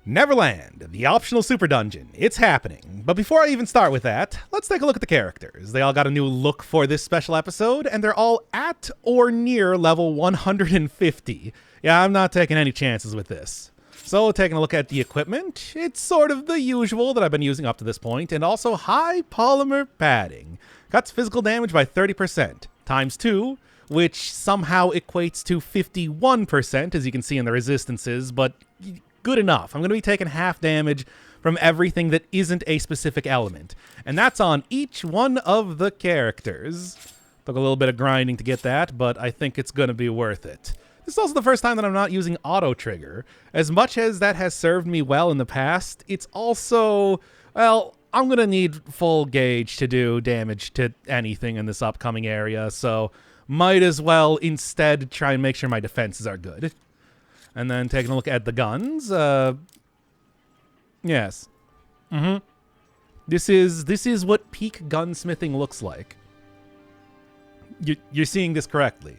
Neverland, the optional super dungeon. It's happening. But before I even start with that, let's take a look at the characters. They all got a new look for this special episode, and they're all at or near level 150. Yeah, I'm not taking any chances with this. So, taking a look at the equipment, it's sort of the usual that I've been using up to this point, and also high polymer padding. Cuts physical damage by 30%, times 2, which somehow equates to 51%, as you can see in the resistances, but good enough. I'm going to be taking half damage from everything that isn't a specific element. And that's on each one of the characters. Took a little bit of grinding to get that, but I think it's going to be worth it. This is also the first time that I'm not using auto trigger. As much as that has served me well in the past, it's also, well, I'm going to need full gauge to do damage to anything in this upcoming area, so might as well instead try and make sure my defenses are good. And then taking a look at the guns. Yes. This is what peak gunsmithing looks like. You're seeing this correctly.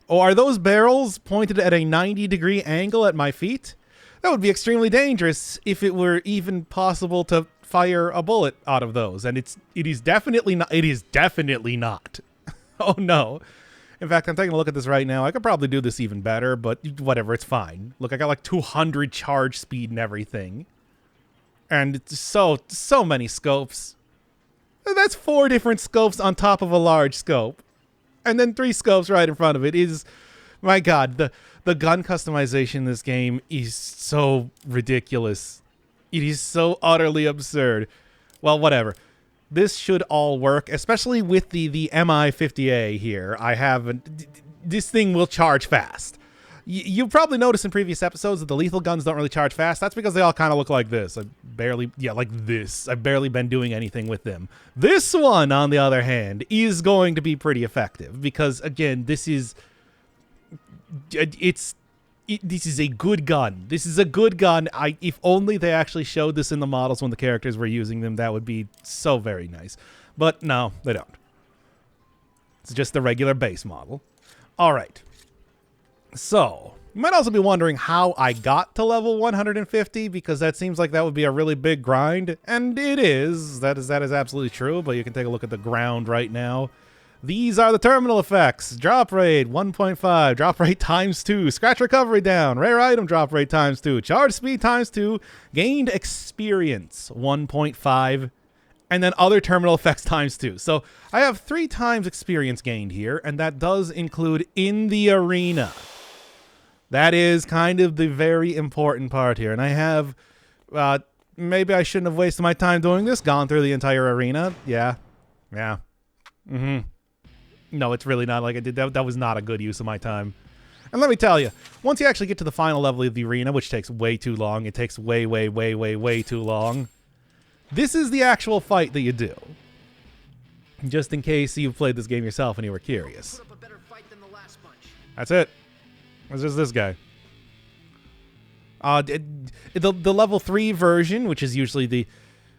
Oh, are those barrels pointed at a 90-degree angle at my feet? That would be extremely dangerous if it were even possible to fire a bullet out of those. And it is definitely not. It is definitely not. Oh no. In fact, I'm taking a look at this right now. I could probably do this even better, but whatever, it's fine. Look, I got like 200 charge speed and everything. And it's so many scopes. That's 4 different scopes on top of a large scope. And then 3 scopes right in front of it is, my god, the gun customization in this game is so ridiculous. It is so utterly absurd. Well, whatever. This should all work, especially with the MI50A here. This thing will charge fast. You've probably noticed in previous episodes that the lethal guns don't really charge fast. That's because they all kind of look like this. Like this. I've barely been doing anything with them. This one, on the other hand, is going to be pretty effective because, again, this is a good gun. This is a good gun. If only they actually showed this in the models when the characters were using them, that would be so very nice. But no, they don't. It's just the regular base model. All right. So, you might also be wondering how I got to level 150, because that seems like that would be a really big grind, and it is. That is absolutely true, but you can take a look at the ground right now. These are the terminal effects. Drop rate, 1.5. Drop rate times 2. Scratch recovery down. Rare item drop rate times 2. Charge speed times 2. Gained experience, 1.5. And then other terminal effects times 2. So I have 3 times experience gained here, and that does include in the arena. That is kind of the very important part here. And I have, maybe I shouldn't have wasted my time doing this. Gone through the entire arena. Yeah. No, it's really not like I did. That was not a good use of my time. And let me tell you, once you actually get to the final level of the arena, which takes way too long, it takes way too long. This is the actual fight that you do. Just in case you've played this game yourself and you were curious. That's it. It's just this guy. The level 3 version, which is usually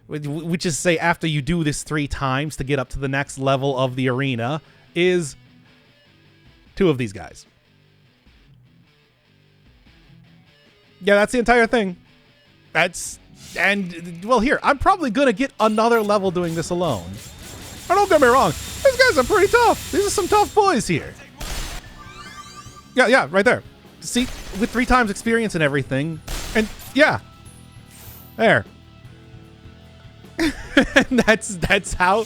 which is, say, after you do this 3 times to get up to the next level of the arena, is 2 of these guys. Yeah, that's the entire thing. Well, here, I'm probably going to get another level doing this alone. Oh, don't get me wrong. These guys are pretty tough. These are some tough boys here. Yeah, right there. See, with 3 times experience and everything. And, yeah. There. And that's how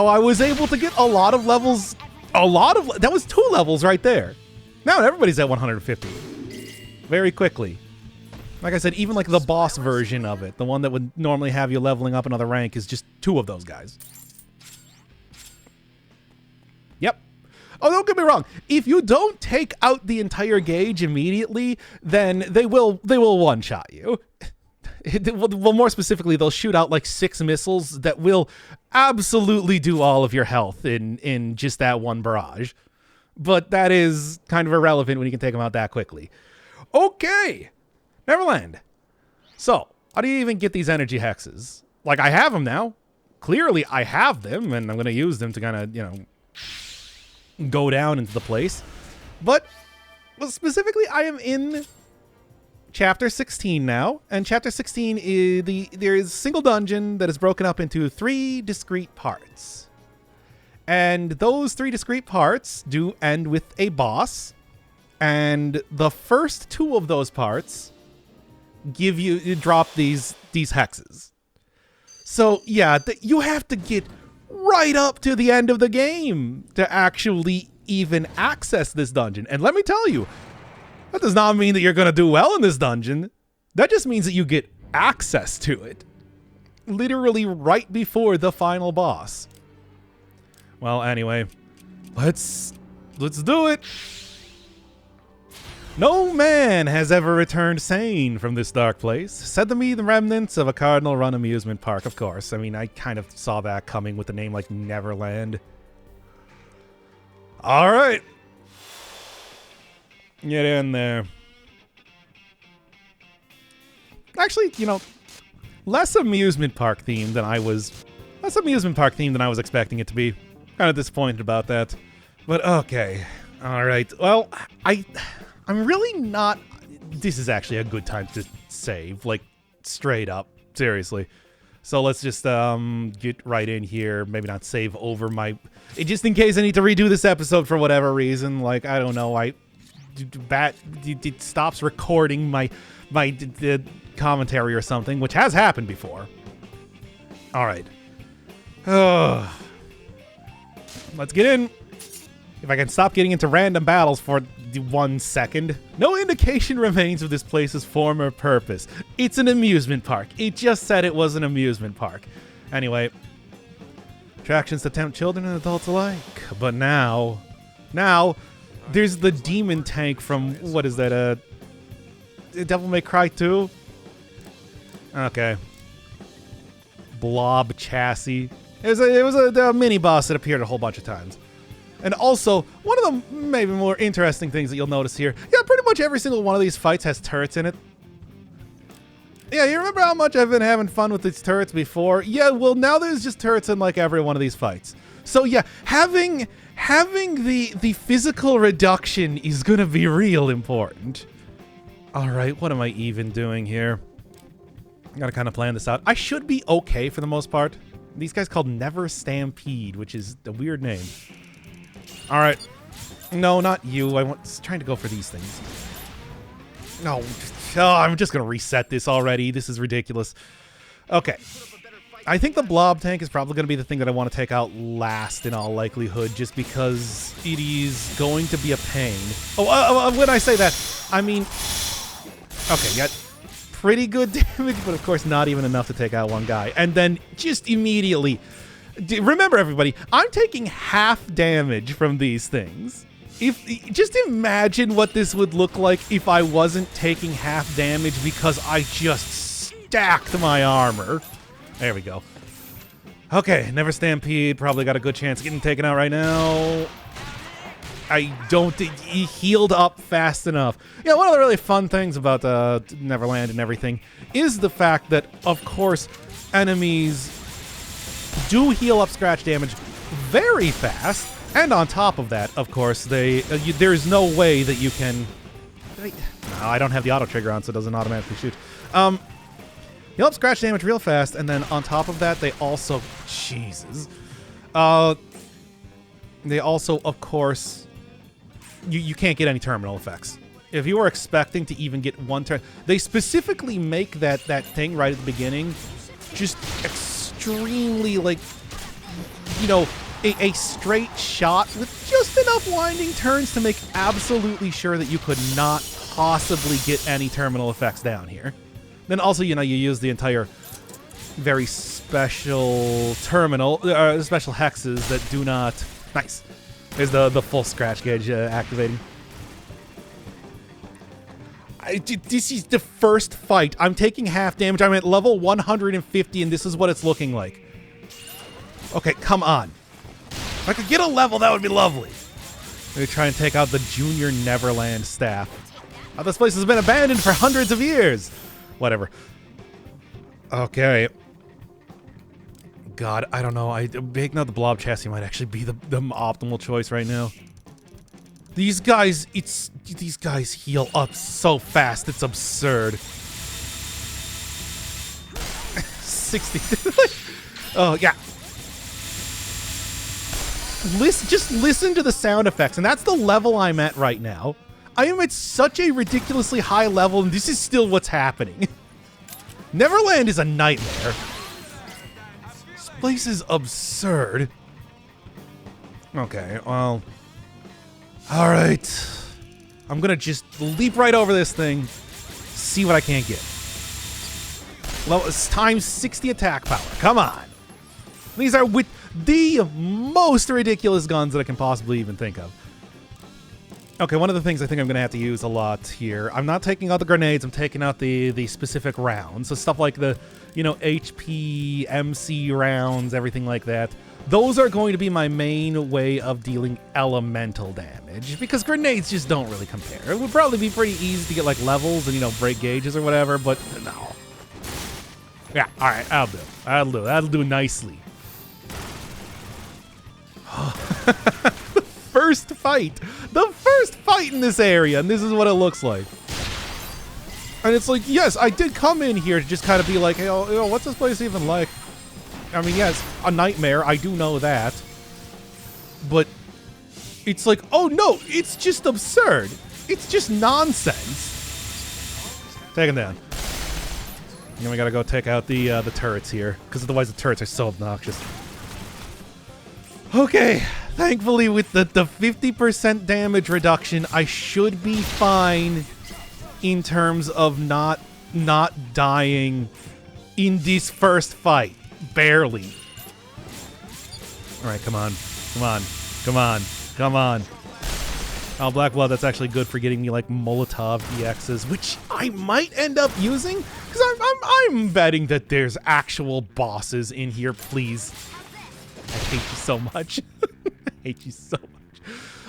I was able to get a lot of levels. That was 2 levels right there. Now everybody's at 150. Very quickly. Like I said, even like the boss version of it, the one that would normally have you leveling up another rank, is just 2 of those guys. Yep. Oh, don't get me wrong. If you don't take out the entire gauge immediately, then they will one-shot you. Well, more specifically, they'll shoot out like 6 missiles that will absolutely do all of your health in just that one barrage. But that is kind of irrelevant when you can take them out that quickly. Okay, Neverland. So, how do you even get these energy hexes? Like, I have them now. Clearly, I have them, and I'm going to use them to kind of, go down into the place. But, well, specifically, I am in Chapter 16 now, and Chapter 16 is there is a single dungeon that is broken up into 3 discrete parts. And those 3 discrete parts do end with a boss, and the first 2 of those parts drop these hexes. So yeah, you have to get right up to the end of the game to actually even access this dungeon. And let me tell you, that does not mean that you're going to do well in this dungeon. That just means that you get access to it. Literally right before the final boss. Well, anyway, let's do it. No man has ever returned sane from this dark place, said to me the remnants of a Cardinal-run amusement park, of course. I mean, I kind of saw that coming with a name like Neverland. All right. Get in there. Actually, you know, less amusement park themed than I was expecting it to be. Kind of disappointed about that. But okay. All right. Well, I'm really not... This is actually a good time to save, like, straight up. Seriously. So let's just get right in here. Maybe not save over my... Just in case I need to redo this episode for whatever reason. Like, I don't know. It stops recording my commentary or something, which has happened before. All right. Let's get in. If I can stop getting into random battles for 1 second. No indication remains of this place's former purpose. It's an amusement park. It just said it was an amusement park. Anyway, attractions to tempt children and adults alike. But now, there's the demon tank from, what is that, Devil May Cry 2? Okay. Blob chassis. It was a mini boss that appeared a whole bunch of times. And also, one of the maybe more interesting things that you'll notice here, yeah, pretty much every single one of these fights has turrets in it. Yeah, you remember how much I've been having fun with these turrets before? Yeah, well, now there's just turrets in like every one of these fights. So yeah, having the physical reduction is gonna be real important. All right, what am I even doing here? I gotta kind of plan this out. I should be okay for the most part. These guys called Never Stampede, which is a weird name. All right. No, not you. I was trying to go for these things. No. Oh, I'm just going to reset this already. This is ridiculous. Okay. I think the blob tank is probably going to be the thing that I want to take out last in all likelihood, just because it is going to be a pain. When I say that, I mean... Okay, yeah. Pretty good damage, but of course not even enough to take out one guy. And then just immediately... Remember, everybody, I'm taking half damage from these things. Just imagine what this would look like if I wasn't taking half damage because I just stacked my armor. There we go. Okay, Never Stampede. Probably got a good chance of getting taken out right now. I don't think he healed up fast enough. Yeah, one of the really fun things about Neverland and everything is the fact that, of course, enemies do heal up scratch damage very fast, and on top of that, of course, there's no way that you can... No, I don't have the auto trigger on, so it doesn't automatically shoot. Heal up scratch damage real fast, and then on top of that, they also... Jesus. They also, of course... You can't get any terminal effects. If you were expecting to even get one turn... They specifically make that thing right at the beginning just extremely, like, you know, a straight shot with just enough winding turns to make absolutely sure that you could not possibly get any terminal effects down here. Then also, you know, you use the entire very special terminal, special hexes that do not... Nice. There's the full scratch gauge activating. This is the first fight. I'm taking half damage. I'm at level 150, and this is what it's looking like. Okay, come on. If I could get a level, that would be lovely. Let me try and take out the Junior Neverland staff. Oh, this place has been abandoned for hundreds of years. Whatever. Okay. God, I don't know. Taking out the blob chassis might actually be the optimal choice right now. These guys heal up so fast, it's absurd. 60. Oh, yeah. Just listen to the sound effects, and that's the level I'm at right now. I am at such a ridiculously high level, and this is still what's happening. Neverland is a nightmare. This place is absurd. Okay, well... Alright. I'm gonna just leap right over this thing, see what I can't get. Well, it's times 60 attack power. Come on. These are with the most ridiculous guns that I can possibly even think of. Okay, one of the things I think I'm going to have to use a lot here, I'm not taking out the grenades, I'm taking out the specific rounds. So stuff like the, you know, HP, MC rounds, everything like that. Those are going to be my main way of dealing elemental damage, because grenades just don't really compare. It would probably be pretty easy to get, like, levels and, you know, break gauges or whatever, but no. Yeah, alright, that'll do. That'll do nicely. The first fight in this area, and this is what it looks like. And it's like, yes, I did come in here to just kind of be like, hey, oh, what's this place even like? I mean, yes, a nightmare, I do know that. But it's like, oh no, it's just absurd. It's just nonsense. Take him down. Then we gotta go take out the turrets here, because otherwise the turrets are so obnoxious. Okay, thankfully with the 50% damage reduction, I should be fine in terms of not dying in this first fight. Barely. Alright, come on. Come on. Come on. Come on. Oh, Black Blood, that's actually good for getting me, like, Molotov EXs, which I might end up using, because I'm betting that there's actual bosses in here, please. I hate you so much. I hate you so much.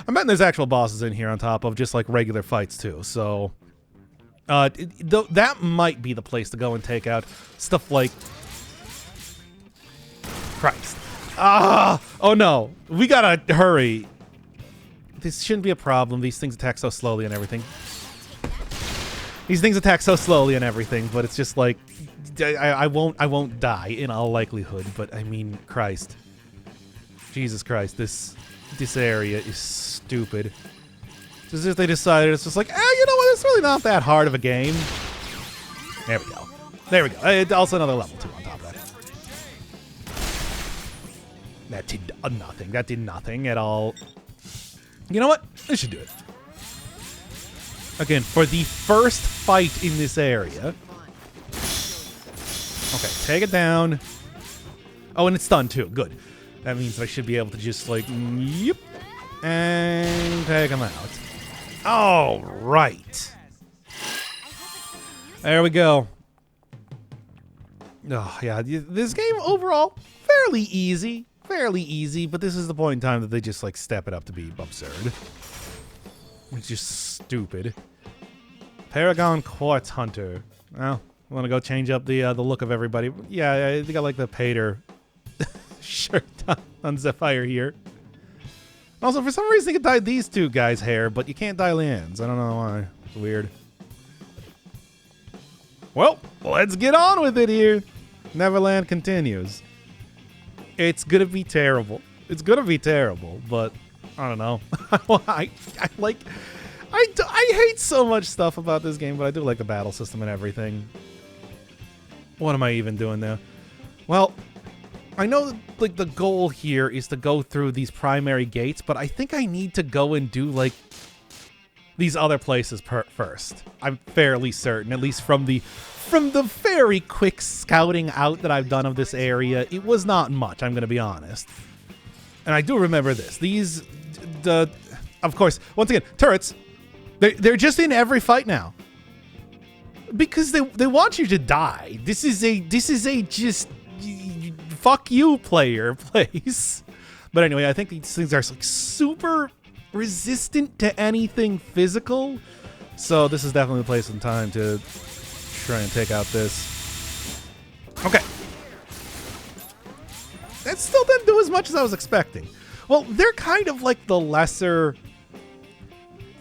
I'm betting there's actual bosses in here on top of just, like, regular fights, too, so... that might be the place to go and take out stuff like... Christ. Ah! Oh, no. We gotta hurry. This shouldn't be a problem. These things attack so slowly and everything. These things attack so slowly and everything, but it's just like... I won't die in all likelihood, but I mean, Christ. Jesus Christ, this area is stupid. It's as if they decided it's just like, you know what, it's really not that hard of a game. There we go. There we go. Also another level 2 on top of that. That did nothing. That did nothing at all. You know what? This should do it. Again, for the first fight in this area. Okay, take it down. Oh, and it's stunned too. Good. That means I should be able to just like, yep, and take him out. All right. There we go. Oh, yeah. This game overall, fairly easy. Fairly easy, but this is the point in time that they just like step it up to be absurd. It's just stupid. Paragon Quartz Hunter. Well, I want to go change up the look of everybody. Yeah, they got like the Pater shirt on Zephyr here. Also, for some reason, you can dye these two guys' hair, but you can't dye Leanne's. I don't know why. It's weird. Well, let's get on with it here. Neverland continues. It's gonna be terrible. It's gonna be terrible, but I don't know. I hate so much stuff about this game, but I do like the battle system and everything. What am I even doing there? Well, I know like the goal here is to go through these primary gates, but I think I need to go and do like these other places first. I'm fairly certain, at least from the very quick scouting out that I've done of this area. It was not much, I'm going to be honest. And I do remember this. These, of course, once again, turrets, they're just in every fight now. Because they want you to die. This is a just fuck you player place. But anyway, I think these things are like super resistant to anything physical. So this is definitely the place and time to try and take out this. Okay. That still didn't do as much as I was expecting. Well, they're kind of like the lesser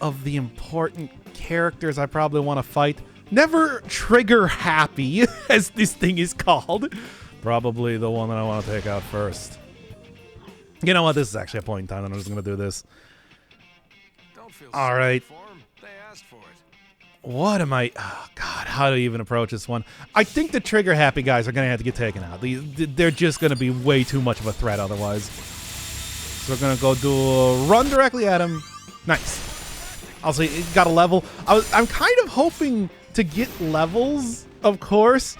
of the important characters I probably want to fight. Never trigger happy, as this thing is called. Probably the one that I want to take out first. You know what? This is actually a point in time that I'm just going to do this. All right. What am I... Oh, God, how do I even approach this one? I think the trigger-happy guys are going to have to get taken out. They're just going to be way too much of a threat otherwise. So we're going to go do a run directly at him. Nice. I'll say it got a level. I'm kind of hoping to get levels, of course.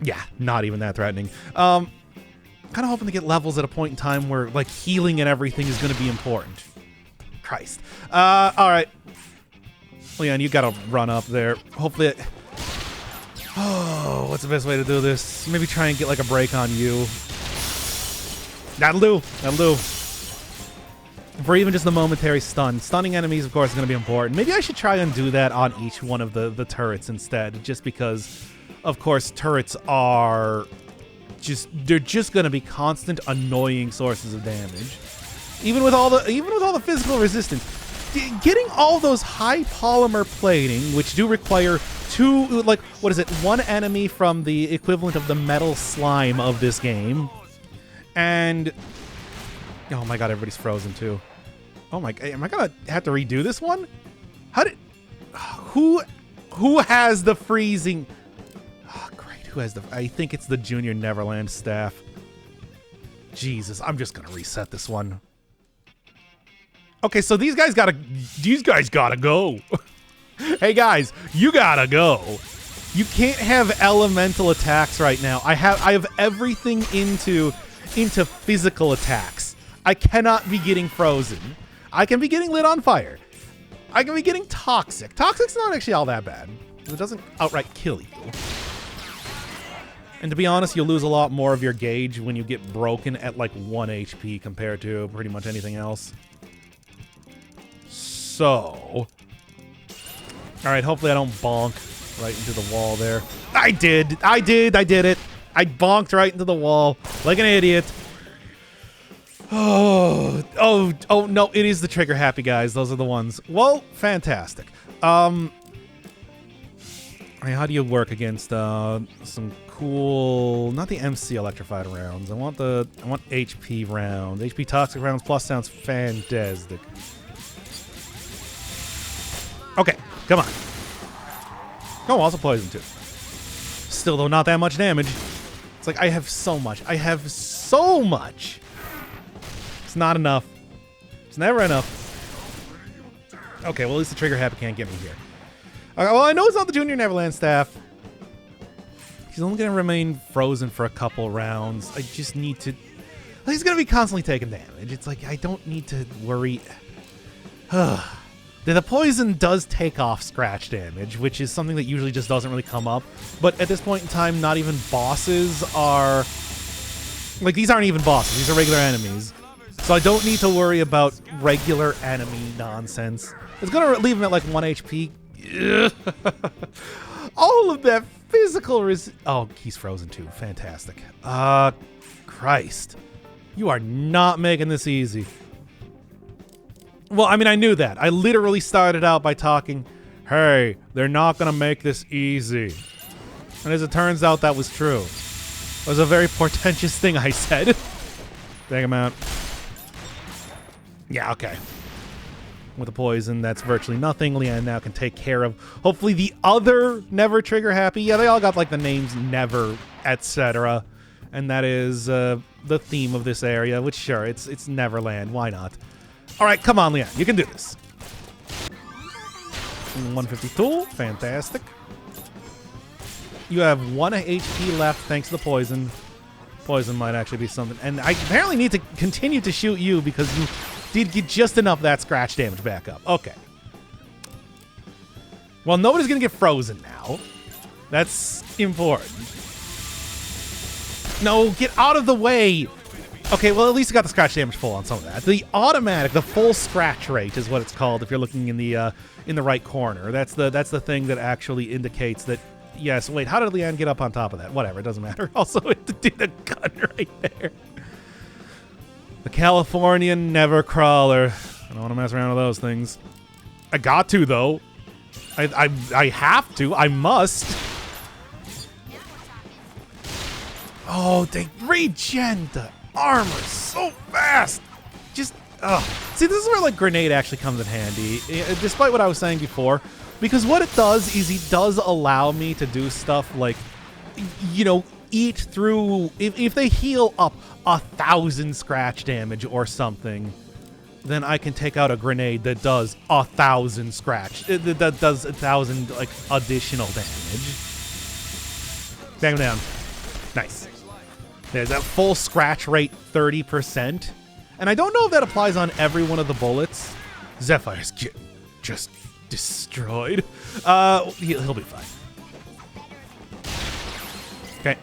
Yeah, not even that threatening. Kind of hoping to get levels at a point in time where, like, healing and everything is going to be important. Christ. All right. Leon, you gotta run up there. Hopefully Oh, what's the best way to do this? Maybe try and get, like, a break on you. That'll do. That'll do. For even just the momentary stun. Stunning enemies, of course, is going to be important. Maybe I should try and do that on each one of the turrets instead. Just because, of course, turrets are they're just going to be constant annoying sources of damage. Even with all the physical resistance. Getting all those high polymer plating, which do require one enemy from the equivalent of the metal slime of this game. And oh my god, everybody's frozen too. Oh my god, am I gonna have to redo this one? Who has the freezing? Oh, great, who has the? I think it's the Junior Neverland staff. Jesus, I'm just gonna reset this one. Okay, so these guys gotta go. Hey guys, you gotta go. You can't have elemental attacks right now. I have everything into physical attacks. I cannot be getting frozen. I can be getting lit on fire. I can be getting toxic. Toxic's not actually all that bad. It doesn't outright kill you. And to be honest, you'll lose a lot more of your gauge when you get broken at like 1 HP compared to pretty much anything else. So, alright, hopefully I don't bonk right into the wall there. I did it. I bonked right into the wall like an idiot. Oh no, it is the trigger happy guys. Those are the ones. Well, fantastic. I mean, how do you work against some cool, not the MC electrified rounds. I want HP rounds. HP toxic rounds plus sounds fantastic. Okay, come on. Oh, also poison too. Still, though, not that much damage. It's like I have so much. It's not enough. It's never enough. Okay, well, at least the trigger happy can't get me here. Okay, well, I know it's not the Junior Neverland staff. He's only going to remain frozen for a couple rounds. I just need to... He's going to be constantly taking damage. It's like I don't need to worry... The poison does take off scratch damage, which is something that usually just doesn't really come up. But at this point in time, not even bosses are... Like, these aren't even bosses. These are regular enemies. So I don't need to worry about regular enemy nonsense. It's going to leave him at, like, 1 HP. All of that physical Oh, he's frozen, too. Fantastic. Christ. You are not making this easy. Well, I mean, I knew that. I literally started out by talking, hey, they're not going to make this easy. And as it turns out, that was true. It was a very portentous thing I said. Take him out. Yeah, okay. With the poison, that's virtually nothing. Leanne now can take care of, hopefully, the other Never Trigger Happy. Yeah, they all got, like, the names Never, etc. And that is the theme of this area, which, sure, it's Neverland. Why not? All right, come on, Leon. You can do this. 150 tool. Fantastic. You have 1 HP left thanks to the poison. Poison might actually be something. And I apparently need to continue to shoot you because you did get just enough of that scratch damage back up. Okay. Well, nobody's going to get frozen now. That's important. No, get out of the way. Okay, well, at least it got the scratch damage full on some of that. The automatic, the full scratch rate is what it's called if you're looking in the right corner. That's the thing that actually indicates that, yes, wait, how did Leanne get up on top of that? Whatever, it doesn't matter. Also, it did a gun right there. The Californian Never Crawler. don't want to mess around with those things. I got to, though. I have to. I must. Oh, they regen the armor so fast. Just, see, this is where, like, grenade actually comes in handy, despite what I was saying before. Because what it does is it does allow me to do stuff like, you know, eat through... If they heal up 1,000 scratch damage or something, then I can take out a grenade that does 1,000 scratch. That does 1,000, like, additional damage. Bang him down. Nice. There's that full scratch rate 30%. And I don't know if that applies on every one of the bullets. Zephyr's just destroyed. He'll be fine. Okay.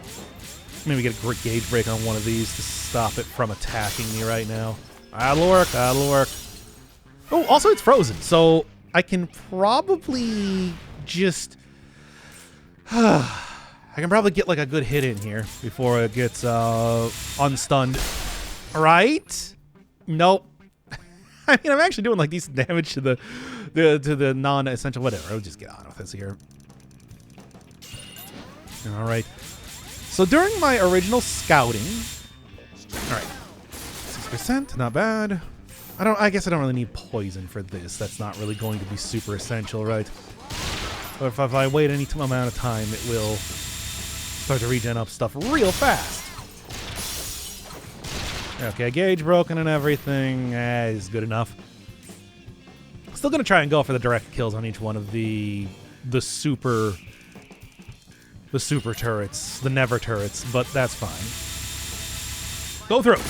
Maybe get a gauge break on one of these to stop it from attacking me right now. That'll work. That'll work. Oh, also it's frozen, so I can probably just... I can probably get like a good hit in here before it gets unstunned. Right? Nope. I mean, I'm actually doing like decent damage to the non-essential whatever. I'll just get on with this here. All right. So during my original scouting, all right, 6%, not bad. I guess I don't really need poison for this. That's not really going to be super essential, right? But if I wait any amount of time, it will start to regen up stuff real fast. Okay, gauge broken and everything is good enough. Still gonna try and go for the direct kills on each one of the super turrets, the never turrets, but that's fine. Go through.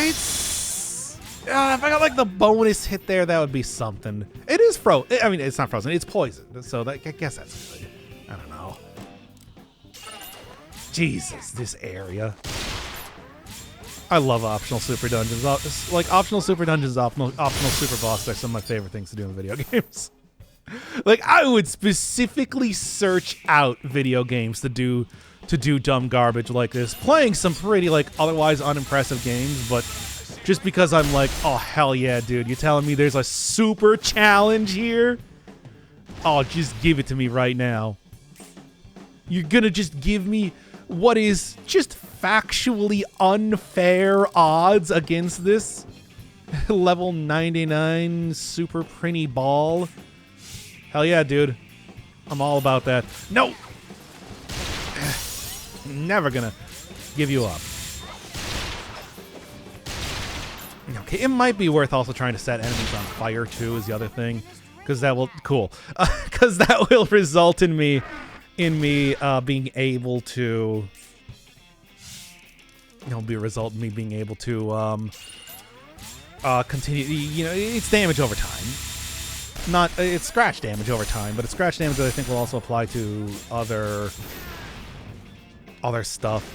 It's if I got like the bonus hit there, that would be something. It is I mean, it's not frozen. It's poison, so I guess that's good. I don't know. Jesus, this area. I love optional super dungeons. Like, optional super dungeons, optional super boss are some of my favorite things to do in video games. Like, I would specifically search out video games to do dumb garbage like this. Playing some pretty, like, otherwise unimpressive games, but just because I'm like, oh, hell yeah, dude. You're telling me there's a super challenge here? Oh, just give it to me right now. You're gonna just give me what is just factually unfair odds against this level 99 super printy ball. Hell yeah, dude. I'm all about that. No! Never gonna give you up. Okay, it might be worth also trying to set enemies on fire too is the other thing. Because that will... Cool. Because that will result in me being able to... It'll be a result in me being able to continue. You know, it's damage over time. It's scratch damage over time, but it's scratch damage that I think will also apply to other stuff.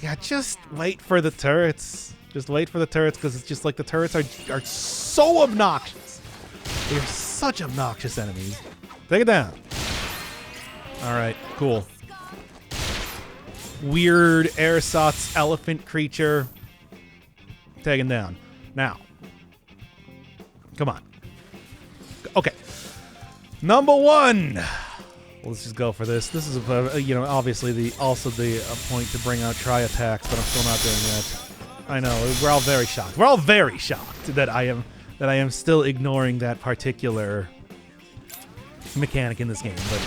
Yeah, just wait for the turrets. Just wait for the turrets, because it's just like the turrets are so obnoxious. They're such obnoxious enemies. Take it down. All right, cool. Weird ersatz elephant creature. Taken down. Now. Come on. Okay. Number 1. Let's just go for this. This is, you know, obviously the point to bring out tri-attacks, but I'm still not doing that. I know, we're all very shocked. We're all very shocked that I am still ignoring that particular mechanic in this game, but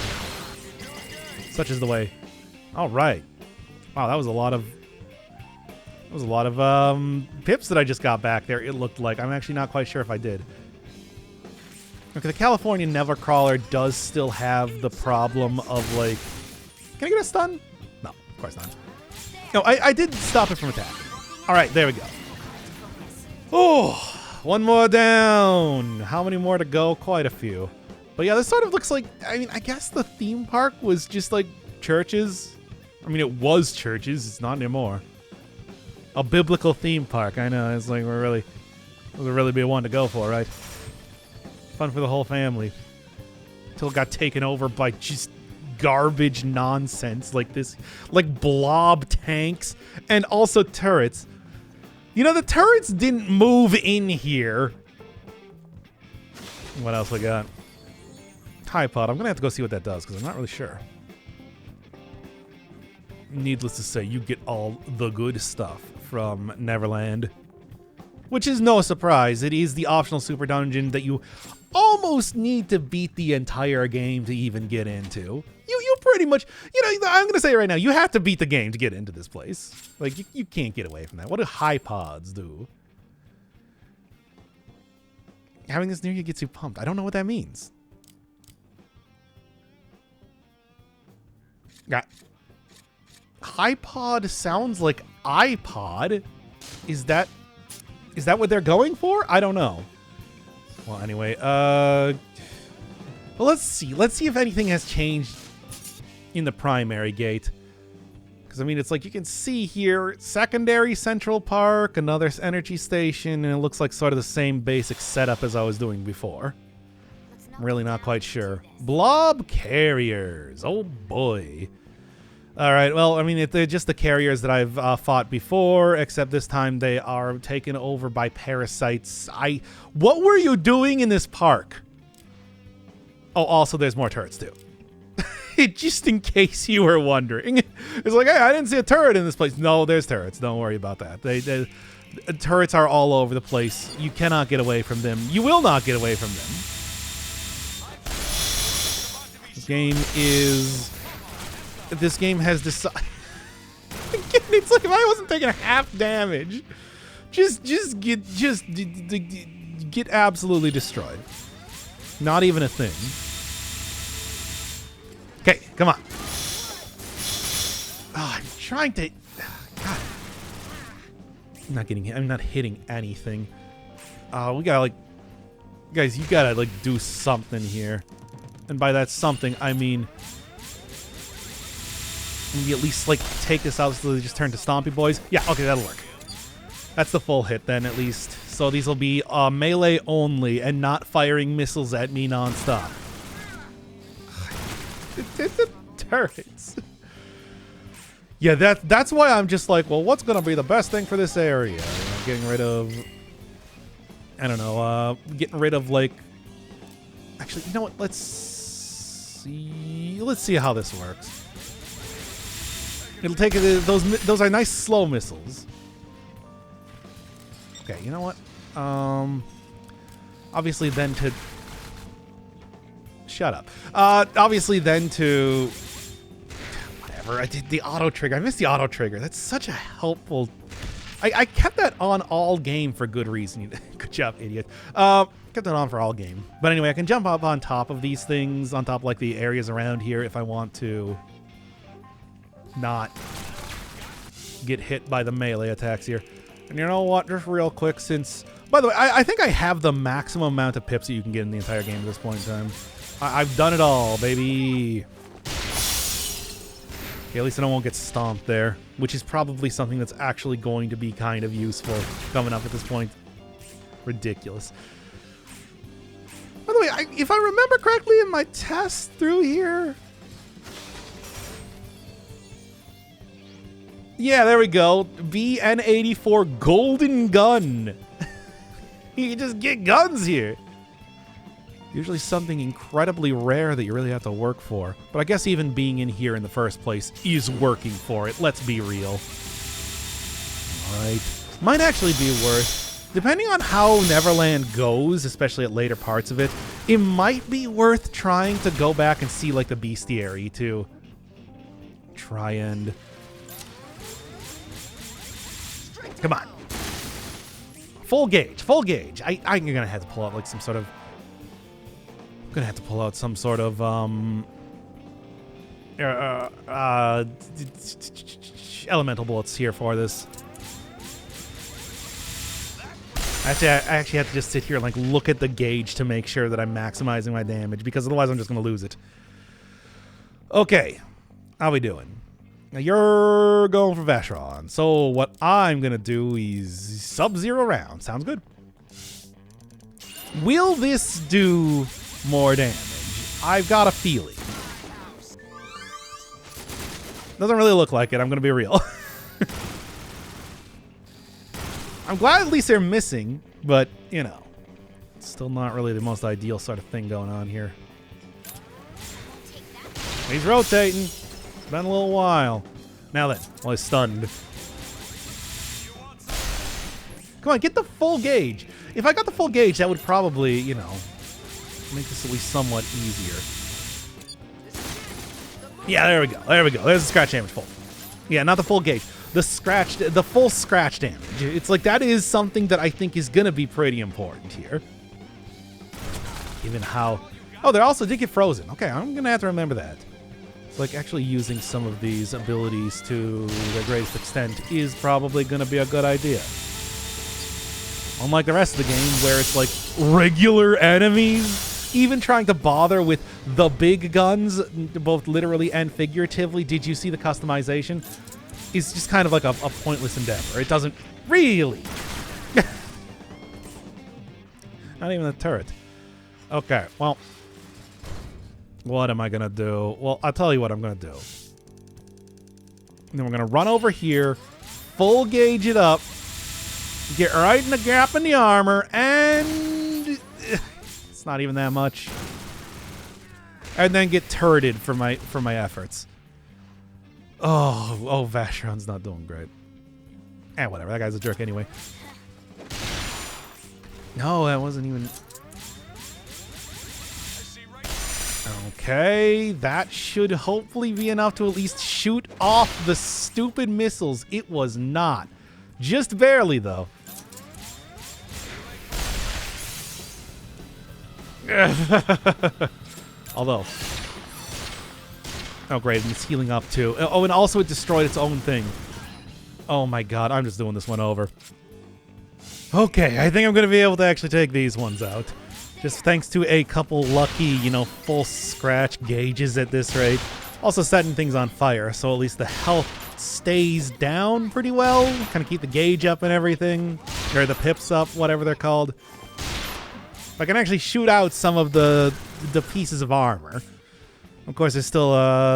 such is the way. All right. Wow, that was a lot of pips that I just got back there. It looked like. I'm actually not quite sure if I did. Okay, the California Nevercrawler does still have the problem of, like... Can I get a stun? No, of course not. No, I did stop it from attacking. All right, there we go. Oh, one more down. How many more to go? Quite a few. But yeah, this sort of looks like... I mean, I guess the theme park was just, like, churches. I mean, it was churches. It's not anymore. A biblical theme park. I know. It's like, it would really be one to go for, right? Fun for the whole family. Until it got taken over by just garbage nonsense like this. Like blob tanks and also turrets. You know, the turrets didn't move in here. What else we got? Tide Pod. I'm going to have to go see what that does because I'm not really sure. Needless to say, you get all the good stuff from Neverland. Which is no surprise. It is the optional super dungeon that you almost need to beat the entire game to even get into. You pretty much, you know, I'm going to say it right now, you have to beat the game to get into this place. Like, you can't get away from that. What do high pods do? Having this near you gets you pumped. I don't know what that means. Got high pod sounds like iPod. Is that what they're going for? I don't know. Well, anyway, well, let's see. Let's see if anything has changed in the primary gate. Because, I mean, it's like you can see here, secondary Central Park, another energy station, and it looks like sort of the same basic setup as I was doing before. I'm really not quite sure. Blob carriers. Oh, boy. All right, well, I mean, they're just the carriers that I've fought before, except this time they are taken over by parasites. What were you doing in this park? Oh, also, there's more turrets, too. Just in case you were wondering. It's like, hey, I didn't see a turret in this place. No, there's turrets. Don't worry about that. Turrets are all over the place. You cannot get away from them. You will not get away from them. This game has decided. It's like if I wasn't taking half damage, just get absolutely destroyed. Not even a thing. Okay, come on. Oh, I'm trying to. God, I'm not getting hit. I'm not hitting anything. We gotta like, guys, you gotta like do something here, and by that something I mean. Maybe at least, like, take this out so they just turn to Stompy Boys. Yeah, okay, that'll work. That's the full hit, then, at least. So these will be melee only and not firing missiles at me nonstop. The turrets. Yeah, that's why I'm just like, well, what's going to be the best thing for this area? You know, getting rid of... I don't know, getting rid of, like... Actually, you know what? Let's see how this works. It'll take those are nice slow missiles. Okay, you know what? Obviously then to shut up. Obviously then to whatever. I did the auto trigger. I missed the auto trigger. That's such a helpful. I kept that on all game for good reason. Good job, idiot. Kept that on for all game. But anyway, I can jump up on top of these things, on top of, like the areas around here if I want to. Not get hit by the melee attacks here. And you know what? Just real quick, since... By the way, I think I have the maximum amount of pips that you can get in the entire game at this point in time. I've done it all, baby. Okay, at least I won't get stomped there, which is probably something that's actually going to be kind of useful coming up at this point. Ridiculous. By the way, if I remember correctly in my test through here... Yeah, there we go. BN84 Golden Gun. You can just get guns here. Usually something incredibly rare that you really have to work for. But I guess even being in here in the first place is working for it. Let's be real. Alright. Might actually be worth, depending on how Neverland goes, especially at later parts of it, it might be worth trying to go back and see like the bestiary to try and... Come on. Full gauge, full gauge. I'm gonna have to pull out like some sort of... I'm gonna have to pull out some sort of, elemental bullets here for this. I actually have to just sit here and like look at the gauge to make sure that I'm maximizing my damage, because otherwise I'm just gonna lose it. Okay, how we doing? Now you're going for Vashron, so what I'm gonna do is Sub-Zero round. Sounds good. Will this do more damage? I've got a feeling. Doesn't really look like it, I'm gonna be real. I'm I'm glad at least they're missing, but, you know, it's still not really the most ideal sort of thing going on here. He's rotating. It's been a little while. Now then, well, he's stunned. Come on, get the full gauge. If I got the full gauge, that would probably, you know, make this at least somewhat easier. Yeah, there we go. There we go. There's the scratch damage full. Yeah, not the full gauge. The full scratch damage. It's like that is something that I think is going to be pretty important here. Given how... Oh, they also did get frozen. Okay, I'm going to have to remember that. It's like actually using some of these abilities to their greatest extent is probably going to be a good idea. Unlike the rest of the game where it's like regular enemies, even trying to bother with the big guns, both literally and figuratively, did you see the customization? It's just kind of like a pointless endeavor. It doesn't really. Not even the turret. Okay, well, what am I going to do? Well, I'll tell you what I'm going to do. Then we're going to run over here, full gauge it up, get right in the gap in the armor, and it's not even that much. And then get turreted for my efforts. Oh, Vacheron's not doing great. Eh, whatever. That guy's a jerk anyway. No, that wasn't even... Okay, that should hopefully be enough to at least shoot off the stupid missiles. It was not. Just barely, though. Although... Oh, great, and it's healing up, too. Oh, and also it destroyed its own thing. Oh, my God, I'm just doing this one over. Okay, I think I'm going to be able to actually take these ones out. Just thanks to a couple lucky, you know, full scratch gauges at this rate. Also setting things on fire, so at least the health stays down pretty well. Kind of keep the gauge up and everything. Or the pips up, whatever they're called. I can actually shoot out some of the pieces of armor. Of course, there's still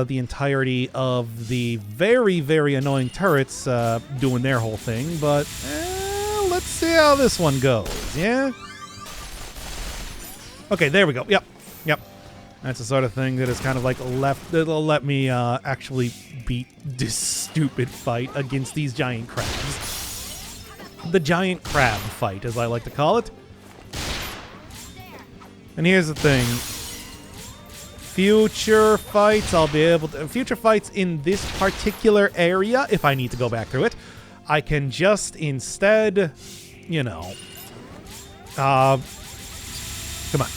the entirety of the very, very annoying turrets doing their whole thing, but let's see how this one goes, yeah? Okay, there we go. Yep. That's the sort of thing that is kind of like that'll let me actually beat this stupid fight against these giant crabs. The giant crab fight, as I like to call it. And here's the thing. Future fights, I'll be able to... Future fights in this particular area, if I need to go back through it, I can just instead, you know... come on.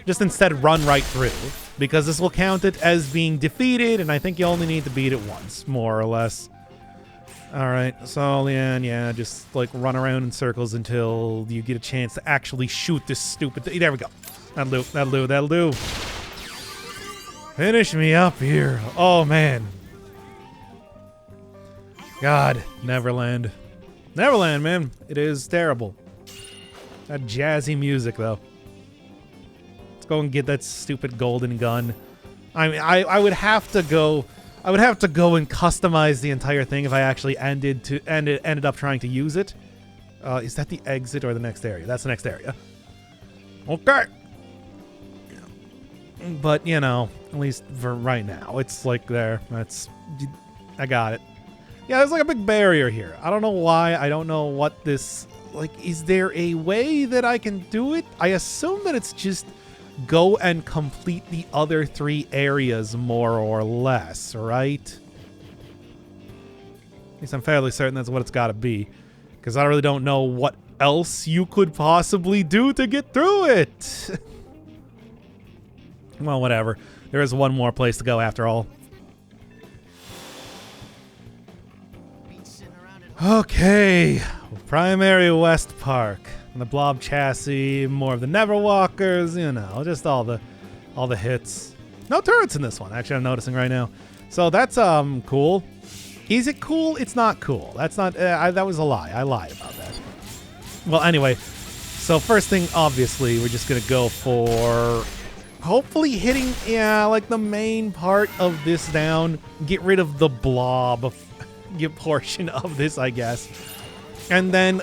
Just instead run right through, because this will count it as being defeated, and I think you only need to beat it once, more or less. Alright, so yeah, just like run around in circles until you get a chance to actually shoot this stupid thing. There we go. That'll do. Finish me up here. Oh, man. God, Neverland. Neverland, man. It is terrible. That jazzy music, though. Let's go and get that stupid golden gun. I mean, I would have to go... I would have to go and customize the entire thing if I actually ended up trying to use it. Is that the exit or the next area? That's the next area. Okay. But, you know, at least for right now, it's like there. I got it. Yeah, there's like a big barrier here. I don't know why. I don't know what this... Like, is there a way that I can do it? I assume that it's just go and complete the other 3 areas more or less, right? At least I'm fairly certain that's what it's got to be. Because I really don't know what else you could possibly do to get through it. Well, whatever. There is one more place to go after all. Okay. Primary West Park. And the Blob Chassis, more of the Neverwalkers, you know, just all the hits. No turrets in this one, actually, I'm noticing right now. So that's cool. Is it cool? It's not cool. That's not... that was a lie. I lied about that. Well, anyway. So first thing, obviously, we're just going to go for... Hopefully hitting, like the main part of this down. Get rid of the blob portion of this, I guess. And then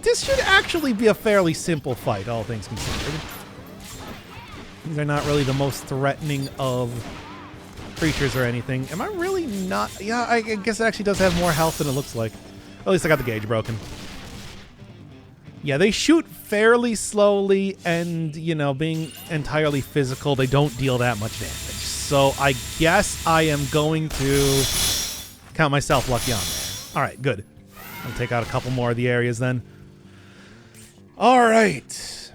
this should actually be a fairly simple fight, all things considered. These are not really the most threatening of creatures or anything. Am I really not? Yeah, I guess it actually does have more health than it looks like. At least I got the gauge broken. Yeah, they shoot fairly slowly, and, you know, being entirely physical, they don't deal that much damage. So I guess I am going to count myself lucky on that. All right, good. I'll take out a couple more of the areas then. All right.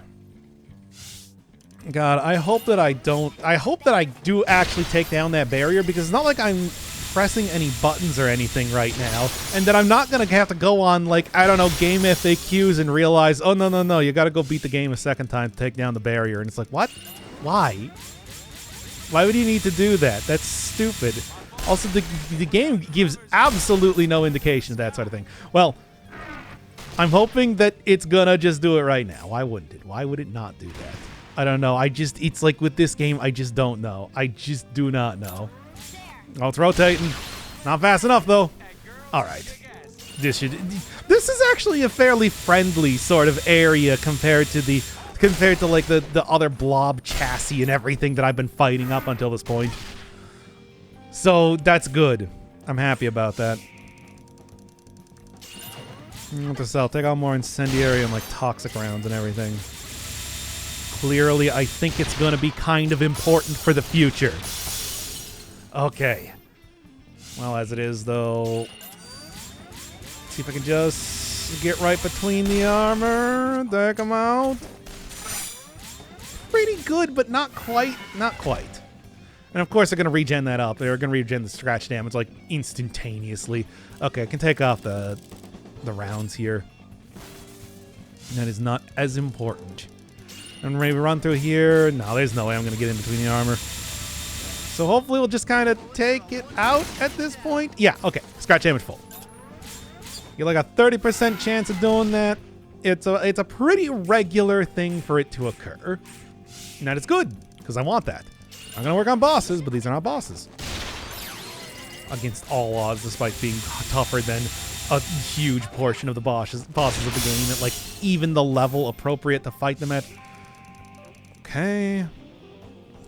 God, I hope that I do actually take down that barrier, because it's not like I'm pressing any buttons or anything right now, and that I'm not going to have to go on, like, I don't know, game FAQs and realize, oh, no, you got to go beat the game a second time to take down the barrier. And it's like, what? Why? Why would you need to do that? That's stupid. Also, the game gives absolutely no indication of that sort of thing. Well, I'm hoping that it's gonna just do it right now. Why wouldn't it? Why would it not do that? I don't know. It's like with this game, I just don't know. I just do not know. Oh, it's rotating. Not fast enough, though. All right. This is actually a fairly friendly sort of area compared to like the other blob chassis and everything that I've been fighting up until this point. So that's good. I'm happy about that. What to sell? Take out more incendiary and like toxic rounds and everything. Clearly, I think it's going to be kind of important for the future. Okay. Well, as it is, though, see if I can just get right between the armor. Take them out. Pretty good, but not quite. Not quite. And of course, they're going to regen that up. They're going to regen the scratch damage like instantaneously. Okay, I can take off the rounds here. That is not as important. And maybe run through here. No, there's no way I'm going to get in between the armor. So hopefully we'll just kind of take it out at this point. Yeah, okay. Scratch damage full. Get like a 30% chance of doing that. It's a pretty regular thing for it to occur. And that is good, because I want that. I'm going to work on bosses, but these are not bosses. Against all odds, despite being tougher than a huge portion of the bosses of the game at like even the level appropriate to fight them at. Okay.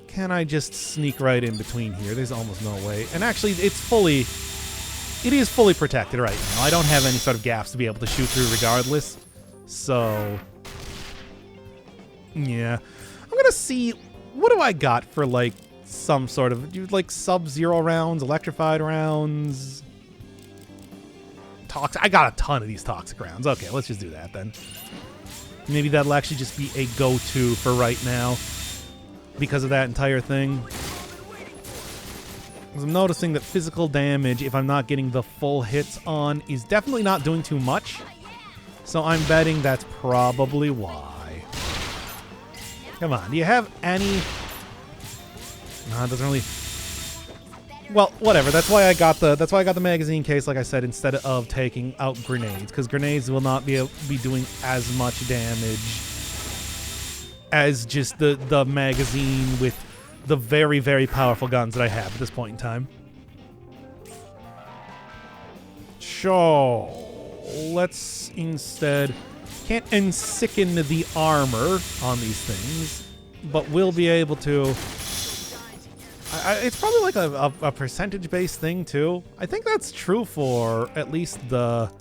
Can I just sneak right in between here? There's almost no way. And actually, it is fully protected right now. I don't have any sort of gaps to be able to shoot through regardless. So, yeah. I'm going to see, what do I got for like some sort of, like sub-zero rounds, electrified rounds, toxic. I got a ton of these toxic rounds. Okay, let's just do that then. Maybe that'll actually just be a go-to for right now because of that entire thing. Because I'm noticing that physical damage, if I'm not getting the full hits on, is definitely not doing too much. So I'm betting that's probably why. Come on, do you have any... No, it doesn't really... Well, whatever. That's why I got the magazine case, like I said, instead of taking out grenades, because grenades will not be doing as much damage as just the magazine with the very, very powerful guns that I have at this point in time. So, let's instead... Can't ensicken the armor on these things, but we'll be able to... it's probably like a percentage-based thing, too. I think that's true for at least the...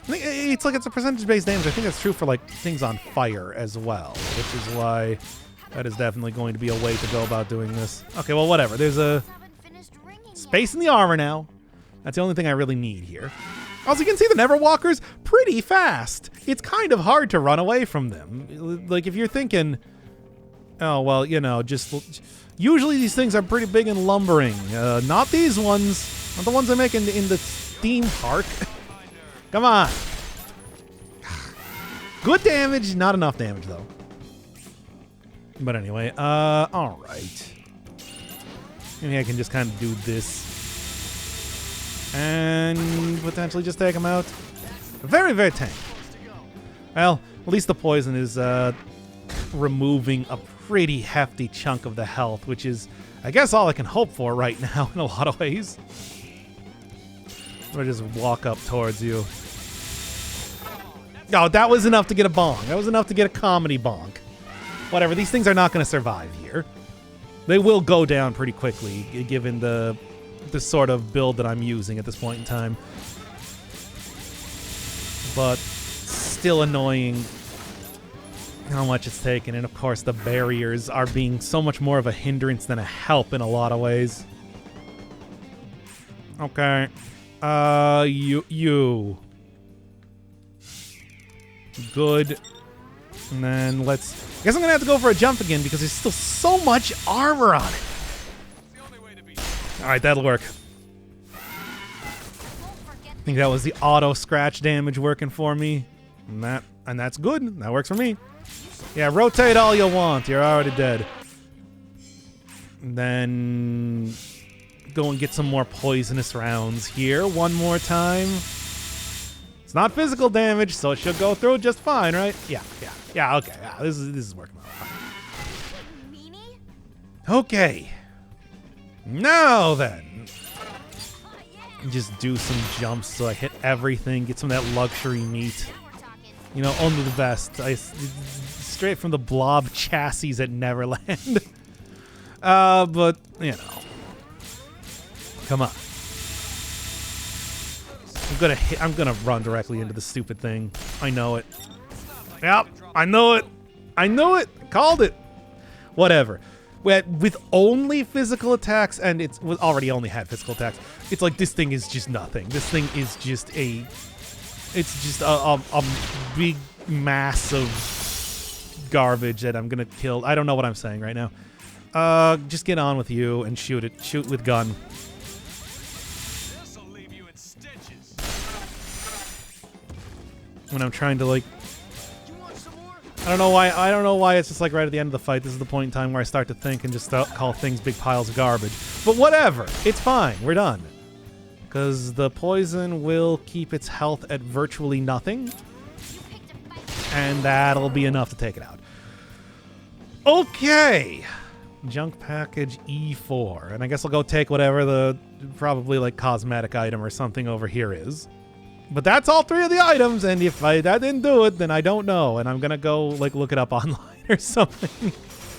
I think it's like it's a percentage-based damage. I think that's true for like things on fire as well, which is why that is definitely going to be a way to go about doing this. Okay, well, whatever. There's a space in the armor now. That's the only thing I really need here. Also, you can see the Neverwalkers pretty fast. It's kind of hard to run away from them. Like, if you're thinking, oh, well, you know, just... Usually these things are pretty big and lumbering. Not these ones. Not the ones I make in the theme park. Come on. Good damage, not enough damage, though. But anyway, all right. Maybe I can just kind of do this. And potentially just take him out. Very, very tank. Well, at least the poison is removing a pretty hefty chunk of the health, which is, I guess, all I can hope for right now in a lot of ways. I'm gonna just walk up towards you. Oh, that was enough to get a bonk. That was enough to get a comedy bonk. Whatever, these things are not going to survive here. They will go down pretty quickly, given the sort of build that I'm using at this point in time. But still annoying how much it's taken. And of course, the barriers are being so much more of a hindrance than a help in a lot of ways. Okay. You. Good. And then let's... I guess I'm going to have to go for a jump again because there's still so much armor on it. Alright, that'll work. I think that was the auto scratch damage working for me. And that's good. That works for me. Yeah, rotate all you want. You're already dead. And then go and get some more poisonous rounds here. One more time. It's not physical damage, so it should go through just fine, right? Yeah, okay. Yeah, this is working out fine. Okay. Now then. Just do some jumps so I hit everything, get some of that luxury meat. You know, only the best. Straight from the blob chassis at Neverland. But, you know. Come on. I'm gonna run directly into the stupid thing. I know it. Yep, I know it. I know it. Called it. Whatever. With only physical attacks, and it already only had physical attacks, it's like this thing is just nothing. This thing is just a big mass of garbage that I'm gonna kill. I don't know what I'm saying right now. Just get on with you and shoot it. Shoot with gun. When I'm trying to, like, I don't know why it's just like right at the end of the fight. This is the point in time where I start to think and just call things big piles of garbage. But whatever, it's fine. We're done. Because the poison will keep its health at virtually nothing. And that'll be enough to take it out. Okay. Junk package E4. And I guess I'll go take whatever the probably like cosmetic item or something over here is. But that's all three of the items, and if that didn't do it, then I don't know, and I'm gonna go like look it up online or something.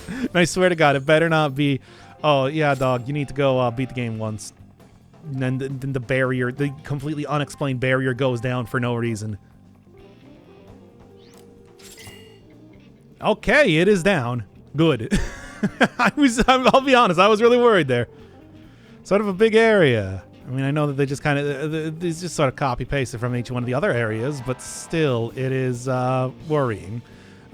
And I swear to God, it better not be, oh yeah, dog, you need to go beat the game once. And then the barrier, the completely unexplained barrier goes down for no reason. Okay, it is down. Good. I'll be honest, I was really worried there. Sort of a big area. I mean, I know that they just kind of, these just sort of copy-pasted from each one of the other areas, but still, it is worrying.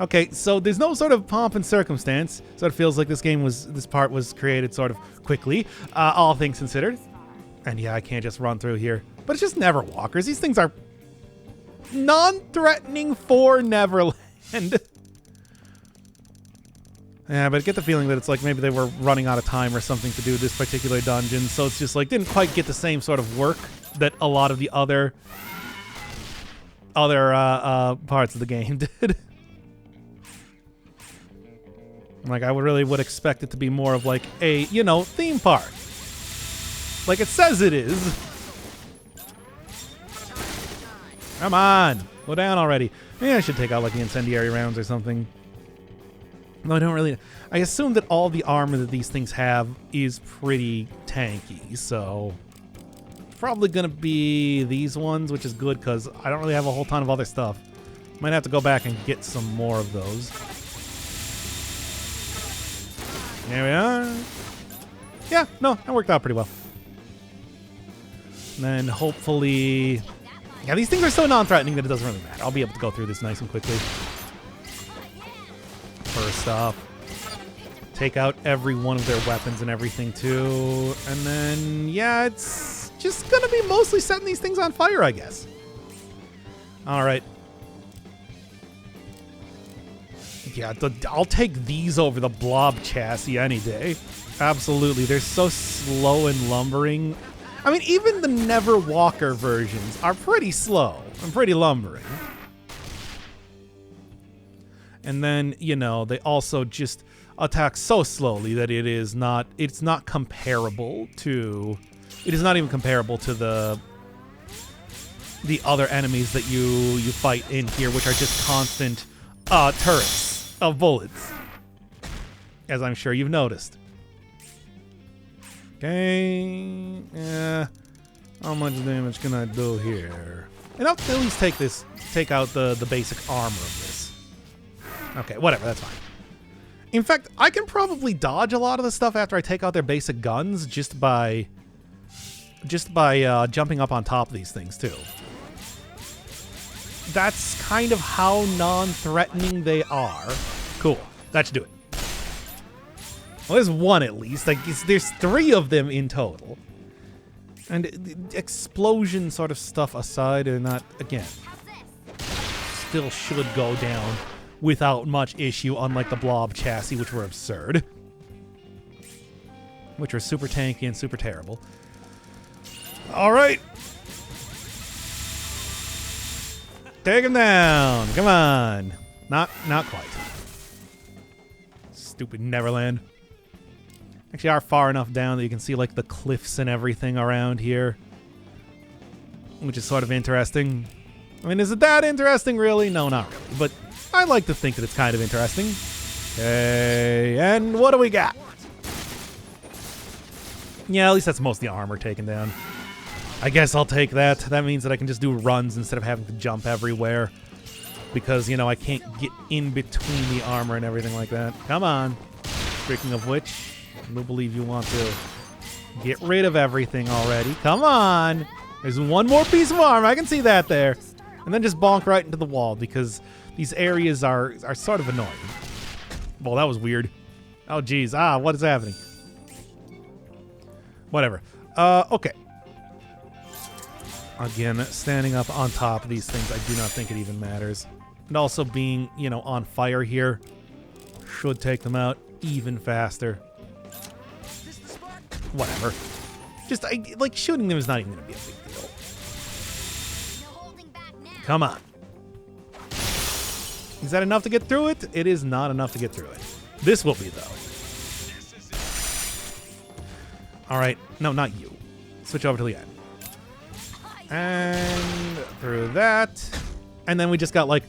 Okay, so there's no sort of pomp and circumstance, so it feels like this part was created sort of quickly, all things considered. And yeah, I can't just run through here. But it's just Never Walkers. These things are non-threatening for Neverland. Yeah, but I get the feeling that it's like maybe they were running out of time or something to do this particular dungeon, so it's just like didn't quite get the same sort of work that a lot of the other parts of the game did. Like I really would expect it to be more of like a, you know, theme park. Like it says it is. Come on, go down already. Maybe I should take out like the incendiary rounds or something. No, I don't really. I assume that all the armor that these things have is pretty tanky, so probably gonna be these ones, which is good because I don't really have a whole ton of other stuff. Might have to go back and get some more of those. There we are. Yeah, no, that worked out pretty well. And then hopefully, yeah, these things are so non-threatening that it doesn't really matter. I'll be able to go through this nice and quickly. First off, take out every one of their weapons and everything too. And then, yeah, it's just gonna be mostly setting these things on fire, I guess. All right. Yeah, I'll take these over the blob chassis any day. Absolutely. They're so slow and lumbering. I mean, even the Never Walker versions are pretty slow and pretty lumbering. And then, you know, they also just attack so slowly that it's not comparable to, it is not even comparable to the the other enemies that you fight in here, which are just constant turrets of bullets, as I'm sure you've noticed. Okay, yeah. How much damage can I do here? And I'll at least take out the basic armor of this. Okay, whatever, that's fine. In fact, I can probably dodge a lot of the stuff after I take out their basic guns just by jumping up on top of these things too. That's kind of how non-threatening they are. Cool, that should do it. Well, there's one at least. Like, there's 3 of them in total. And the explosion sort of stuff aside, or not, again, still should go down without much issue, unlike the blob chassis, which were absurd. Which were super tanky and super terrible. Alright. Take him down. Come on. Not quite. Stupid Neverland. Actually are far enough down that you can see like the cliffs and everything around here, which is sort of interesting. I mean, is it that interesting really? No, not really, but I like to think that it's kind of interesting. Okay, and what do we got? Yeah, at least that's most of the armor taken down. I guess I'll take that. That means that I can just do runs instead of having to jump everywhere, because, you know, I can't get in between the armor and everything like that. Come on. Speaking of which, I do believe you want to get rid of everything already. Come on. There's one more piece of armor. I can see that there. And then just bonk right into the wall, because these areas are sort of annoying. Well, that was weird. Oh, geez. Ah, what is happening? Whatever. Okay. Again, standing up on top of these things, I do not think it even matters. And also being, you know, on fire here should take them out even faster. Whatever. Just, like, shooting them is not even going to be a big deal. Come on. Is that enough to get through it? It is not enough to get through it. This will be, though. Alright. No, not you. Switch over to the end. And through that. And then we just got, like,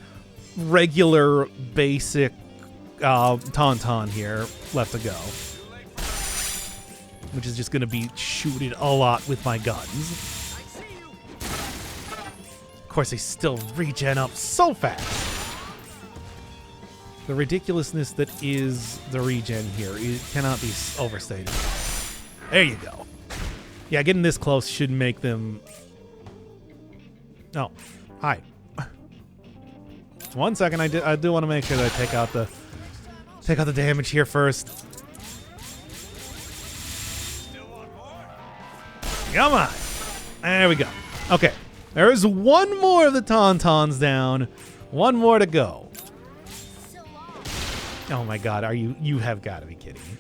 regular, basic Tauntaun here left to go. Which is just going to be shooted a lot with my guns. Of course, they still regen up so fast. The ridiculousness that is the regen here, it cannot be overstated. There you go. Yeah, getting this close should make them... Oh, hi. 1 second, I do want to make sure that I take out the damage here first. Come on. There we go. Okay. There is one more of the Tauntauns down. One more to go. Oh my god, you have got to be kidding me.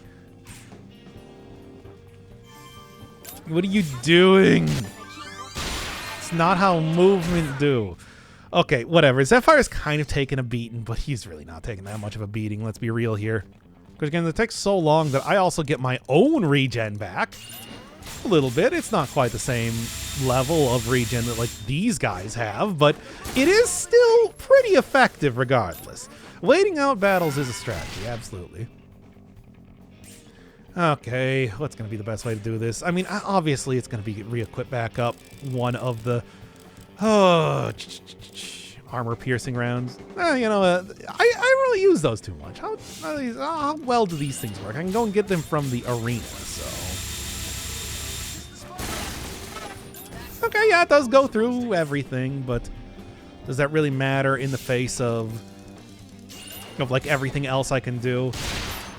What are you doing? It's not how movement do. Okay, whatever. Zephyr's kind of taking a beating, but he's really not taking that much of a beating. Let's be real here. Because again, it takes so long that I also get my own regen back. A little bit. It's not quite the same level of regen that like these guys have, but it is still pretty effective regardless. Waiting out battles is a strategy, absolutely. Okay, what's going to be the best way to do this? I mean, obviously it's going to be re-equip back up one of the armor-piercing rounds. You know, I don't really use those too much. How well do these things work? I can go and get them from the arena, so... Okay, yeah, it does go through everything, but does that really matter in the face of like everything else I can do?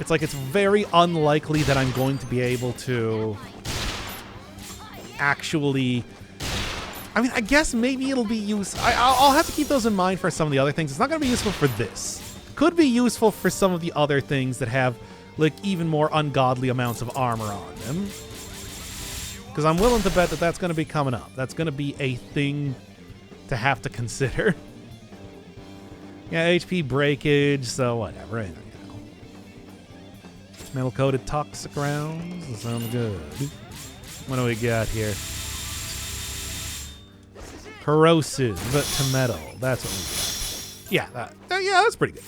It's like it's very unlikely that I'm going to be able to actually... I mean, I guess maybe it'll be useful. I'll have to keep those in mind for some of the other things. It's not going to be useful for this. Could be useful for some of the other things that have like even more ungodly amounts of armor on them. Because I'm willing to bet that that's going to be coming up. That's going to be a thing to have to consider. Yeah, HP breakage, so whatever. You know. Metal-coated toxic rounds. That sounds good. What do we got here? corrosive to metal. That's what we got. Yeah, yeah, that's pretty good.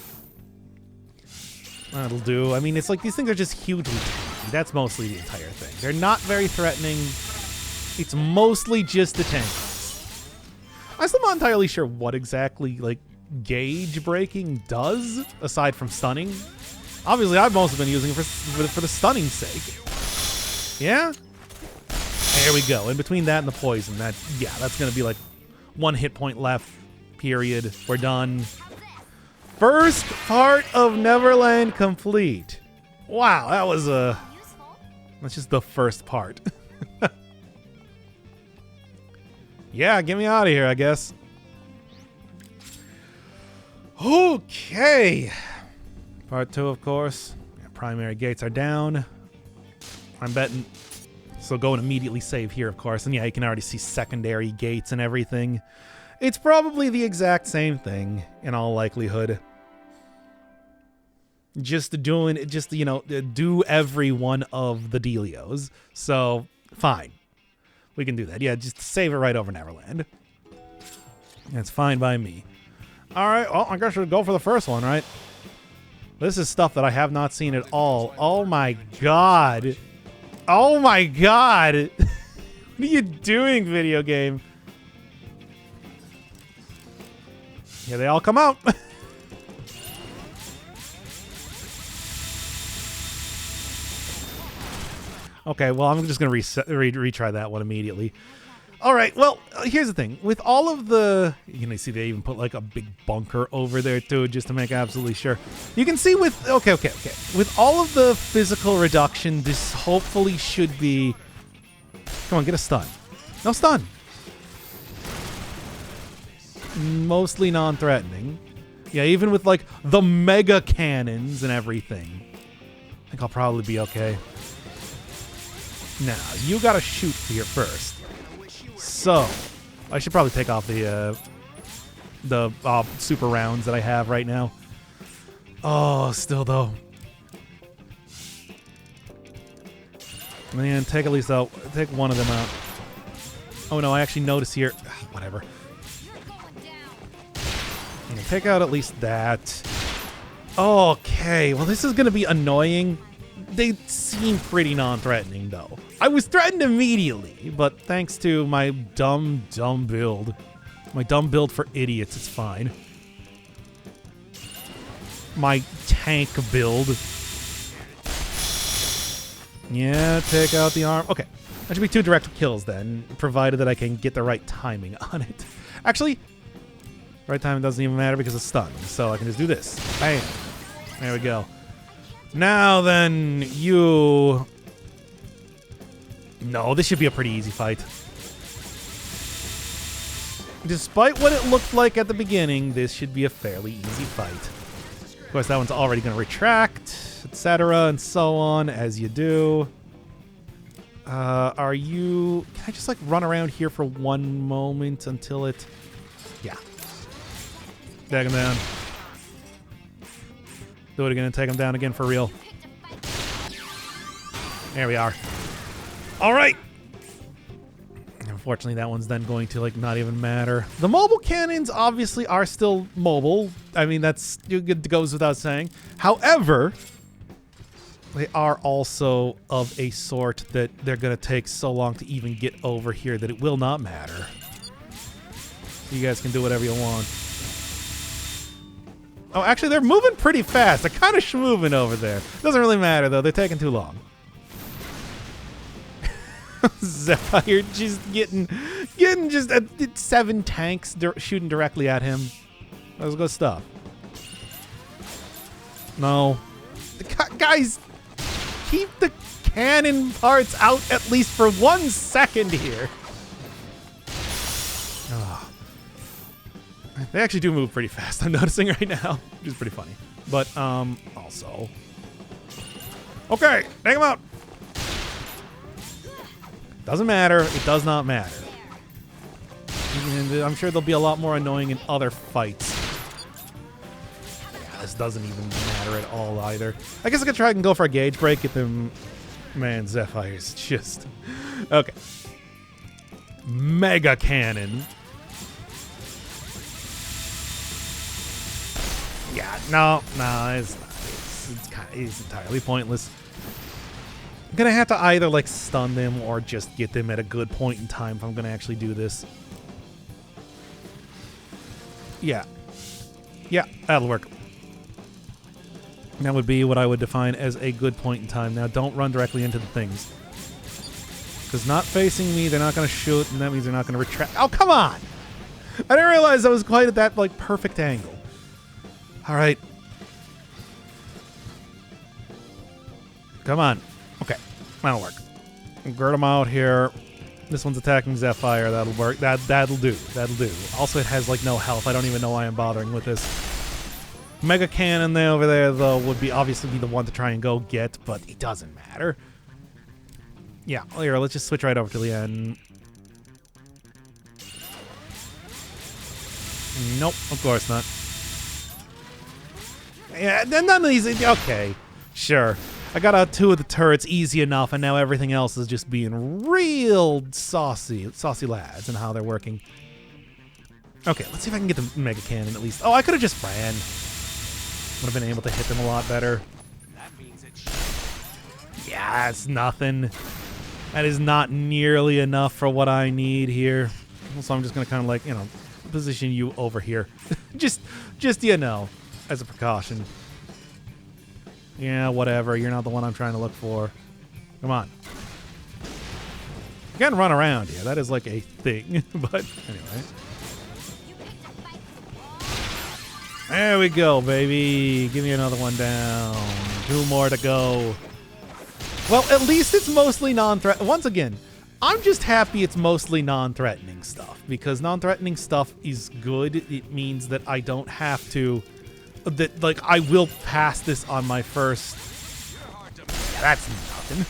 That'll do. I mean, it's like these things are just hugely tanky. That's mostly the entire thing. They're not very threatening. It's mostly just the tanks. I'm still not entirely sure what exactly, like, gauge breaking does, aside from stunning. Obviously, I've mostly been using it for the stunning sake. Yeah? There we go. In between that and the poison, that's going to be like 1 hit point left, period. We're done. First part of Neverland complete. Wow, that was that's just the first part. Yeah, get me out of here, I guess. Okay. Part 2, of course. Yeah, primary gates are down. I'm betting. So go and immediately save here, of course. And yeah, you can already see secondary gates and everything. It's probably the exact same thing in all likelihood. Just, you know, do every one of the dealios. So, fine. We can do that. Yeah, just save it right over Neverland. That's fine by me. All right, well, I guess we'll go for the first one, right? This is stuff that I have not seen at all. Oh, my God. Oh, my God. What are you doing, video game? Yeah, they all come out. Okay, well, I'm just going to retry that one immediately. All right, well, here's the thing. With all of the... You know, see, they even put, like, a big bunker over there, too, just to make absolutely sure. You can see with... Okay. With all of the physical reduction, this hopefully should be... Come on, get a stun. No stun. Mostly non-threatening. Yeah, even with, like, the mega cannons and everything. I think I'll probably be okay. Now, you gotta shoot here first. So, I should probably take off the super rounds that I have right now. Oh, still though. Man, take at least out. Take one of them out. Oh no, I actually noticed here. Whatever. Take out at least that. Okay, well this is gonna be annoying. They seem pretty non-threatening, though. I was threatened immediately, but thanks to my dumb build. My dumb build for idiots, it's fine. My tank build. Yeah, take out the arm. Okay, that should be 2 direct kills then, provided that I can get the right timing on it. Actually, right timing doesn't even matter because it's stunned, so I can just do this. Bam. There we go. Now then, you... No, this should be a pretty easy fight. Despite what it looked like at the beginning, this should be a fairly easy fight. Of course, that one's already going to retract, etc., and so on, as you do. Are you... Can I just, like, run around here for 1 moment until it... Yeah. Take him down. Do it again and take him down again for real. There we are. All right. Unfortunately, that one's then going to, like, not even matter. The mobile cannons obviously are still mobile. I mean, that's it goes without saying. However, they are also of a sort that they're going to take so long to even get over here that it will not matter. You guys can do whatever you want. Oh, actually, they're moving pretty fast. They're kind of schmoving over there. Doesn't really matter, though. They're taking too long. Zephyr just getting just 7 tanks shooting directly at him. That was good stuff. No. Guys, keep the cannon parts out at least for 1 second here. Oh. They actually do move pretty fast, I'm noticing right now, which is pretty funny. But, also... Okay, take him out! Doesn't matter. It does not matter. And I'm sure there'll be a lot more annoying in other fights. Yeah, this doesn't even matter at all either. I guess I could try and go for a gauge break, get them... Man, Zephyr's just... Okay. Mega Cannon. Yeah, no, it's not. It's entirely pointless. I'm gonna have to either like stun them or just get them at a good point in time if I'm gonna actually do this. Yeah, that'll work. That would be what I would define as a good point in time. Now, don't run directly into the things. Because not facing me, they're not going to shoot, and that means they're not going to retract. Oh, come on! I didn't realize I was quite at that, like, perfect angle. All right. Come on. Okay, that'll work. Girt them out here. This one's attacking Zephyr. That'll work. That'll do. That'll do. Also, it has, like, no health. I don't even know why I'm bothering with this. Mega Cannon there over there, though, would be obviously be the one to try and go get, but it doesn't matter. Yeah, here, let's just switch right over to the end. Nope, of course not. Yeah, none of these. Okay, sure. I got out 2 of the turrets easy enough, and now everything else is just being real saucy lads and how they're working. Okay, let's see if I can get the Mega Cannon at least. Oh, I could have just ran. Would have been able to hit them a lot better. Yeah, it's nothing. That is not nearly enough for what I need here. So I'm just going to kind of like, you know, position you over here. just, you know, as a precaution. Yeah, whatever. You're not the one I'm trying to look for. Come on. You can run around here. That is like a thing. But anyway. There we go, baby. Give me another one down. 2 more to go. Well, at least it's mostly non-threatening. Once again, I'm just happy it's mostly non-threatening stuff. Because non-threatening stuff is good. It means that I don't have to... That, like, I will pass this on my first... Yeah, that's nothing.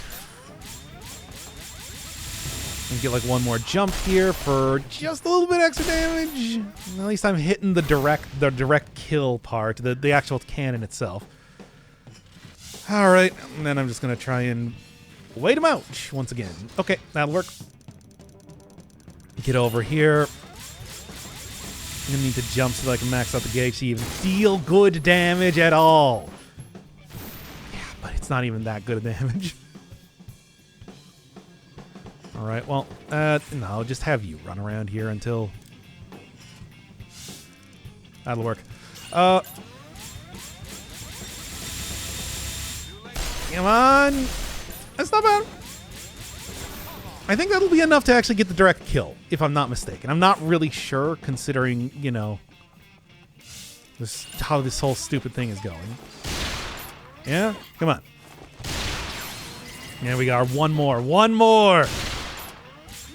And get like 1 more jump here for just a little bit extra damage. At least I'm hitting the direct kill part, the actual cannon itself. All right, and then I'm just gonna try and wait him out once again. Okay, that'll work. Get over here. I'm gonna need to jump so that I can max out the gauge to even deal good damage at all. Yeah, but it's not even that good of damage. All right, well, no, just have you run around here until... That'll work. Come on. That's not bad. I think that'll be enough to actually get the direct kill, if I'm not mistaken. I'm not really sure, considering, you know, how this whole stupid thing is going. Yeah? Come on. There we go. One more.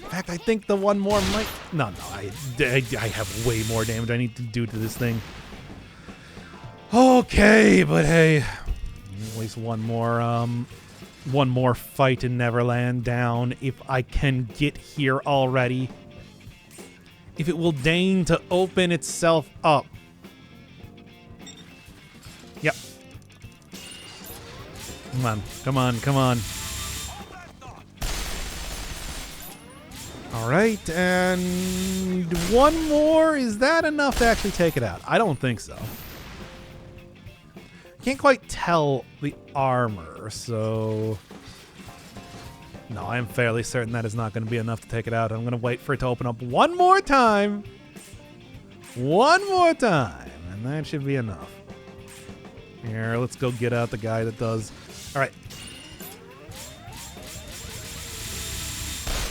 In fact, I think the 1 more might... No, I have way more damage I need to do to this thing. Okay, but hey, at least one more fight in Neverland down if I can get here already. If it will deign to open itself up. Yep. Come on. All right, and 1 more. Is that enough to actually take it out? I don't think so. Can't quite tell the armor, so... No, I'm fairly certain that is not going to be enough to take it out. I'm going to wait for it to open up 1 more time. 1 more time, and that should be enough. Here, let's go get out the guy that does... All right.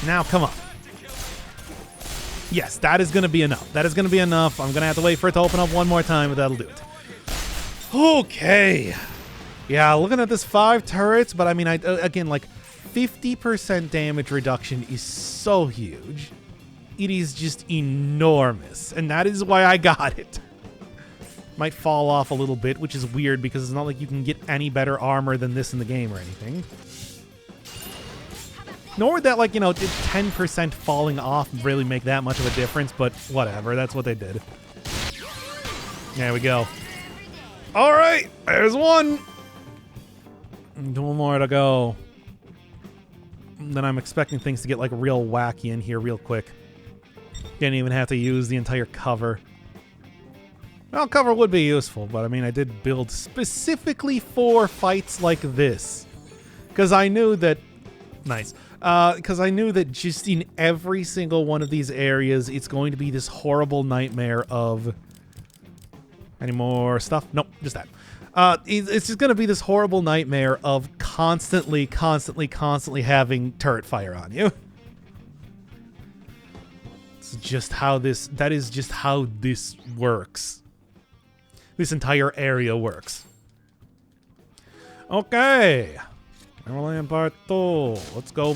Now, come on. Yes, that is going to be enough. That is going to be enough. I'm going to have to wait for it to open up 1 more time, but that'll do it. Okay. Yeah, looking at this 5 turrets, but I mean, again, like 50% damage reduction is so huge. It is just enormous, and that is why I got it. Might fall off a little bit, which is weird because it's not like you can get any better armor than this in the game or anything. Nor would that, like, you know, 10% falling off really make that much of a difference, but whatever. That's what they did. There we go. All right, there's 1. 2 more to go. Then I'm expecting things to get, like, real wacky in here real quick. Didn't even have to use the entire cover. Well, cover would be useful, but I mean, I did build specifically for fights like this. Because I knew that... Nice. Because I knew that just in every single one of these areas, it's going to be this horrible nightmare of... Any more stuff? Nope, just that. It's just going to be this horrible nightmare of constantly having turret fire on you. It's just how this... That is just how this works. This entire area works. Okay. Neverland Part 2. Let's go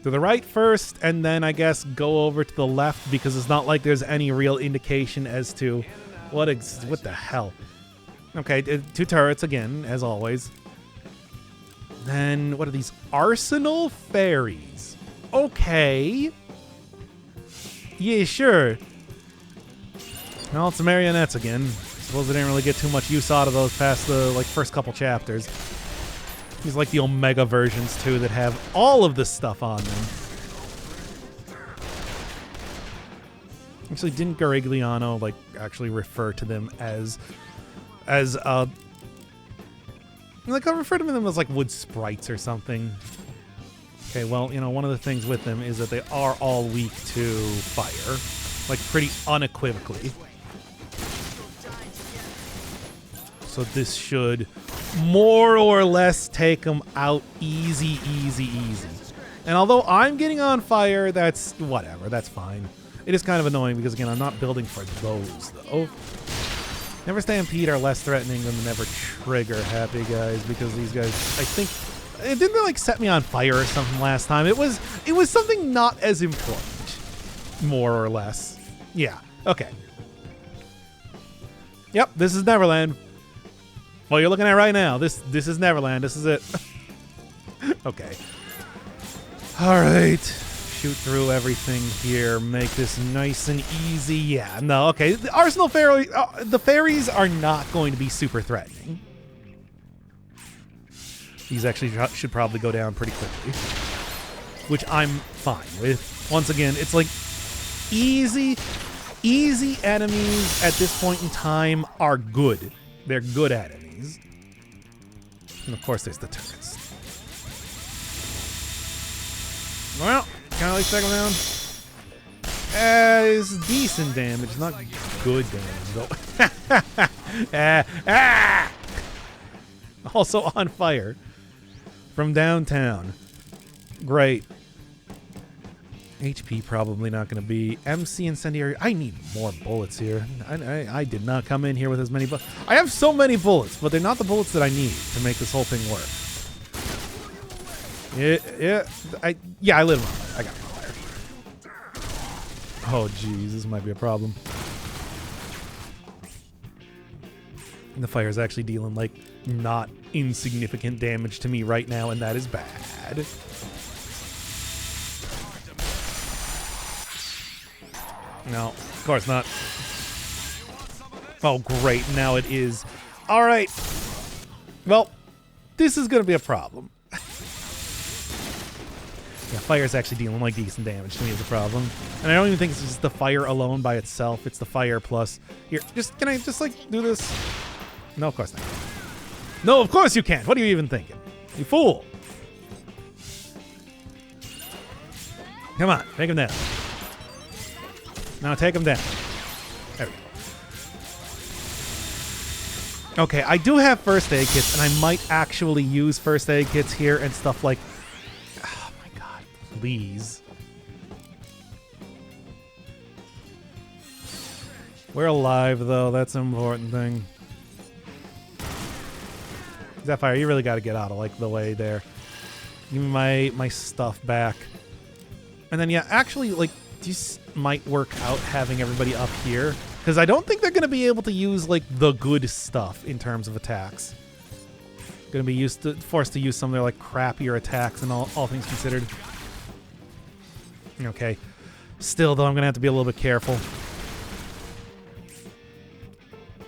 to the right first, and then I guess go over to the left, because it's not like there's any real indication as to what the hell. Okay, 2 turrets again, as always. Then, what are these? Arsenal Ferries. Okay. Yeah, sure. Well, it's the marionettes again. Suppose I didn't really get too much use out of those past the first couple chapters. These like the Omega versions too that have all of this stuff on them. Actually, didn't Garigliano actually refer to them as I refer to them as like wood sprites or something. Okay, well, you know, one of the things with them is that they are all weak to fire, like pretty unequivocally. So this should more or less take them out easy. And although I'm getting on fire, that's whatever. That's fine. It is kind of annoying because, again, I'm not building for those, though. Never Stampede are less threatening than the Never Trigger Happy Guys, because these guys, I think... It didn't like set me on fire or something last time. It was something not as important. More or less. Yeah. Okay. Yep, this is Neverland. Well, you're looking at right now. This is Neverland. This is it. Okay. All right. Shoot through everything here. Make this nice and easy. Yeah. No. Okay. The Arsenal Ferry. The ferries are not going to be super threatening. These actually should probably go down pretty quickly, which I'm fine with. Once again, it's like easy enemies at this point in time are good. They're good enemies. And of course, there's the turrets. Well, kind of like take them down. It's decent damage, not good damage, though. Also on fire from downtown. Great. HP probably not going to be. MC Incendiary. I need more bullets here. I did not come in here with as many bullets. I have so many bullets, but they're not the bullets that I need to make this whole thing work. Yeah, I lit them on. I got fire. Oh, jeez, this might be a problem. And the fire is actually dealing like not insignificant damage to me right now, and that is bad. No, of course not. Oh, great. Now it is. All right. Well, this is going to be a problem. Yeah, fire is actually dealing like decent damage to me is a problem. And I don't even think it's just the fire alone by itself. It's the fire plus... Here, can I just, do this? No, of course not. No, of course you can't. What are you even thinking? You fool. Come on, take him down. Now take him down. There we go. Okay, I do have first aid kits, and I might actually use first aid kits here and stuff like... Oh my god, please. We're alive, though. That's an important thing. Zephyr, you really got to get out of, the way there. Give me my stuff back. And then, yeah, actually, this might work out having everybody up here, because I don't think they're going to be able to use the good stuff in terms of attacks. Going to be forced to use some of their crappier attacks and all things considered. Okay. Still though, I'm going to have to be a little bit careful.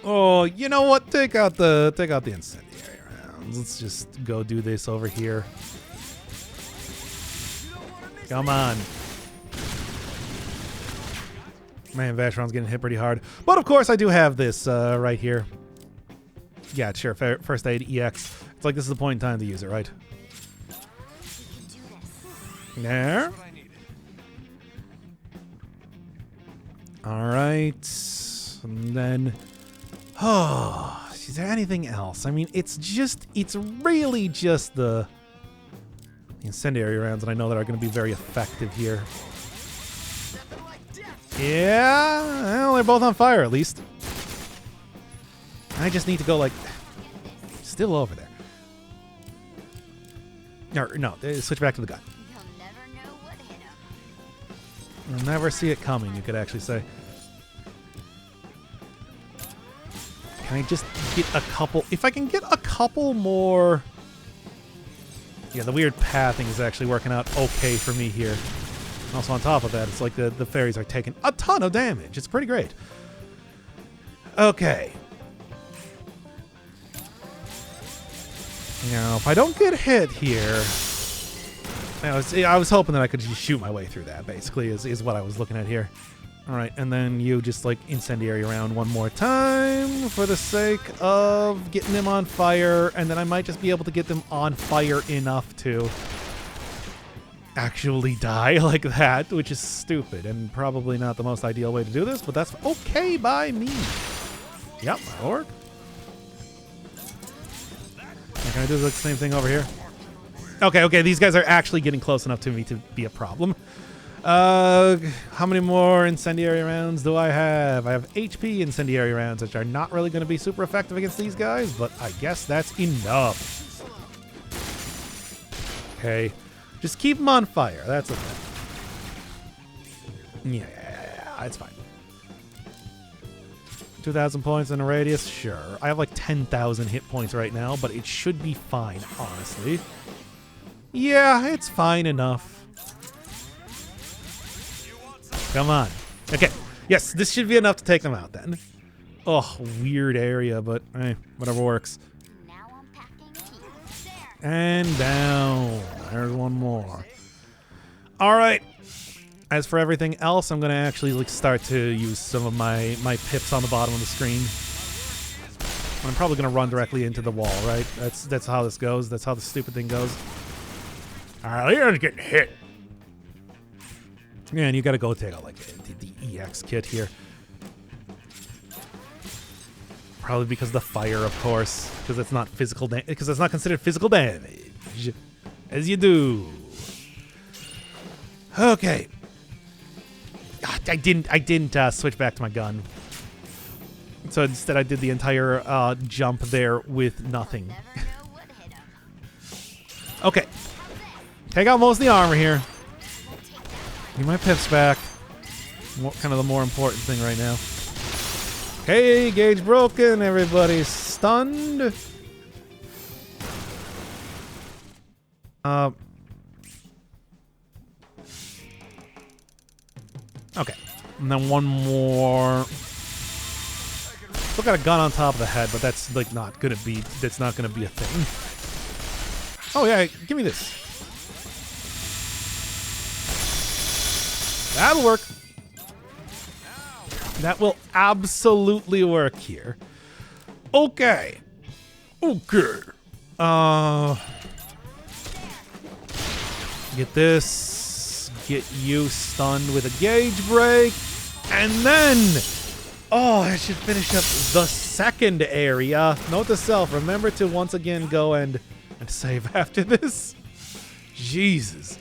Oh, you know what? Take out the incendiary rounds. Let's just go do this over here. Come on. Man, Vacheron's getting hit pretty hard. But of course, I do have this right here. Yeah, sure. First aid EX. It's like this is the point in time to use it, right? There. Alright. And then... Oh, is there anything else? I mean, it's really just the incendiary rounds that I know that are going to be very effective here. Yeah, well, they're both on fire at least. I just need to go like... Still over there. No, switch back to the gun. You'll never see it coming, you could actually say. Can I just get a couple... If I can get a couple more... Yeah, the weird pathing is actually working out okay for me here. Also on top of that, it's like the fairies are taking a ton of damage. It's pretty great. Okay. Now, if I don't get hit here... I was hoping that I could just shoot my way through that, basically, is what I was looking at here. Alright, and then you just, like, incendiary round one more time for the sake of getting them on fire, and then I might just be able to get them on fire enough to actually die like that, which is stupid and probably not the most ideal way to do this, but that's okay by me. Yep, that'll work. Can I do the same thing over here? Okay, these guys are actually getting close enough to me to be a problem. How many more incendiary rounds do I have? I have HP incendiary rounds, which are not really going to be super effective against these guys, but I guess that's enough. Okay, just keep them on fire. That's okay. Yeah, it's fine. 2,000 points in a radius? Sure. I have like 10,000 hit points right now, but it should be fine, honestly. Yeah, it's fine enough. Come on. Okay. Yes, this should be enough to take them out then. Oh, weird area, but hey, whatever works. And down. There's one more. All right. As for everything else, I'm going to actually like start to use some of my pips on the bottom of the screen. I'm probably going to run directly into the wall, right? That's how this goes. That's how the stupid thing goes. All right, you're getting hit. Man, you got to go take out like the EX kit here. Probably because of the fire, of course, because it's not physical because it's not considered physical damage, as you do. Okay. I didn't switch back to my gun. So instead I did the entire jump there with nothing. Okay. Take out most of the armor here. Need my pips back. Kind of the more important thing right now. Okay, gauge broken. Everybody's stunned. Okay. And then one more. Still got a gun on top of the head, but that's like not gonna be a thing. Oh yeah, give me this. That'll work. That will absolutely work here. Okay. Okay. Get this. Get you stunned with a gauge break. And then... Oh, I should finish up the second area. Note to self, remember to once again go and save after this. Jesus.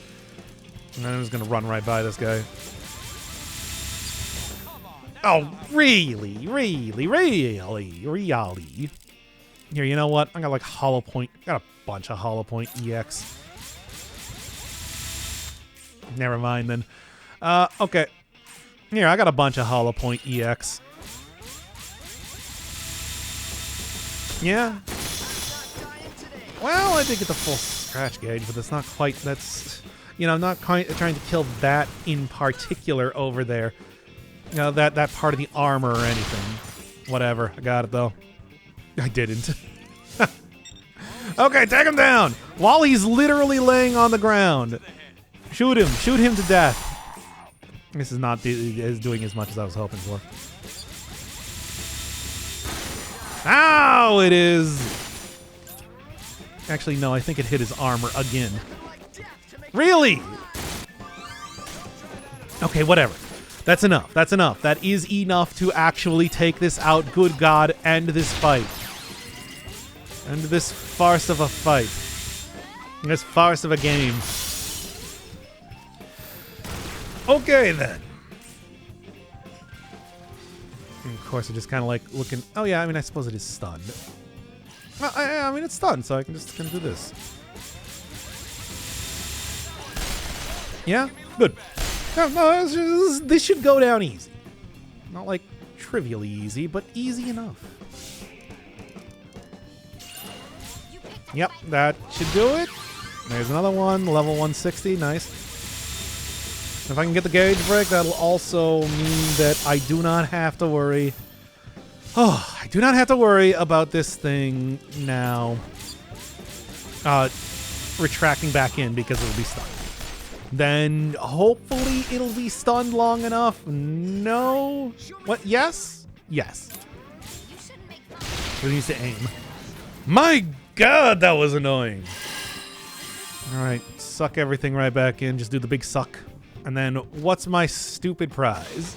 And then I'm just going to run right by this guy. Oh, really? Here, you know what? I got like hollow point. Got a bunch of hollow point EX. Never mind then. Okay. Here, I got a bunch of hollow point EX. Yeah. Well, I did get the full scratch gauge, but that's not quite, that's, you know, I'm not quite trying to kill that in particular over there. You know, that part of the armor or anything. Whatever. I got it, though. I didn't. Okay, take him down! While he's literally laying on the ground. Shoot him. Shoot him to death. This is not is doing as much as I was hoping for. Ow! It is. Actually, no. I think it hit his armor again. Really? Okay, whatever. That's enough. That's enough. That is enough to actually take this out. Good God, end this fight. End this farce of a fight. This farce of a game. Okay, then. And of course, I just kind of like looking... Oh, yeah, I mean, I suppose it is stunned. Well, I mean, it's stunned, so I can just do this. Yeah? Good. No, this should go down easy. Not, like, trivially easy, but easy enough. Yep, that should do it. There's another one, level 160, nice. If I can get the gauge break, that'll also mean that I do not have to worry. Oh, I do not have to worry about this thing now retracting back in because it'll be stunned. Then hopefully it'll be stunned long enough. No. What? Yes? Yes. It needs to aim. My God, that was annoying. All right, suck everything right back in. Just do the big suck. And then, what's my stupid prize?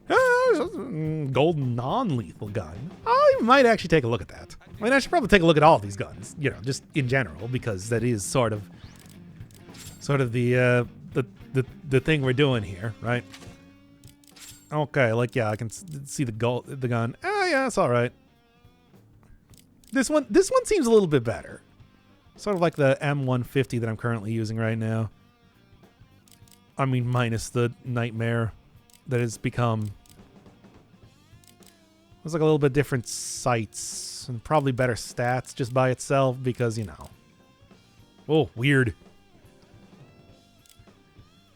Golden non-lethal gun. I might actually take a look at that. I mean, I should probably take a look at all these guns, you know, just in general, because that is sort of the thing we're doing here, right? Okay, like yeah, I can see the gun. Oh yeah, it's all right. This one seems a little bit better. Sort of like the M150 that I'm currently using right now. I mean, minus the nightmare that has become. It's like a little bit different sights and probably better stats just by itself because, you know. Oh, weird.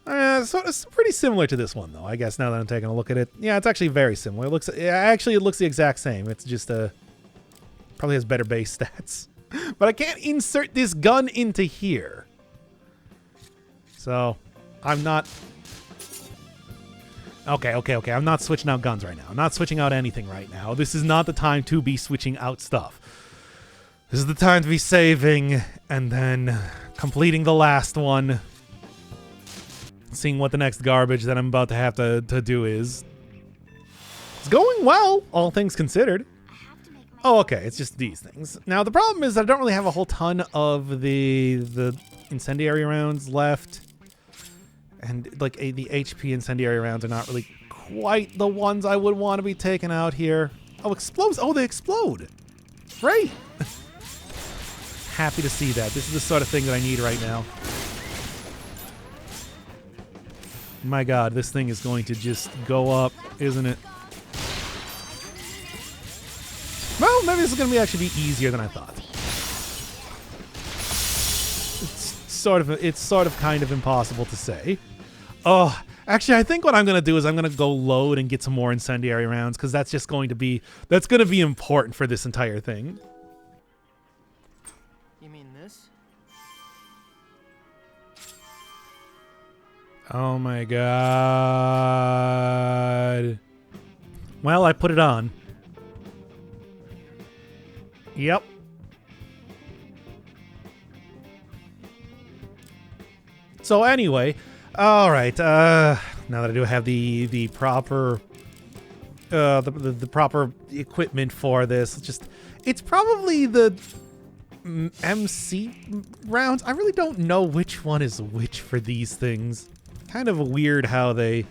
So it's pretty similar to this one, though, I guess, now that I'm taking a look at it. Yeah, it's actually very similar. It looks the exact same. It's just probably has better base stats. But I can't insert this gun into here. So, I'm not... Okay. I'm not switching out guns right now. I'm not switching out anything right now. This is not the time to be switching out stuff. This is the time to be saving and then completing the last one. Seeing what the next garbage that I'm about to have to do is. It's going well, all things considered. Oh, okay. It's just these things. Now, the problem is that I don't really have a whole ton of the incendiary rounds left. And, like, the HP incendiary rounds are not really quite the ones I would want to be taking out here. Oh, explodes. Oh, they explode. Great. Happy to see that. This is the sort of thing that I need right now. My God, this thing is going to just go up, isn't it? Well, maybe this is going to actually be easier than I thought. It's sort of kind of impossible to say. Oh, actually, I think what I'm going to do is I'm going to go load and get some more incendiary rounds because that's just going to be important for this entire thing. You mean this? Oh my God. Well, I put it on. Yep. So anyway, all right. Now that I do have the proper the proper equipment for this, it's probably the MC rounds. I really don't know which one is which for these things. Kind of weird how they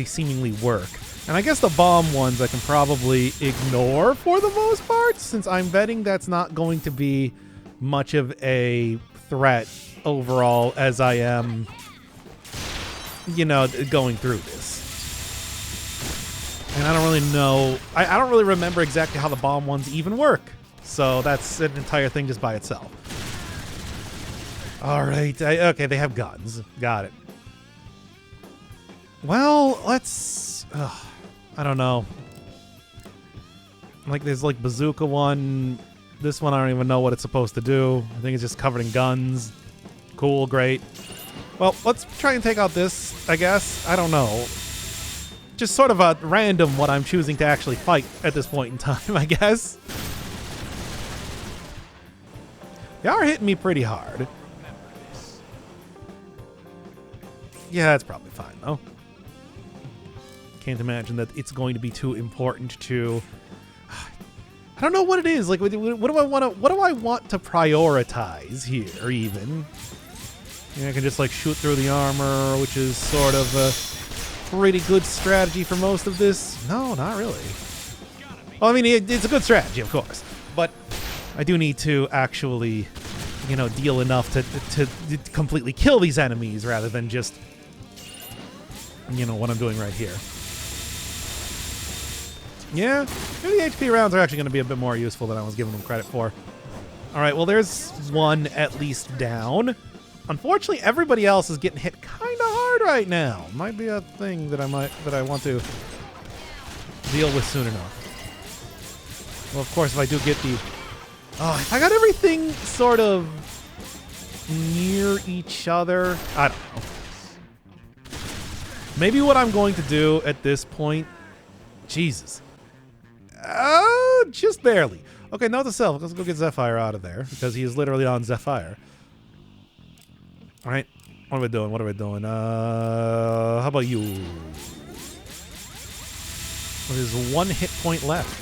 seemingly work. And I guess the bomb ones I can probably ignore for the most part, since I'm betting that's not going to be much of a threat overall as I am, you know, going through this. And I don't really know, I don't really remember exactly how the bomb ones even work. So that's an entire thing just by itself. All right, okay, they have guns. Got it. Well, let's... I don't know. Like, there's like bazooka one. This one, I don't even know what it's supposed to do. I think it's just covered in guns. Cool, great. Well, let's try and take out this, I guess. I don't know. Just sort of a random what I'm choosing to actually fight at this point in time, I guess. They are hitting me pretty hard. Yeah, that's probably fine, though. Can't imagine that it's going to be too important to... I don't know what it is. Like, what do I want to prioritize here, even? Yeah, I can just, like, shoot through the armor, which is sort of a pretty good strategy for most of this. No, not really. Well, I mean, it's a good strategy, of course. But I do need to actually, you know, deal enough to completely kill these enemies rather than just, you know, what I'm doing right here. Yeah, maybe the HP rounds are actually going to be a bit more useful than I was giving them credit for. All right, well, there's one at least down. Unfortunately, everybody else is getting hit kind of hard right now. Might be a thing that I want to deal with soon enough. Well, of course, if I do get the... Oh, if I got everything sort of near each other, I don't know. Maybe what I'm going to do at this point... Jesus. Just barely. Okay, note to self. Let's go get Zephyr out of there because he is literally on Zephyr. All right. What are we doing? What are we doing? How about you? There's one hit point left.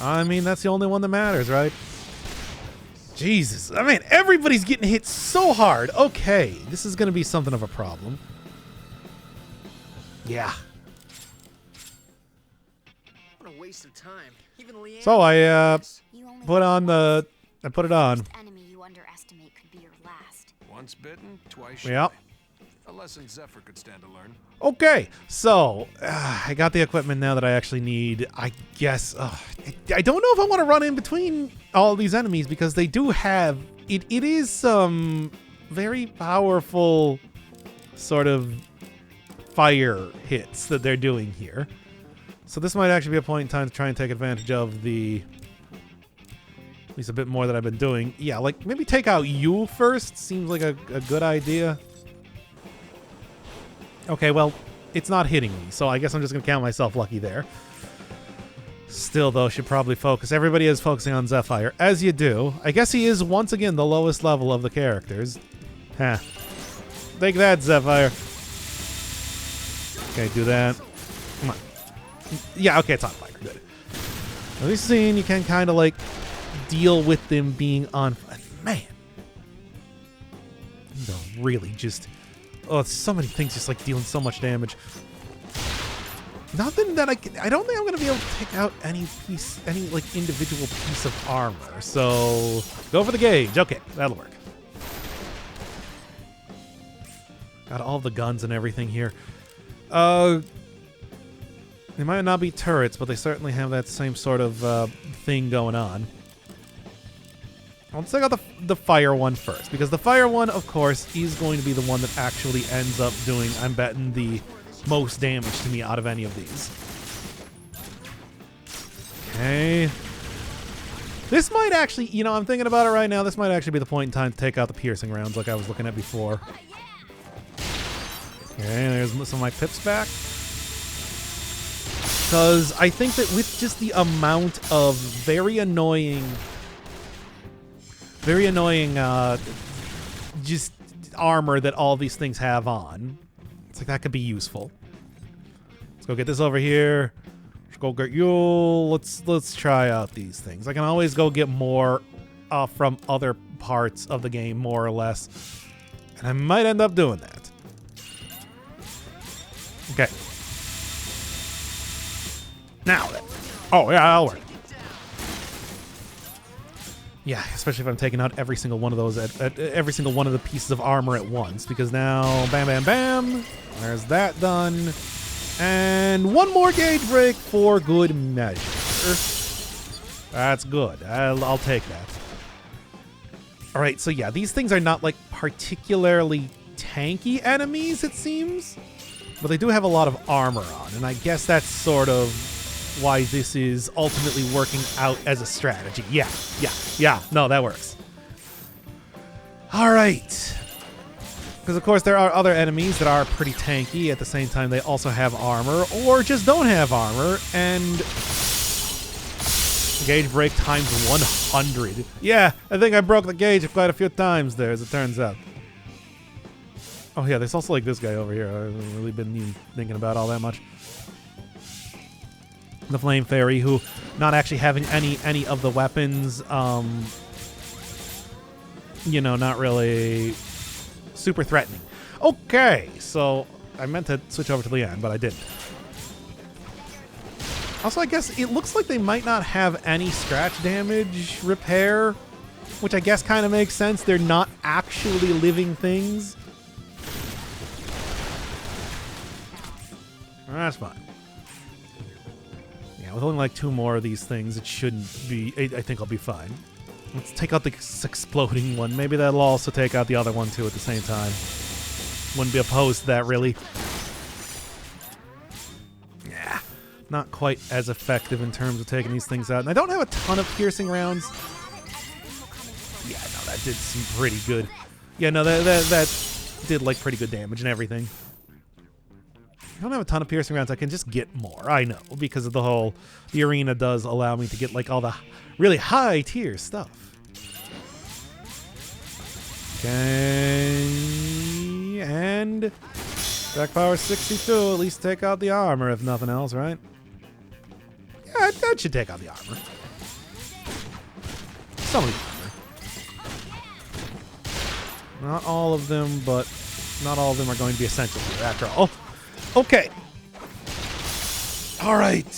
I mean, that's the only one that matters, right? Jesus. I mean, everybody's getting hit so hard. Okay. This is going to be something of a problem. Yeah. What a waste of time. Even Leanne So I put it on. Enemy you underestimate could be your last. Once bitten, twice shy. Yep. A lesson Zephyr could stand to learn. Okay, so I got the equipment now that I actually need. I guess I don't know if I want to run in between all these enemies because they do have it is some very powerful sort of fire hits that they're doing here. So this might actually be a point in time to try and take advantage of the at least a bit more that I've been doing. Yeah, like maybe take out you first seems like a good idea. Okay, well, it's not hitting me, so I guess I'm just going to count myself lucky there. Still, though, should probably focus. Everybody is focusing on Zephyr, as you do. I guess he is, once again, the lowest level of the characters. Huh. Take that, Zephyr. Okay, do that. Come on. Yeah, okay, it's on fire. Good. At least seeing you can kind of, like, deal with them being on fire. Man. These are really just... Oh, so many things just like dealing so much damage. Nothing that I don't think I'm gonna be able to take out any like individual piece of armor. So go for the gauge. Okay, that'll work. Got all the guns and everything here. They might not be turrets, but they certainly have that same sort of thing going on. Let's take out the fire one first, because the fire one, of course, is going to be the one that actually ends up doing, I'm betting, the most damage to me out of any of these. Okay. This might actually, you know, I'm thinking about it right now, this might actually be the point in time to take out the piercing rounds like I was looking at before. Okay, there's some of my pips back. Because I think that with just the amount of very annoying just armor that all these things have on. It's like that could be useful. Let's go get this over here. Let's go get you. Let's try out these things. I can always go get more from other parts of the game, more or less. And I might end up doing that. Okay. Now then. Oh, yeah, that'll work. Yeah, especially if I'm taking out every single one of those at every single one of the pieces of armor at once, because now, bam, bam, bam, there's that done. And one more gauge break for good measure. That's good. I'll take that. All right, so yeah, these things are not like particularly tanky enemies, it seems, but they do have a lot of armor on, and I guess that's sort of why this is ultimately working out as a strategy. Yeah, no, that works. All right. Because, of course, there are other enemies that are pretty tanky. At the same time, they also have armor or just don't have armor. And gauge break times 100. Yeah, I think I broke the gauge quite a few times there, as it turns out. Oh, yeah, there's also, like, this guy over here. I haven't really been even thinking about all that much. The Flame Fairy, who, not actually having any of the weapons, you know, not really super threatening. Okay, so I meant to switch over to Leanne, but I didn't. Also, I guess it looks like they might not have any scratch damage repair, which I guess kind of makes sense. They're not actually living things. That's fine. Yeah, with only like 2 more of these things, it shouldn't be... I think I'll be fine. Let's take out this exploding one. Maybe that'll also take out the other one, too, at the same time. Wouldn't be opposed to that, really. Yeah, not quite as effective in terms of taking these things out. And I don't have a ton of piercing rounds. Yeah, no, that did some pretty good... Yeah, no, that did, like, pretty good damage and everything. I don't have a ton of piercing rounds. I can just get more. I know, because of the arena does allow me to get, like, all the really high tier stuff. Okay, and attack power 62. At least take out the armor, if nothing else, right? Yeah, that should take out the armor. Some of the armor. Not all of them, but not all of them are going to be essential here, after all. Okay. All right.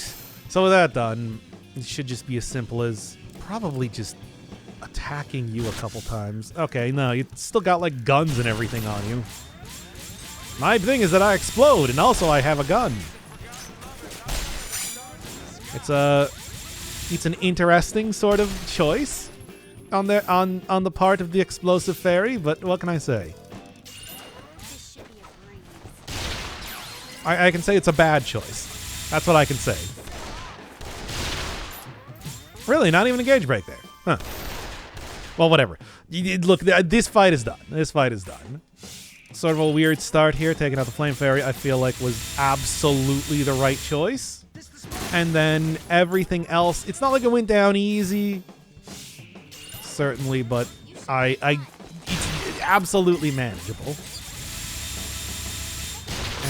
So with that done, it should just be as simple as probably just attacking you a couple times. Okay, no, you still got like guns and everything on you. My thing is that I explode, and also I have a gun. It's an interesting sort of choice on the part of the explosive fairy, but what can I say? I can say it's a bad choice. That's what I can say. Really, not even a gauge break there. Huh. Well, whatever. Look, this fight is done. This fight is done. Sort of a weird start here. Taking out the Flame Fairy, I feel like was absolutely the right choice. And then everything else, it's not like it went down easy. Certainly, but it's absolutely manageable.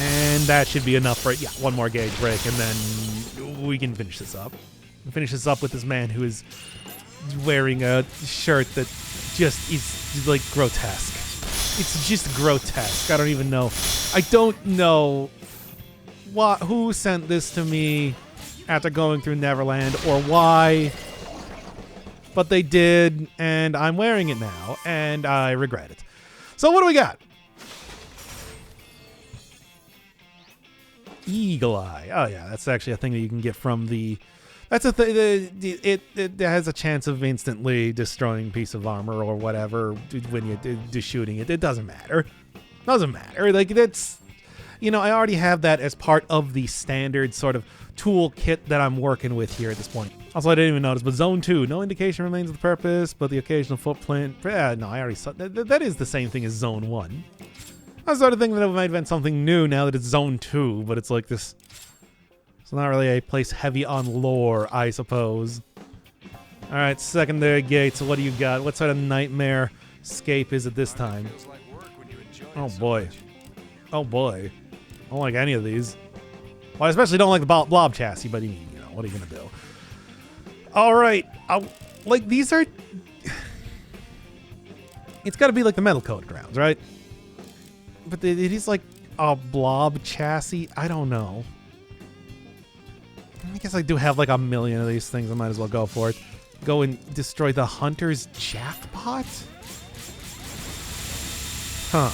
And that should be enough for, yeah, one more gauge break, and then we can finish this up. Finish this up with this man who is wearing a shirt that just is, like, grotesque. It's just grotesque. I don't even know. I don't know who sent this to me after going through Neverland or why, but they did, and I'm wearing it now, and I regret it. So what do we got? Eagle Eye. Oh yeah, that's actually a thing that you can get from the... That's a thing. It has a chance of instantly destroying a piece of armor or whatever when you do shooting it. It doesn't matter. Doesn't matter. Like, that's... You know, I already have that as part of the standard sort of toolkit that I'm working with here at this point. Also, I didn't even notice, but Zone 2, no indication remains of the purpose, but the occasional footprint... Yeah, no, I already saw... That is the same thing as Zone 1. I was sort of thinking that it might have been something new now that it's Zone 2, but it's like this... It's not really a place heavy on lore, I suppose. Alright, secondary gates, what do you got? What sort of nightmare scape is it this time? Oh boy. Oh boy. I don't like any of these. Well, I especially don't like the blob chassis, but you know, what are you gonna do? Alright, like these are... It's gotta be like the metal coat grounds, right? But it is like a blob chassis. I don't know. I guess I do have like a million of these things. I might as well go for it. Go and destroy the Hunter's Jackpot? Huh.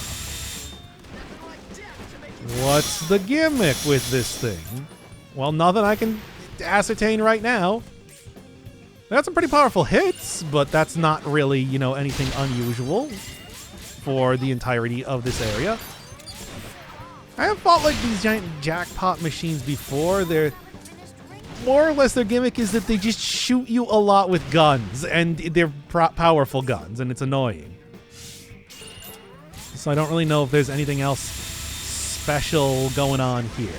What's the gimmick with this thing? Well, nothing I can ascertain right now. That's some pretty powerful hits, but that's not really, you know, anything unusual for the entirety of this area. I have fought like these giant jackpot machines before. They're more or less, their gimmick is that they just shoot you a lot with guns, and they're powerful guns, and it's annoying. So I don't really know if there's anything else special going on here.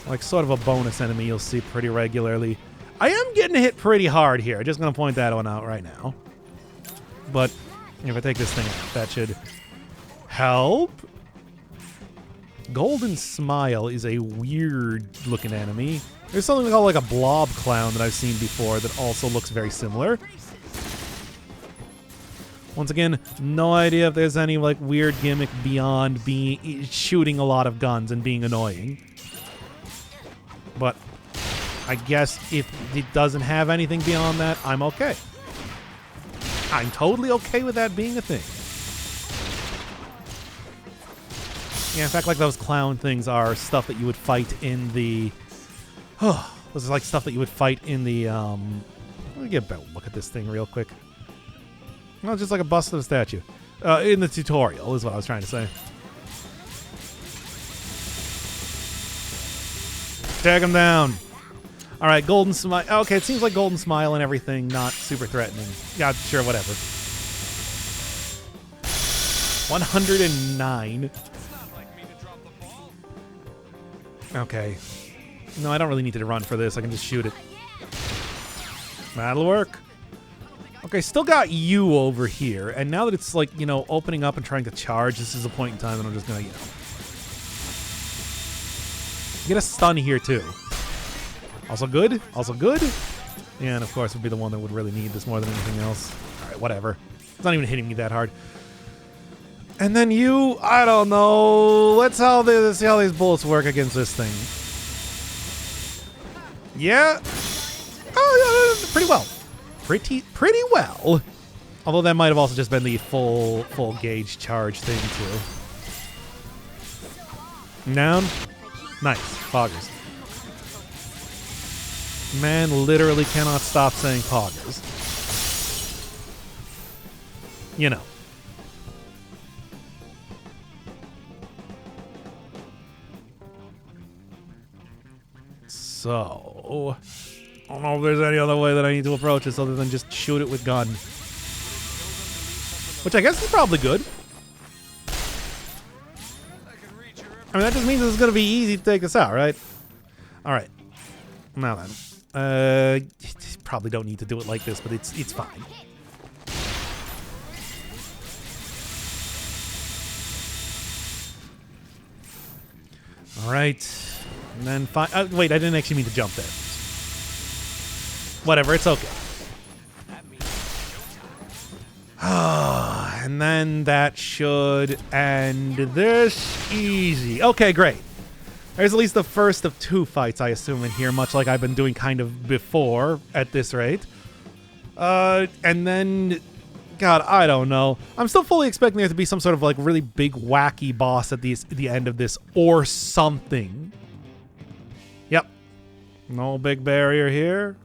Like sort of a bonus enemy you'll see pretty regularly. I am getting hit pretty hard here. Just going to point that one out right now. But if I take this thing out, that should help. Golden Smile is a weird-looking enemy. There's something called like a blob clown that I've seen before that also looks very similar. Once again, no idea if there's any like weird gimmick beyond shooting a lot of guns and being annoying. But I guess if it doesn't have anything beyond that, I'm okay. I'm totally okay with that being a thing. Yeah, in fact, like those clown things are stuff that you would fight in the... Oh, this is like stuff that you would fight in the... Let me get a better look at this thing real quick. No, it's just like a bust of a statue. In the tutorial is what I was trying to say. Tag him down. All right, Golden Smile. Okay, it seems like Golden Smile and everything, not super threatening. Yeah, sure, whatever. 109. Okay. No, I don't really need to run for this. I can just shoot it. That'll work. Okay, still got you over here. And now that it's like, you know, opening up and trying to charge, this is a point in time that I'm just going to, you know... Get a stun here, too. Also good. Also good. And, of course, would be the one that would really need this more than anything else. All right, whatever. It's not even hitting me that hard. And then you, I don't know. Let's see how these bullets work against this thing. Yeah. Oh, yeah, pretty well. Pretty well. Although that might have also just been the full gauge charge thing, too. Down. Nice. Poggers. Man literally cannot stop saying poggers. You know. So, I don't know if there's any other way that I need to approach this other than just shoot it with gun. Which I guess is probably good. I mean, that just means it's going to be easy to take this out, right? Alright. Now then. Probably don't need to do it like this, but it's fine. Alright. And then wait, I didn't actually mean to jump there. Whatever, it's okay. And then that should end this easy. Okay, great. There's at least the first of two fights, I assume, in here, much like I've been doing kind of before at this rate. And then... God, I don't know. I'm still fully expecting there to be some sort of like really big wacky boss at the end of this or something. Yep. No big barrier here.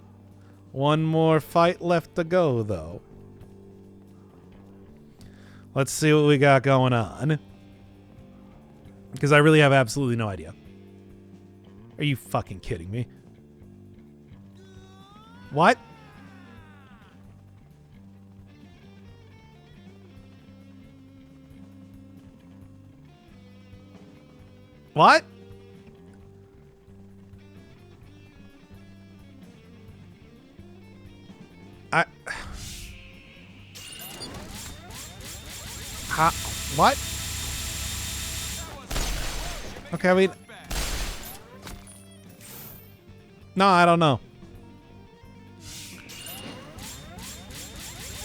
One more fight left to go, though. Let's see what we got going on. Because I really have absolutely no idea. Are you fucking kidding me? What? What? What? Okay, I mean... No, I don't know.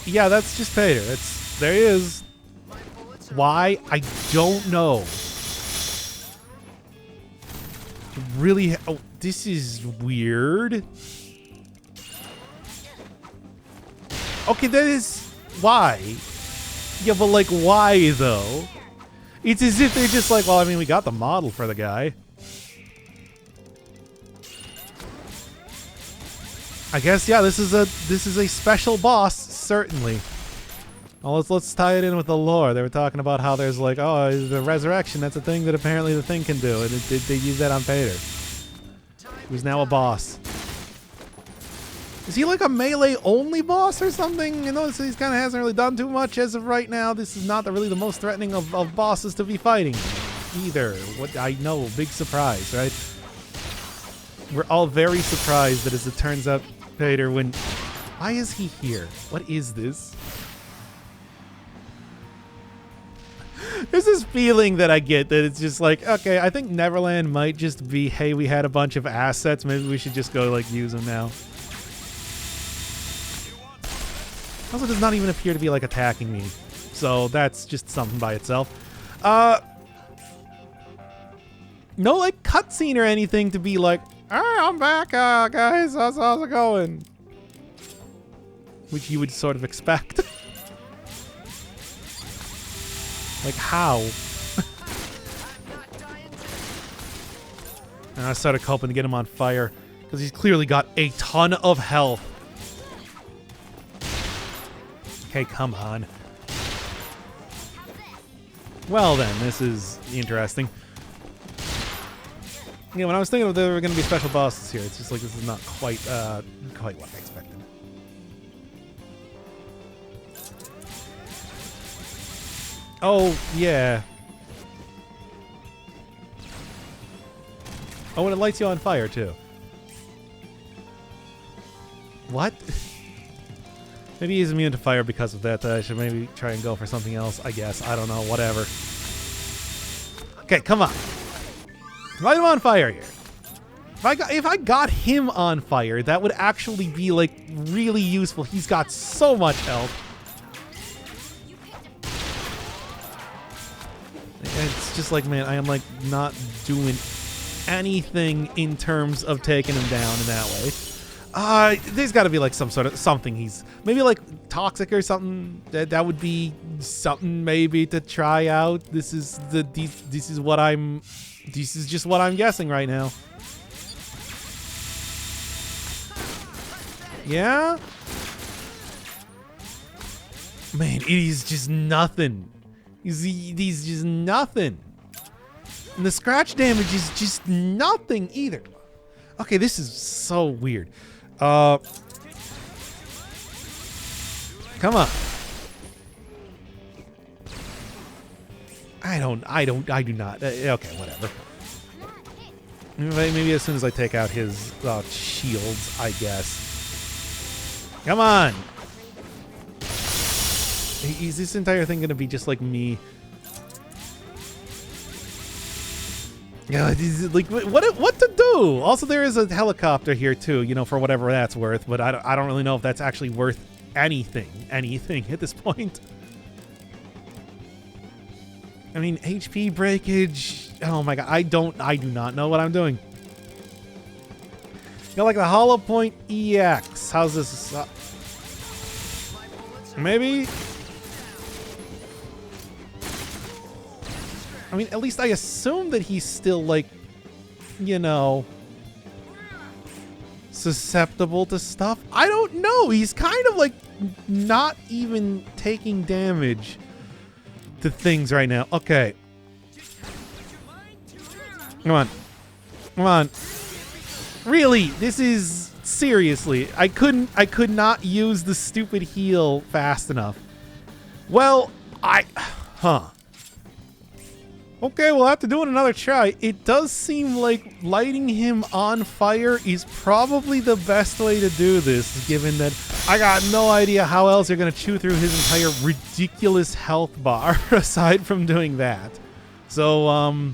Yeah, that's just Pater. There he is. Why? I don't know. Really? Oh, this is weird. Okay, that is... Why? Yeah, but like, why, though? It's as if they're just like, well, I mean, we got the model for the guy. I guess, yeah, this is a special boss, certainly. Well, let's tie it in with the lore. They were talking about how there's like, oh, the resurrection, that's a thing that apparently the thing can do, and they use that on Pater, who's now a boss. Is he like a melee-only boss or something? You know, he kind of hasn't really done too much as of right now. This is not really the most threatening of bosses to be fighting either. What I know, big surprise, right? We're all very surprised that, as it turns out, later when... Why is he here? What is this? There's this feeling that I get that it's just like, okay, I think Neverland might just be, hey, we had a bunch of assets. Maybe we should just go, like, use them now. Also does not even appear to be, like, attacking me. So that's just something by itself. No, like, cutscene or anything to be like, all right, I'm back, guys. How's it going? Which you would sort of expect. Like, how? And I started hoping to get him on fire, because he's clearly got a ton of health. Okay, come on. Well then, this is interesting. Yeah, when I was thinking there were going to be special bosses here, it's just like this is not quite what I expected. Oh, yeah. Oh, and it lights you on fire, too. What? Maybe he's immune to fire because of that. I should maybe try and go for something else, I guess. I don't know, whatever. Okay, come on. Light him on fire here. If I got him on fire, that would actually be, like, really useful. He's got so much health. It's just like, man, I am, like, not doing anything in terms of taking him down in that way. There's got to be, like, some sort of something he's... Maybe, like, toxic or something. That would be something maybe to try out. This is just what I'm guessing right now. Yeah? Man, it is just nothing. He's just nothing. And the scratch damage is just nothing either. Okay, this is so weird. Come on. I do not. Okay, whatever. Maybe as soon as I take out his shields, I guess. Come on. Is this entire thing going to be just like me? Yeah, like what to do? Also, there is a helicopter here too, you know, for whatever that's worth. But I don't really know if that's actually worth anything at this point. I mean, HP breakage. Oh my god, I do not know what I'm doing. Got like the Hollow Point EX. How's this? Maybe. I mean, at least I assume that he's still, like, you know, susceptible to stuff. I don't know. He's kind of, like, not even taking damage to things right now. Okay. Come on. Come on. Really? This is... Seriously. I could not use the stupid heal fast enough. Well, Huh. Okay, we'll have to do it another try. It does seem like lighting him on fire is probably the best way to do this, given that I got no idea how else you're going to chew through his entire ridiculous health bar aside from doing that. So,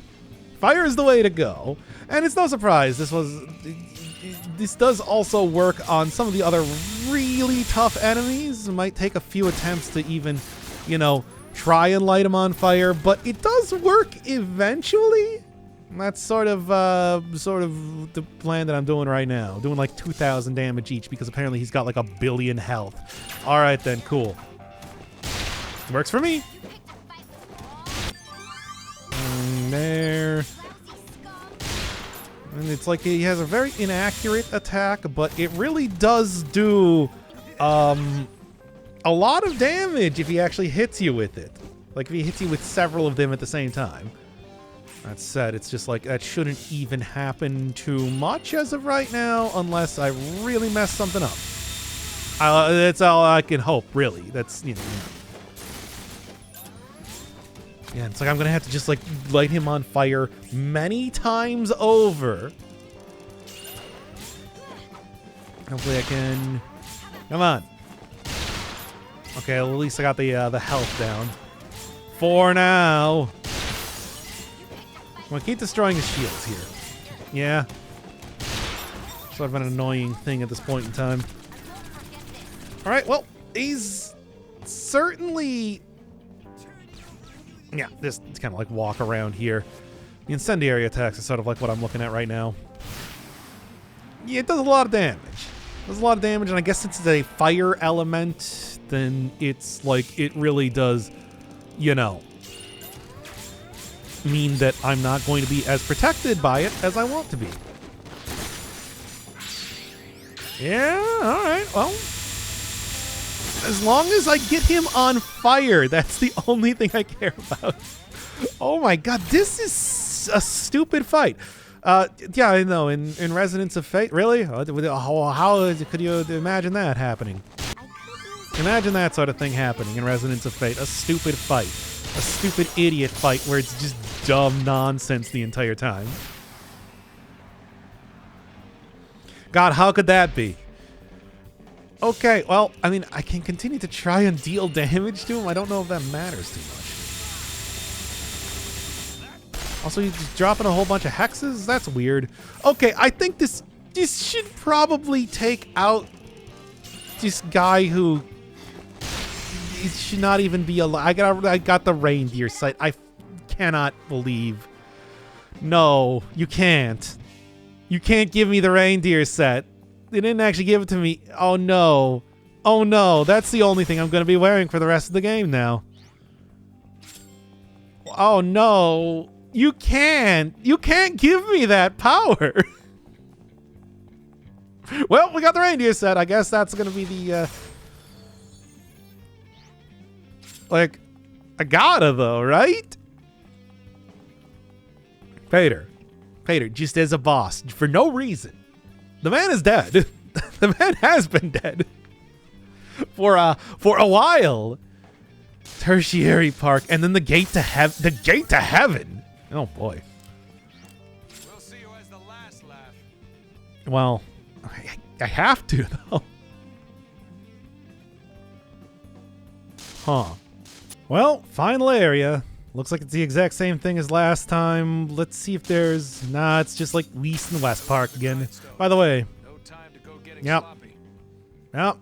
fire is the way to go. And it's no surprise, this does also work on some of the other really tough enemies. It might take a few attempts to even, you know, try and light them on fire, but it does work eventually. That's sort of the plan that I'm doing right now. Doing like 2,000 damage each because apparently he's got like 1 billion health. All right then, cool. Works for me. And there. And it's like he has a very inaccurate attack, but it really does do a lot of damage if he actually hits you with it. Like if he hits you with several of them at the same time. That said, it's just like that shouldn't even happen too much as of right now unless I really mess something up. That's all I can hope, really. That's, you know. Yeah, it's like I'm gonna have to just like light him on fire many times over. Hopefully I can. Come on. Okay, well, at least I got the health down. For now. I'm gonna keep destroying his shields here. Yeah. Sort of an annoying thing at this point in time. Alright, well, he's certainly... Yeah, just kind of like walk around here. The incendiary attacks is sort of like what I'm looking at right now. Yeah, it does a lot of damage. It does a lot of damage, and I guess since it's a fire element, then it's like, it really does, you know, mean that I'm not going to be as protected by it as I want to be. Yeah, alright, well. As long as I get him on fire, that's the only thing I care about. Oh my god, this is a stupid fight. Yeah, I know, in Resonance of Fate, really? How could you imagine that happening? Imagine that sort of thing happening in Resonance of Fate. A stupid fight. A stupid idiot fight where it's just dumb nonsense the entire time. God, how could that be? Okay, well, I mean, I can continue to try and deal damage to him. I don't know if that matters too much. Also, he's just dropping a whole bunch of hexes? That's weird. Okay, I think this should probably take out this guy who... He should not even be alive. I got the reindeer sight. I cannot believe... No, you can't. You can't give me the reindeer set. They didn't actually give it to me. Oh no. Oh no. That's the only thing I'm going to be wearing for the rest of the game now. Oh no. You can't. You can't give me that power. Well, we got the reindeer set. I guess that's going to be the... Like, I gotta though, right? Pater, just as a boss, for no reason. The man is dead. The man has been dead for a while. Tertiary Park, and then the gate to heaven. The gate to heaven. Oh boy. We'll see who has the last laugh. Well, I have to though. Huh. Well, final area. Looks like it's the exact same thing as last time. Let's see if there's... Nah, it's just like East and West Park again. By the way. No time to go getting Yep. sloppy. Yep.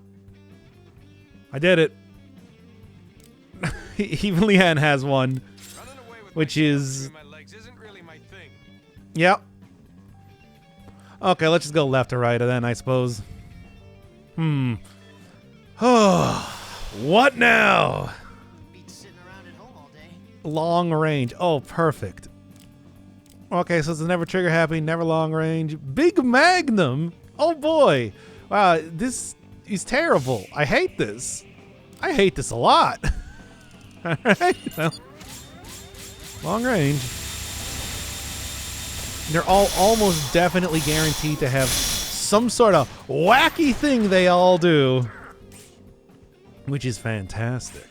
I did it. Even Leanne has one. Running away with Which my tail is... between my legs isn't really my thing. Yep. Okay, let's just go left or right then, I suppose. Oh, what now? Be sitting around at home all day. Long range. Oh, perfect. Okay, so it's never trigger happy, never long range. Big Magnum. Oh boy. Wow, this is terrible. I hate this. I hate this a lot. All right. Well, long range. They're all almost definitely guaranteed to have some sort of wacky thing they all do, which is fantastic.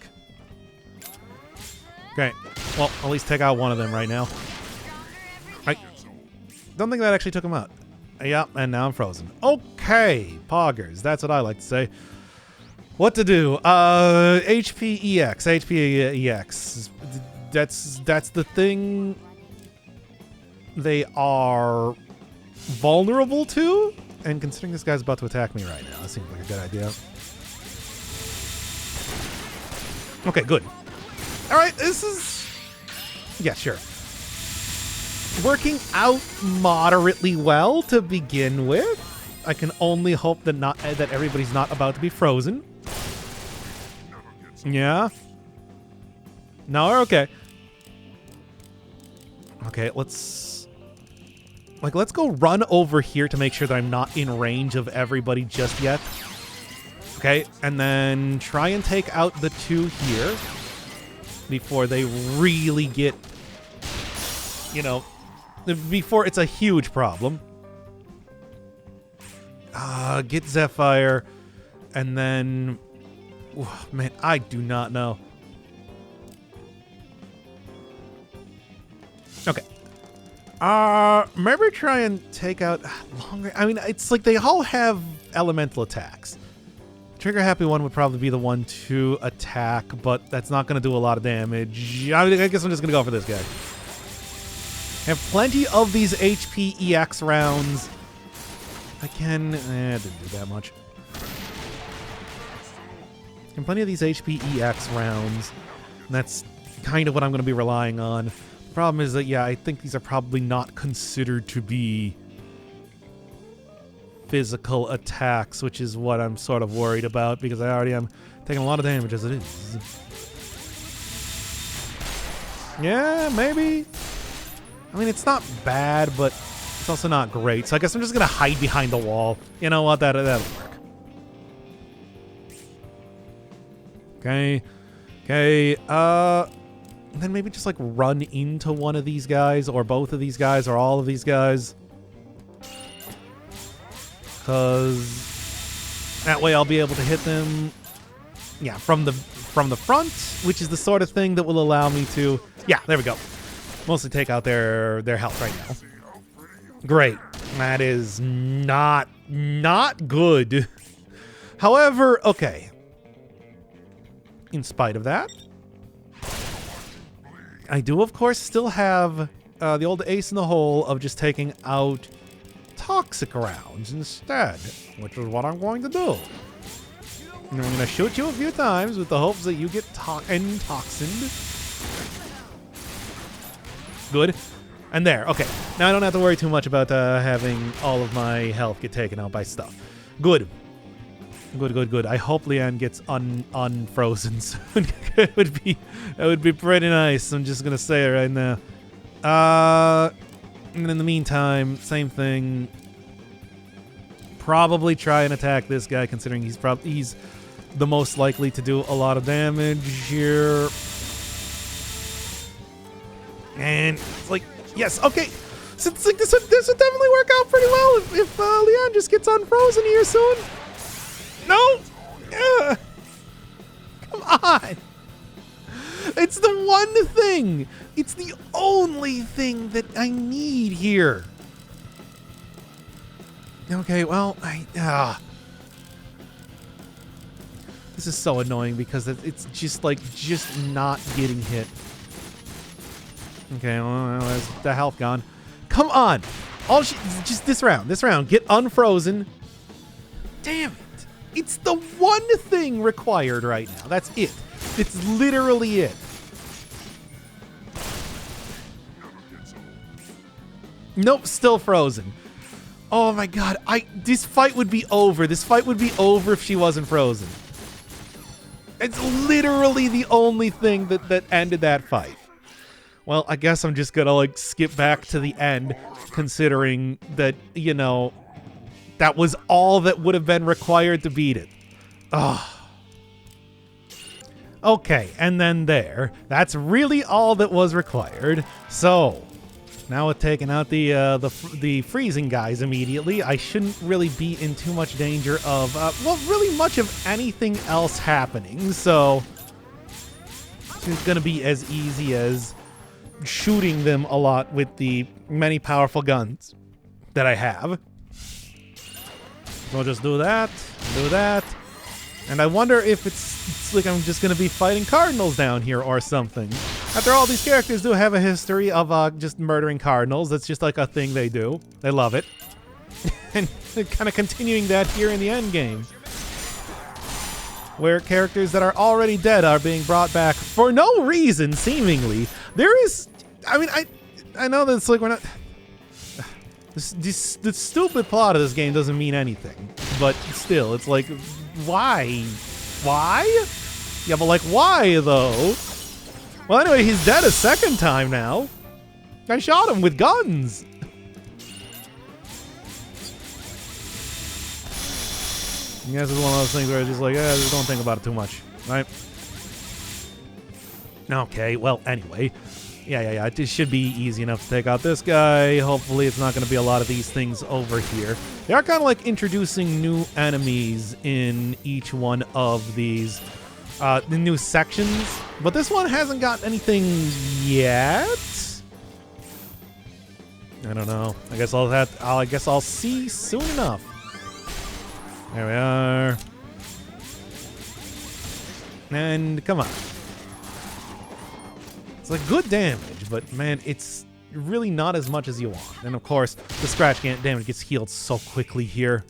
Okay, well, at least take out one of them right now. I don't think that actually took him out. Yeah, and now I'm frozen. Okay, poggers, that's what I like to say. What to do? HPEX. That's the thing they are vulnerable to, and considering this guy's about to attack me right now, that seems like a good idea. Okay, good. All right, this is... Yeah, sure. Working out moderately well to begin with. I can only hope that that everybody's not about to be frozen. Yeah. No, we're okay. Okay, let's go run over here to make sure that I'm not in range of everybody just yet. Okay, and then try and take out the two here before they really get, you know, before it's a huge problem. Get Zephyr. And then... Ooh, man, I do not know. Okay. Maybe try and take out longer... I mean, it's like they all have elemental attacks. Trigger happy one would probably be the one to attack, but that's not going to do a lot of damage. I guess I'm just going to go for this guy. I have plenty of these HP EX rounds. I can... it didn't do that much. And plenty of these HP EX rounds. And that's kind of what I'm going to be relying on. The problem is that, yeah, I think these are probably not considered to be physical attacks, which is what I'm sort of worried about, because I already am taking a lot of damage as it is. Yeah, maybe. I mean, it's not bad, but it's also not great. So I guess I'm just going to hide behind the wall. You know what? That'll work. Okay. Okay. Then maybe just like run into one of these guys, or both of these guys, or all of these guys. Because that way I'll be able to hit them, yeah, from the front, which is the sort of thing that will allow me to, yeah, there we go. Mostly take out their health right now. Great. That is not good. However, okay. In spite of that, I do, of course, still have the old ace in the hole of just taking out toxic rounds instead, which is what I'm going to do. And I'm going to shoot you a few times with the hopes that you get toxined. Good. And there. Okay. Now I don't have to worry too much about having all of my health get taken out by stuff. Good. Good, good, good. I hope Leanne gets unfrozen soon. That would be pretty nice. I'm just going to say it right now. And in the meantime, same thing. Probably try and attack this guy, considering he's the most likely to do a lot of damage here. And it's like, yes, okay. So it's like this would definitely work out pretty well if Leon just gets unfrozen here soon. No! Yeah. Come on! It's the one thing! It's the only thing that I need here. Okay, well, this is so annoying because it's just not getting hit. Okay, well, there's the health gone. Come on! Just this round. Get unfrozen. Damn it. It's the one thing required right now. That's it. It's literally it. Nope, still frozen. Oh my god, this fight would be over. This fight would be over if she wasn't frozen. It's literally the only thing that ended that fight. Well, I guess I'm just gonna skip back to the end, considering that, you know, that was all that would have been required to beat it. Oh. Okay, and then there. That's really all that was required. So, now with taking out the freezing guys immediately, I shouldn't really be in too much danger of, well, really much of anything else happening. So, it's going to be as easy as shooting them a lot with the many powerful guns that I have. So I'll just do that, and I wonder if it's like I'm just going to be fighting cardinals down here or something. After all, these characters do have a history of just murdering cardinals. That's just like a thing they do. They love it. And kind of continuing that here in the end game, where characters that are already dead are being brought back for no reason, seemingly. There is, I mean, I know that it's like we're not... The stupid plot of this game doesn't mean anything, but still, it's like, why? Why? Yeah, but like, why though? Well, anyway, he's dead a second time now. I shot him with guns. I guess it's one of those things where it's just like, just don't think about it too much, right? Okay, well, anyway. Yeah. It should be easy enough to take out this guy. Hopefully it's not going to be a lot of these things over here. They are kind of like introducing new enemies in each one of these the new sections. But this one hasn't got anything yet. I don't know. I guess I'll see soon enough. There we are. And come on. It's like good damage, but man, it's really not as much as you want. And of course, the scratch damage gets healed so quickly here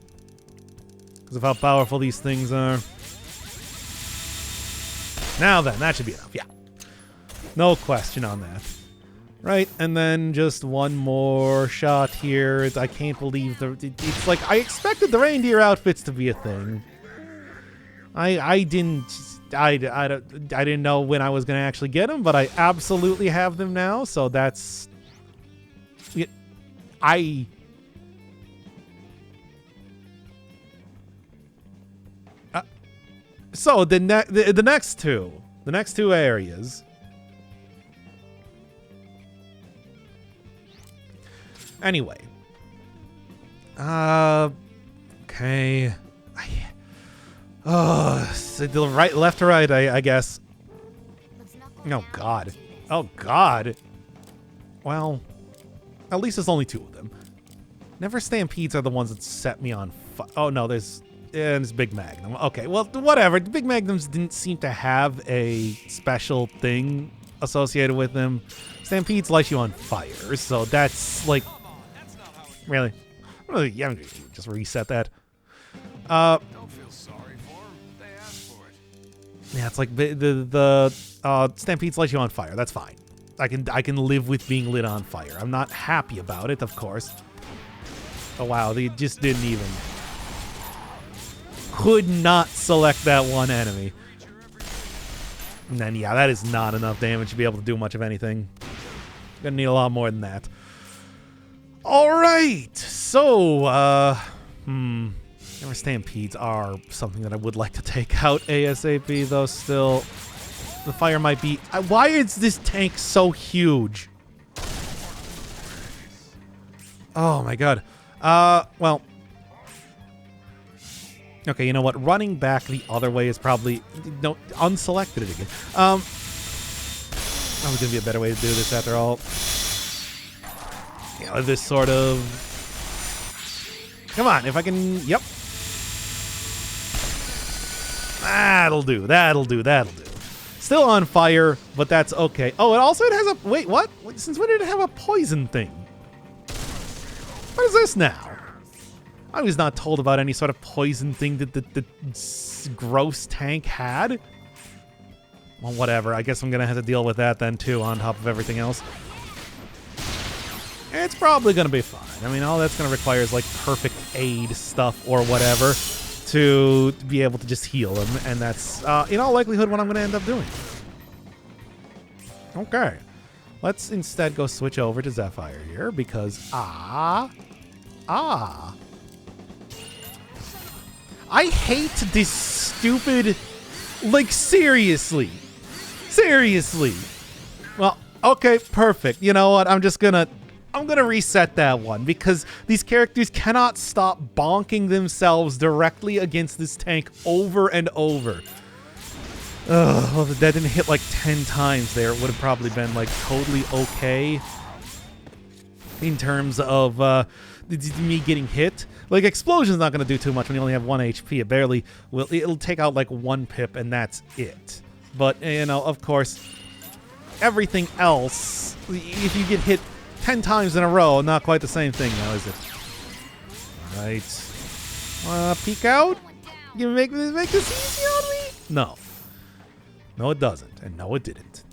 because of how powerful these things are. Now then, that should be enough. Yeah. No question on that. Right, and then just one more shot here. I can't believe it's like I expected the reindeer outfits to be a thing. I didn't know when I was going to actually get them, but I absolutely have them now. So that's so the next two areas. Anyway. Okay. So the right, left to right, I guess. Oh, God. Oh, God. Well, at least there's only two of them. Never Stampedes are the ones that set me on fire. Oh, no, there's Big Magnum. Okay, well, whatever. The Big Magnums didn't seem to have a special thing associated with them. Stampedes light you on fire, so that's like... Really? Yeah, just reset that. Don't feel sorry for them. They asked for it. Yeah, it's like the Stampedes light you on fire. That's fine. I can live with being lit on fire. I'm not happy about it, of course. Oh wow, they just didn't even. Could not select that one enemy. And then yeah, that is not enough damage to be able to do much of anything. Gonna need a lot more than that. All right, so Never Stampedes are something that I would like to take out ASAP, though. Still, the fire might be. Why is this tank so huge? Oh my god. Well. Okay, you know what? Running back the other way is probably no unselected it again. That was gonna be a better way to do this after all. You know, this sort of. Come on, if I can. Yep. That'll do. That'll do. That'll do. Still on fire, but that's okay. Oh, it has a. Wait, what? Since when did it have a poison thing? What is this now? I was not told about any sort of poison thing that the gross tank had. Well, whatever. I guess I'm going to have to deal with that then, too, on top of everything else. It's probably going to be fine. I mean, all that's going to require is, like, perfect aid stuff or whatever to be able to just heal him. And that's, in all likelihood, what I'm going to end up doing. Okay. Let's instead go switch over to Zephyr here because, I hate this stupid, like, seriously. Well, okay, perfect. You know what? I'm gonna reset that one because these characters cannot stop bonking themselves directly against this tank over and over. Ugh, well, if that didn't hit like 10 times there, it would have probably been like totally okay in terms of me getting hit. Like, Explosion's not going to do too much when you only have 1 HP. It barely will. It'll take out like 1 pip and that's it. But, you know, of course, everything else, if you get hit 10 times in a row, not quite the same thing now, is it? Right. Peek out? You make this easy on me? No. No, it doesn't. And no, it didn't.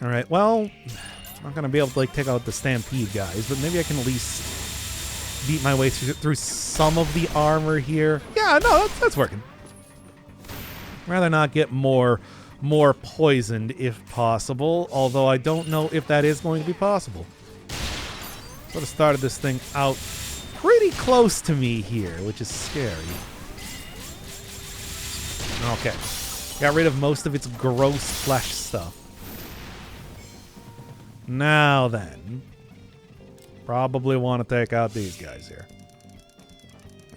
All right, well, I'm not going to be able to, like, take out the Stampede guys, but maybe I can at least beat my way through some of the armor here. Yeah, no, that's working. Rather not get more poisoned if possible, although I don't know if that is going to be possible. Sort of started this thing out pretty close to me here, which is scary. Okay. Got rid of most of its gross flesh stuff. Now then. Probably want to take out these guys here.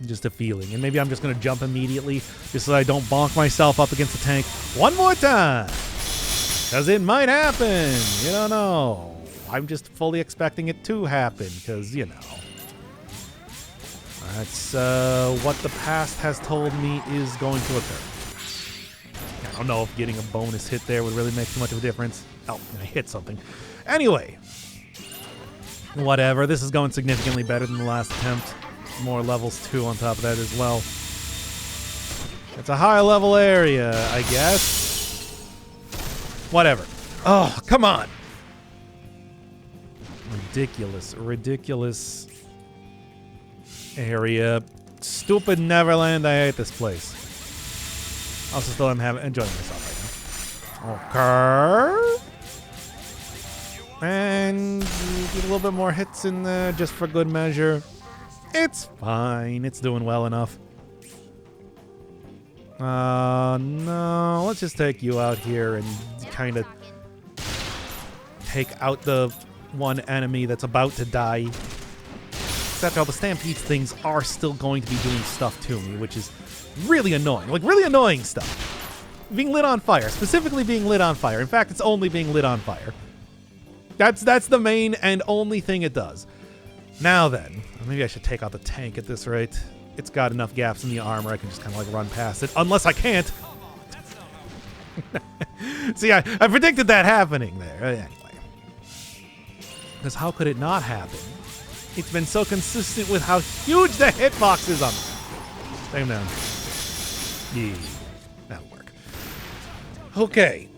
Just a feeling. And maybe I'm just going to jump immediately just so I don't bonk myself up against the tank one more time. Because it might happen. You don't know. I'm just fully expecting it to happen because, you know. That's what the past has told me is going to occur. I don't know if getting a bonus hit there would really make too much of a difference. Oh, I hit something. Anyway. Whatever. This is going significantly better than the last attempt. More levels 2 on top of that as well. It's a high level area, I guess. Whatever. Oh, come on. Ridiculous. Ridiculous area. Stupid Neverland. I hate this place. Also still am enjoying myself right now. Okay. And get a little bit more hits in there just for good measure. It's fine. It's doing well enough. No. Let's just take you out here and kind of take out the one enemy that's about to die. Except all the Stampede things are still going to be doing stuff to me, which is really annoying. Like, really annoying stuff. Being lit on fire. Specifically being lit on fire. In fact, it's only being lit on fire. That's the main and only thing it does. Now then, maybe I should take out the tank at this rate. It's got enough gaps in the armor, I can just kind of like run past it. Unless I can't. See, I predicted that happening there. Anyway. Because how could it not happen? It's been so consistent with how huge the hitbox is on them. Take him down. Yeah, that'll work. Okay.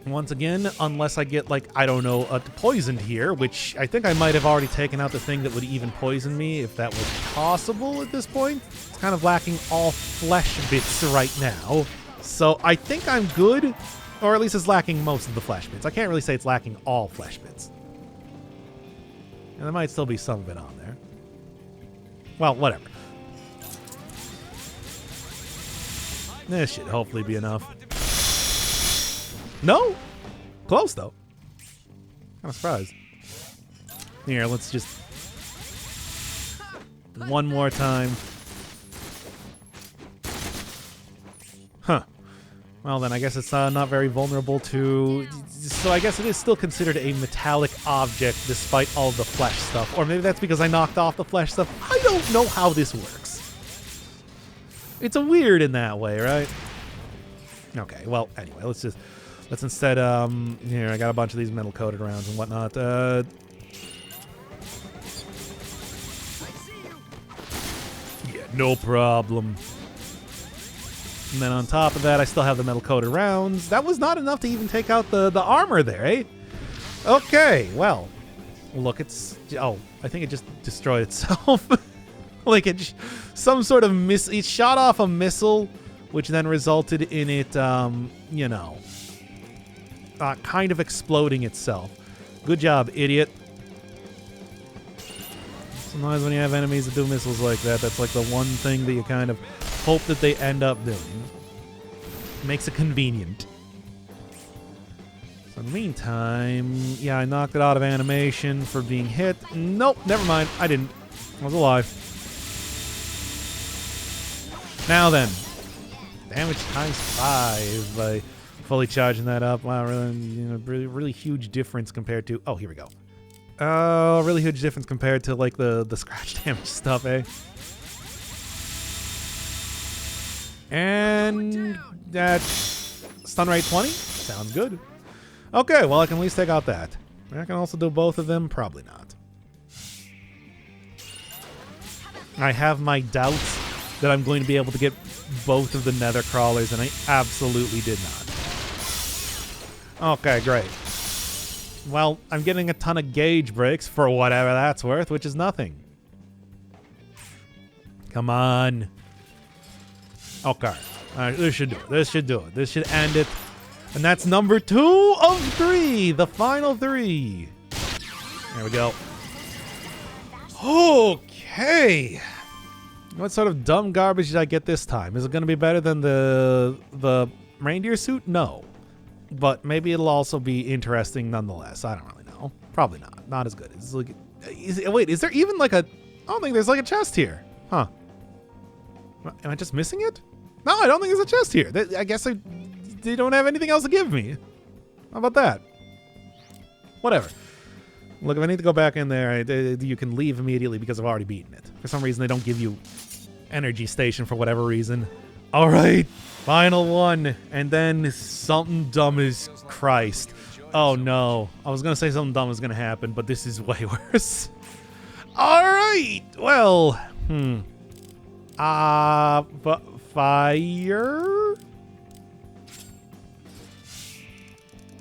Once again, unless I get, like, I don't know, poisoned here, which I think I might have already taken out the thing that would even poison me, if that was possible at this point. It's kind of lacking all flesh bits right now. So I think I'm good, or at least it's lacking most of the flesh bits. I can't really say it's lacking all flesh bits. And there might still be some of it on there. Well, whatever. This should hopefully be enough. No? Close, though. Kind of surprised. Here, let's just... one more time. Huh. Well, then, I guess it's not very vulnerable to... So I guess it is still considered a metallic object despite all the flesh stuff. Or maybe that's because I knocked off the flesh stuff. I don't know how this works. It's a weird in that way, right? Okay, well, anyway, let's instead, here, I got a bunch of these metal-coated rounds and whatnot. Yeah, no problem. And then on top of that, I still have the metal-coated rounds. That was not enough to even take out the armor there, eh? Okay, well. Look, it's... Oh, I think it just destroyed itself. Like, some sort of it shot off a missile, which then resulted in it, you know... kind of exploding itself. Good job, idiot. Sometimes when you have enemies that do missiles like that, that's like the one thing that you kind of hope that they end up doing. Makes it convenient. So in the meantime, yeah, I knocked it out of animation for being hit. Nope, never mind. I didn't. I was alive. Now then. Damage times 5 by fully charging that up. Wow, really, you know, really huge difference compared to... Oh, here we go. Really huge difference compared to, like, the scratch damage stuff, eh? And that's stun rate 20. Sounds good. Okay, well, I can at least take out that. I can also do both of them. Probably not. I have my doubts that I'm going to be able to get both of the nether crawlers, and I absolutely did not. Okay, great. Well, I'm getting a ton of gauge breaks for whatever that's worth, which is nothing. Come on. Okay. All right, this should do it. This should do it. This should end it. And that's number 2 of 3. The final 3. There we go. Okay. What sort of dumb garbage did I get this time? Is it going to be better than the reindeer suit? No. but maybe it'll also be interesting nonetheless. I don't really know. Probably not. Not as good. It's like, wait, is there even like a? I don't think there's like a chest here, huh? Am I just missing it? No, I don't think there's a chest here. I guess they don't have anything else to give me. How about that? Whatever. Look, if I need to go back in there, you can leave immediately because I've already beaten it. For some reason, they don't give you energy station for whatever reason. All right, final one, and then something dumb as Christ. Oh no, I was gonna say something dumb was gonna happen, but this is way worse. All right, well, but fire.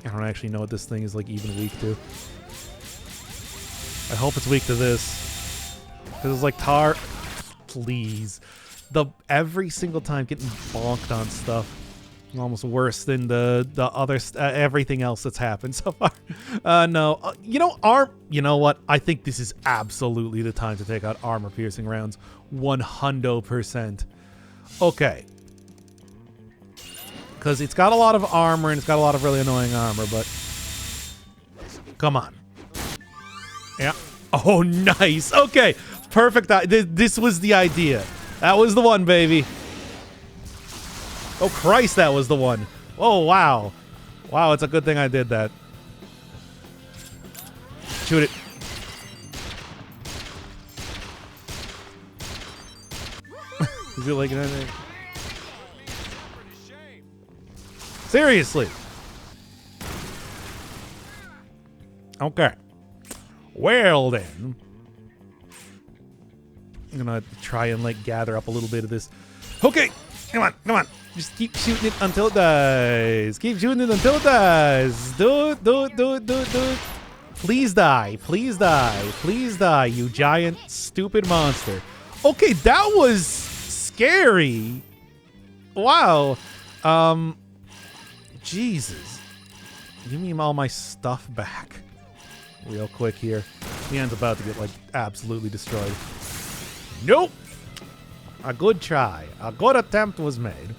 I don't actually know what this thing is like even weak to. I hope it's weak to this, because it's like tar. Please. Every single time getting bonked on stuff almost worse than the other everything else that's happened so far. No, you know what? I think this is absolutely the time to take out armor piercing rounds. 100%. Okay, because it's got a lot of armor and it's got a lot of really annoying armor, but come on. Yeah. Oh, nice. Okay, perfect. This was the idea. That was the one, baby. Oh, Christ, that was the one. Oh, wow. Wow, it's a good thing I did that. Shoot it. Is it like that? Seriously. Okay. Well, then. I'm gonna try and like gather up a little bit of this. Okay, come on. Just keep shooting it until it dies. Keep shooting it until it dies. Do it. Please die, you giant stupid monster. Okay, that was scary. Wow. Jesus. Give me all my stuff back. Real quick here. The end's about to get like absolutely destroyed. Nope. A good try. A good attempt was made.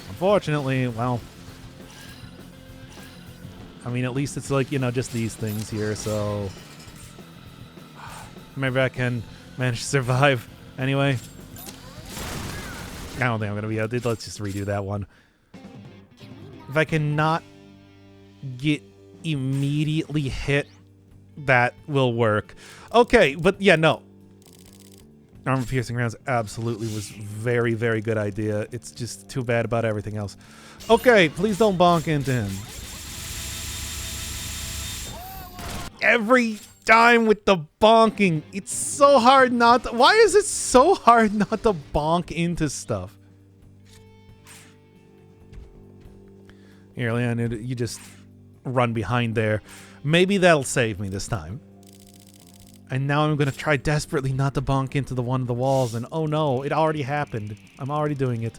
Unfortunately, well, I mean, at least it's like, just these things here, so maybe I can manage to survive anyway. I don't think I'm gonna be able to. Let's just redo that one. If I cannot get immediately hit, that will work. Okay, but yeah, no. Armor piercing rounds absolutely was very, very good idea. It's just too bad about everything else. Okay, please don't bonk into him. Every time with the bonking, it's so hard not to... Why is it so hard not to bonk into stuff? Here, Leon, you just run behind there. Maybe that'll save me this time. And now I'm going to try desperately not to bonk into one of the walls. And oh no, it already happened. I'm already doing it.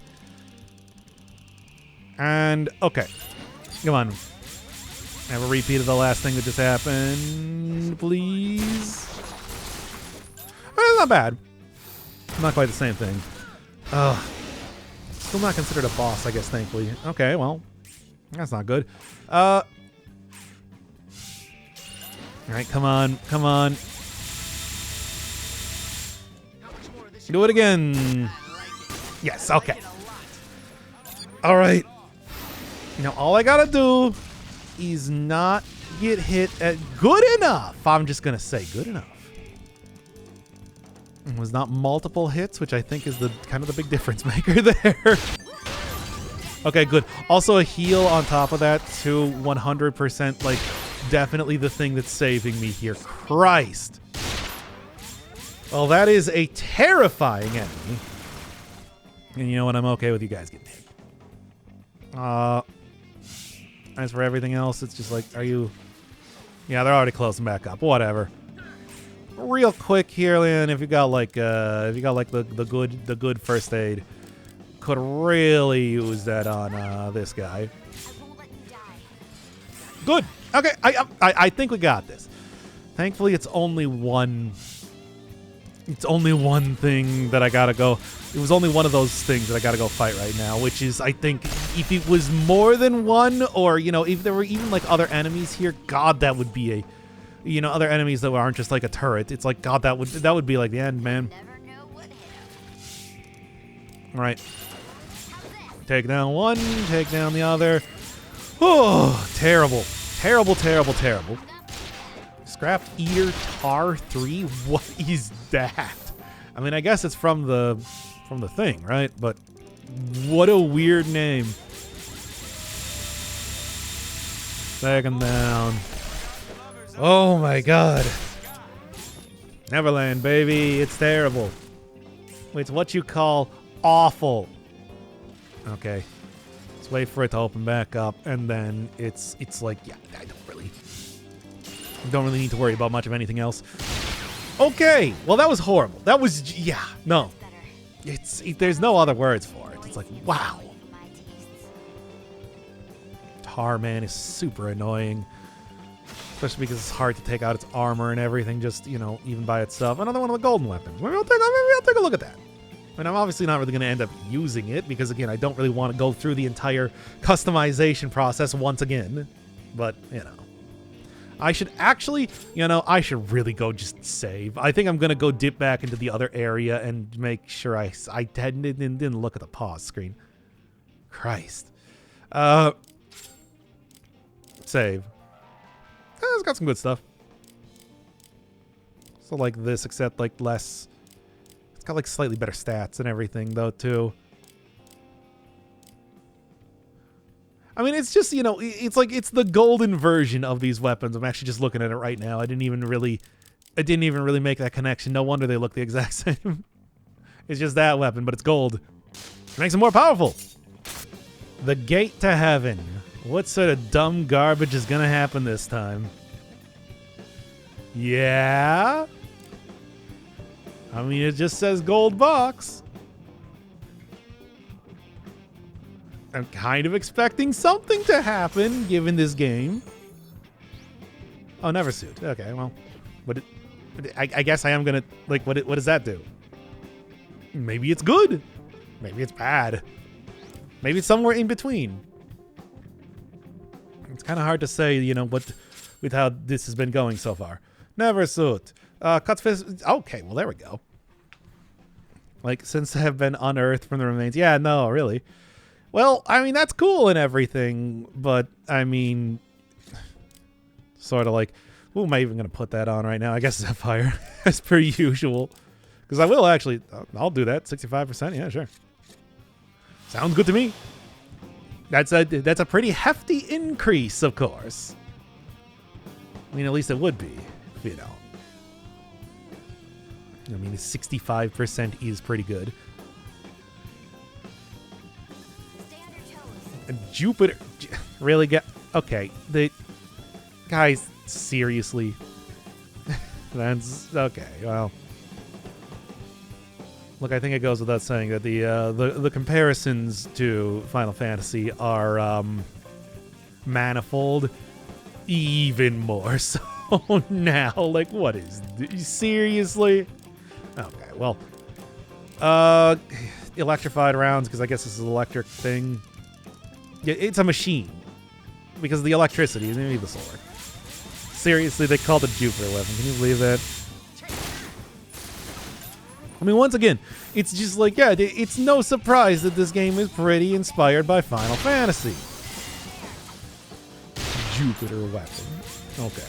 And okay. Come on. Have a repeat of the last thing that just happened, please. Not bad. Not quite the same thing. Still not considered a boss, I guess, thankfully. Okay, well, that's not good. All right, come on. Do it again. Yes, okay. All right. Now all I gotta do is not get hit at good enough. I'm just gonna say good enough. It was not multiple hits, which I think is the kind of the big difference maker there. Okay, good. Also a heal on top of that to 100%, like definitely the thing that's saving me here. Christ. Well, that is a terrifying enemy. And you know what? I'm okay with you guys getting hit. As for everything else, it's just like, are you... Yeah, they're already closing back up. Whatever. Real quick here, Leon, if you got like the good first aid, could really use that on this guy. Good. Okay, I think we got this. Thankfully, it's only one thing that I gotta go. It was only one of those things that I gotta go fight right now, which is, I think, if it was more than one, or, you know, if there were even, like, other enemies here, God, that would be a, you know, other enemies that aren't just like a turret. It's like, God, that would be like the end, man. Never know what hit 'em. All right. Take down one, take down the other. Oh, terrible. Terrible, terrible, terrible. Scrap Eater Tar 3? What is that? I mean, I guess it's from the thing, right? But what a weird name. Take him down. Oh my God. Neverland, baby. It's terrible. Wait, it's what you call awful. Okay. Let's wait for it to open back up, and then it's like, yeah, I don't really need to worry about much of anything else. Okay. Well, that was horrible. That was, yeah, no. There's no other words for it. It's like, wow. My tastes. Tar Man is super annoying. Especially because it's hard to take out its armor and everything, just, you know, even by itself. Another one of the golden weapons. Maybe I'll take a look at that. And I'm obviously not really going to end up using it because, again, I don't really want to go through the entire customization process once again. But, you know. I should actually, you know, I should really go just save. I think I'm going to go dip back into the other area and make sure I didn't look at the pause screen. Christ. Save. It's got some good stuff. So like this, except like less. It's got like slightly better stats and everything though too. I mean, it's just, you know, it's like it's the golden version of these weapons. I'm actually just looking at it right now. I didn't even really make that connection. No wonder they look the exact same. It's just that weapon, but it's gold. It makes it more powerful. The Gate to Heaven. What sort of dumb garbage is gonna happen this time? Yeah? I mean, it just says gold box. I'm kind of expecting something to happen, given this game. Oh, never suit. Okay, well, I guess I am gonna, like, what does that do? Maybe it's good. Maybe it's bad. Maybe it's somewhere in between. It's kind of hard to say, you know, with how this has been going so far. Never suit. Cuts fist. Okay, well, there we go. Like, since have been unearthed from the remains. Yeah, no, really. Well, I mean, that's cool and everything, but, I mean, sort of like, who am I even going to put that on right now? I guess Sapphire, as per usual. Because I will actually, I'll do that. 65%, yeah, sure. Sounds good to me. That's a pretty hefty increase, of course. I mean, at least it would be, you know. I mean, 65% is pretty good. And Jupiter, really get okay. The guys, seriously, that's okay. Well, look, I think it goes without saying that the comparisons to Final Fantasy are manifold, even more so now. Like, what is this? Seriously? Okay, well, electrified rounds, because I guess this is an electric thing. Yeah, it's a machine because of the electricity. You need the sword. Seriously, they called it Jupiter weapon. Can you believe that? I mean, once again, it's just like, yeah, it's no surprise that this game is pretty inspired by Final Fantasy. Jupiter weapon. Okay.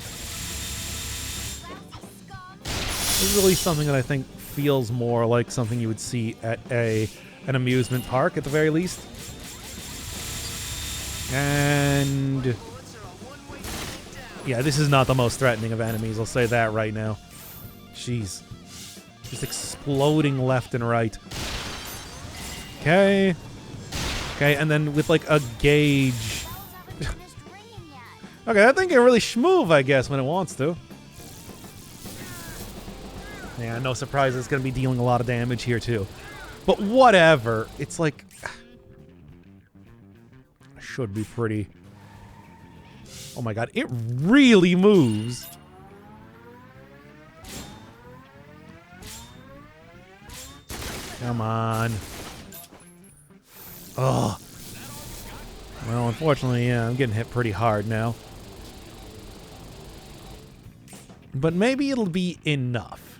This is really something that I think feels more like something you would see at an amusement park at the very least. And yeah, this is not the most threatening of enemies, I'll say that right now. Jeez. Just exploding left and right. Okay. Okay, and then with like a gauge. Okay, that thing can really schmoove, I guess, when it wants to. Yeah, no surprise it's going to be dealing a lot of damage here, too. But whatever. It's like... should be pretty... Oh my god, it really moves. Come on. Oh. Well, unfortunately, yeah, I'm getting hit pretty hard now. But maybe it'll be enough.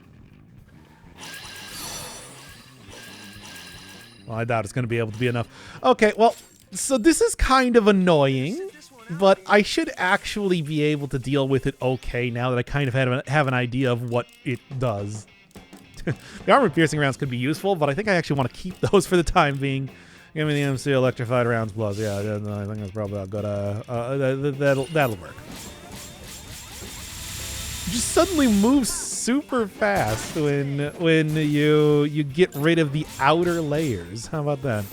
Well, I doubt it's going to be able to be enough. Okay, well, so this is kind of annoying, but I should actually be able to deal with it okay now that I kind of have an idea of what it does. The armor-piercing rounds could be useful, but I think I actually want to keep those for the time being. Give me the MC electrified rounds plus. Yeah, I think that's probably a good. That'll work. Just suddenly moves super fast when you get rid of the outer layers. How about that?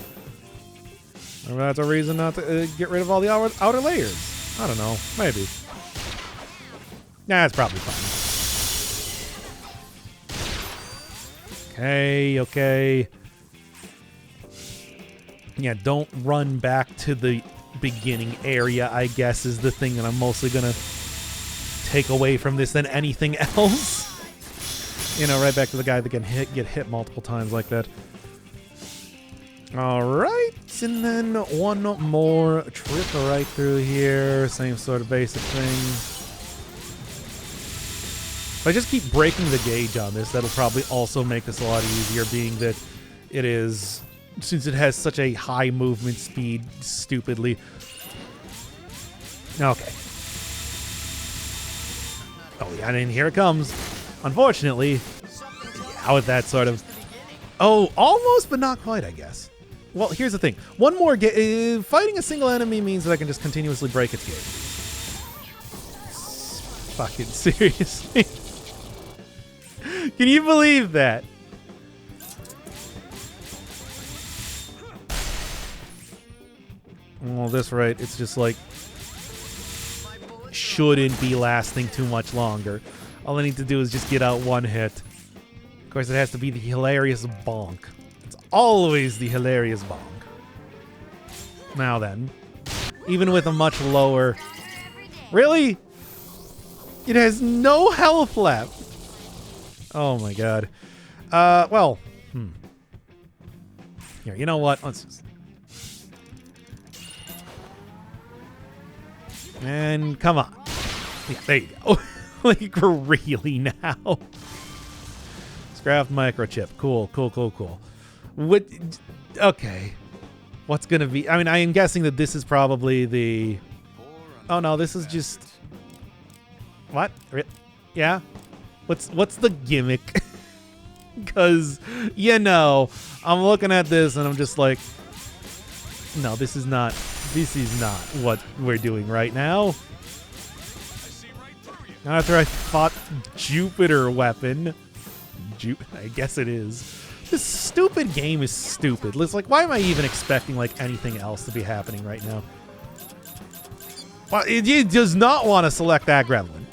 Maybe that's a reason not to get rid of all the outer layers. I don't know. Maybe. Nah, it's probably fine. Okay. Yeah, don't run back to the beginning area, I guess, is the thing that I'm mostly going to take away from this than anything else. You know, right back to the guy that can get hit multiple times like that. All right, and then one more trip right through here. Same sort of basic thing. If I just keep breaking the gauge on this, that'll probably also make this a lot easier, being that it is... Since it has such a high movement speed, stupidly. Okay. Oh, yeah, and here it comes. Unfortunately. Yeah, with that sort of... Oh, almost, but not quite, I guess. Well, here's the thing. One more... fighting a single enemy means that I can just continuously break its gauge. Fucking seriously. Can you believe that? Well, this right, it's just like shouldn't be lasting too much longer. All I need to do is just get out one hit. Of course, it has to be the hilarious bonk. It's always the hilarious bonk. Now then, even with a much lower... Really? It has no health left. Oh my god. Well, Here, you know what? Let's just... And come on. Yeah, there you go. Like, really now? Scrapped microchip. Cool. What? Okay. What's going to be... I mean, I am guessing that this is probably the... Oh, no, this is just... What? Yeah? What's the gimmick? Because, you know, I'm looking at this and I'm just like... No, this is not what we're doing right now. After I fought Jupiter weapon. I guess it is. This stupid game is stupid. It's like, why am I even expecting like anything else to be happening right now? Well, it does not want to select that gremlin.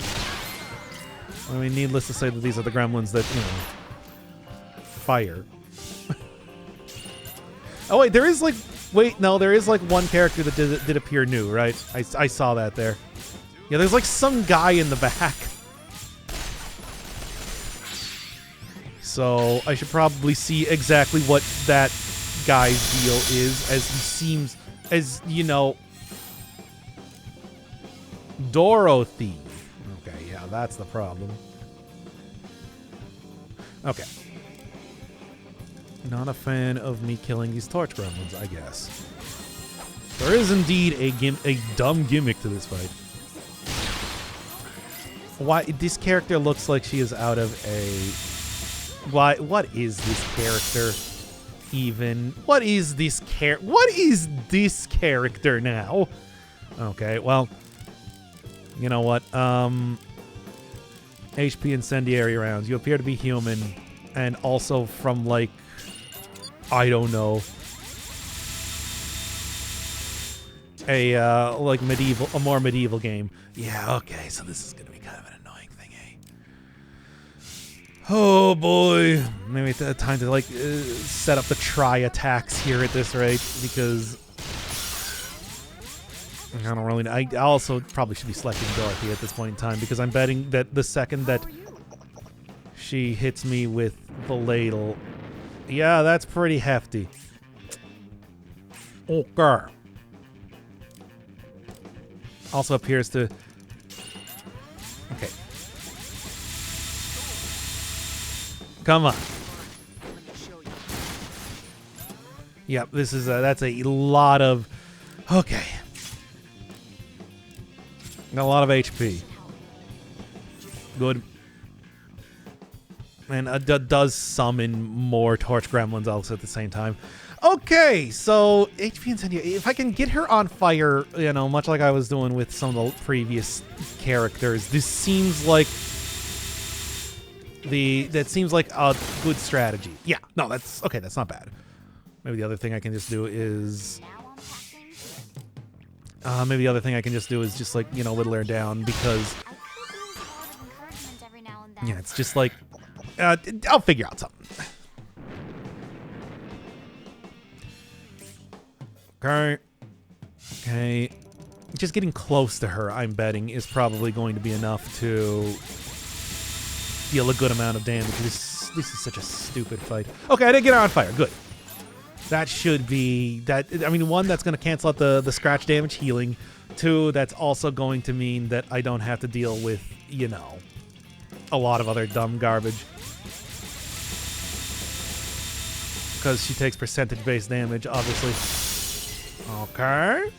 I mean, needless to say that these are the gremlins that, you know, fire. Oh, wait, there is like... Wait, no, there is like one character that did appear new, right? I saw that there. Yeah, there's like some guy in the back. So I should probably see exactly what that guy's deal is, as he seems, as, you know, Dorothy. Okay, yeah, that's the problem. Okay. Not a fan of me killing these torch gremlins, I guess. There is indeed a dumb gimmick to this fight. Why this character looks like she is out of a... Why? What is this character even? What is this character now? Okay, well, you know what? HP incendiary rounds. You appear to be human, and also from like, I don't know, a more medieval game. Yeah, okay, so this is gonna be kind of an annoying thing, eh? Oh boy, maybe it's time to like set up the try attacks here at this rate, because I don't really. I also probably should be selecting Dorothy at this point in time, because I'm betting that the second that she hits me with the ladle, yeah, that's pretty hefty. Okay. Also appears to... Okay. Come on. Yep, this is that's a lot of... Okay. Got a lot of HP. Good. And does summon more torch gremlins also at the same time. Okay, so HP incendiary. If I can get her on fire, you know, much like I was doing with some of the previous characters, this seems like that seems like a good strategy. Yeah, no, that's okay. That's not bad. Maybe the other thing I can just do is maybe the other thing I can just do is just like, you know, whittle her down because yeah, it's just like I'll figure out something. Okay. Just getting close to her, I'm betting, is probably going to be enough to deal a good amount of damage. This is such a stupid fight. Okay, I didn't get her on fire. Good. That should be... that. I mean, one, that's going to cancel out the scratch damage healing. Two, that's also going to mean that I don't have to deal with, you know, a lot of other dumb garbage. Because she takes percentage-based damage, obviously. Okay.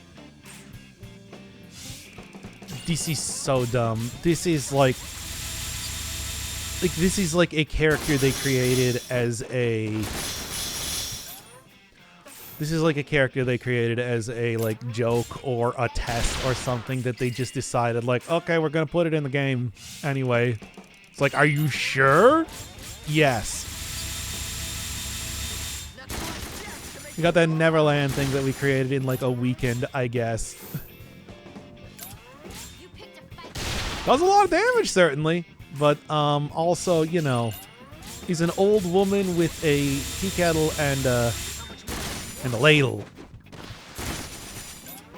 This is so dumb. This is like this is like a character they created as a... This is like a character they created as a like joke or a test or something that they just decided like, okay, we're gonna put it in the game anyway. It's like, are you sure? Yes. We got that Neverland thing that we created in like a weekend, I guess. Does a lot of damage, certainly. But also, you know, he's an old woman with a tea kettle and a ladle.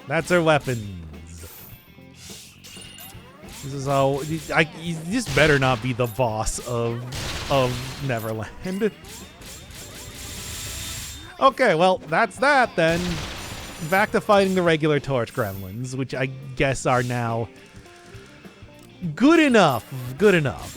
That's her weapons. This is how... this better not be the boss of Neverland. Okay, well, that's that then. Back to fighting the regular torch gremlins, which I guess are now good enough. Good enough.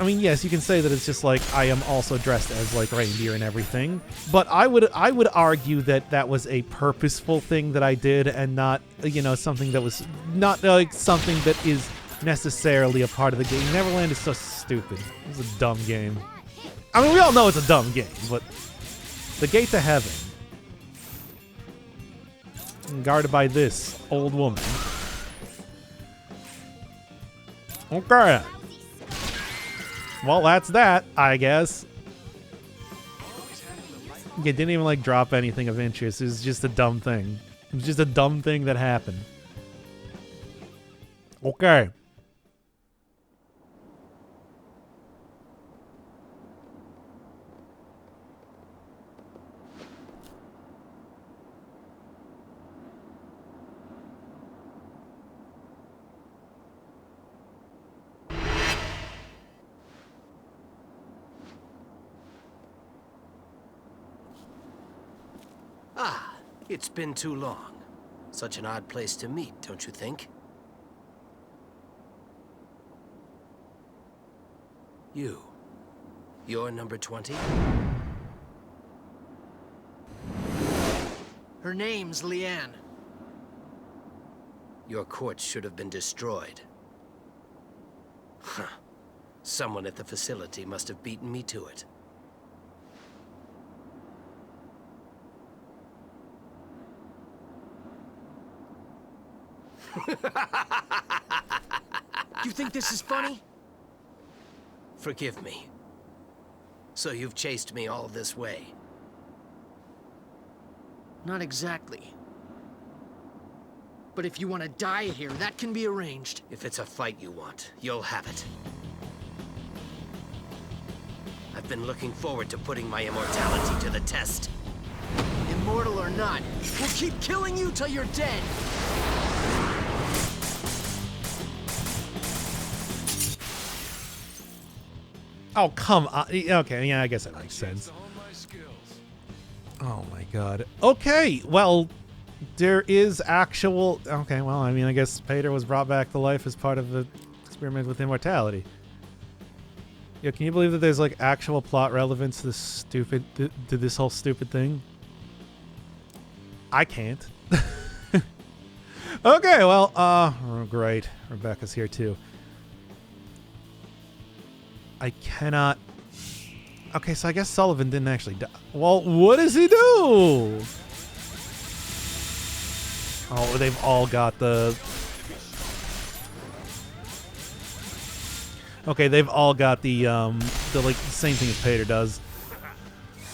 I mean, yes, you can say that it's just like I am also dressed as like reindeer and everything, but I would argue that that was a purposeful thing that I did and not, you know, something that was not like something that is necessarily a part of the game. Neverland is so stupid. It's a dumb game. I mean, we all know it's a dumb game, but the gate to heaven, guarded by this old woman. Okay. Well, that's that, I guess. It didn't even like drop anything of interest. It was just a dumb thing. It was just a dumb thing that happened. Okay. Ah, it's been too long. Such an odd place to meet, don't you think? You're number 20? Her name's Leanne. Your court should have been destroyed. Huh. Someone at the facility must have beaten me to it. You think this is funny? Forgive me. So you've chased me all this way? Not exactly. But if you want to die here, that can be arranged. If it's a fight you want, you'll have it. I've been looking forward to putting my immortality to the test. Immortal or not, we'll keep killing you till you're dead. Oh, come on. Okay, yeah, I guess that makes sense. Oh my god. Okay, well, there is actual... Okay, well, I mean, I guess Pater was brought back to life as part of the experiment with immortality. Yeah, can you believe that there's, like, actual plot relevance to this stupid... to this whole stupid thing? I can't. Okay, well, oh, great. Rebecca's here, too. I cannot... Okay, so I guess Sullivan didn't actually die. Well, what does he do? Oh, they've all got the... Okay, they've all got the like, same thing as Pater does.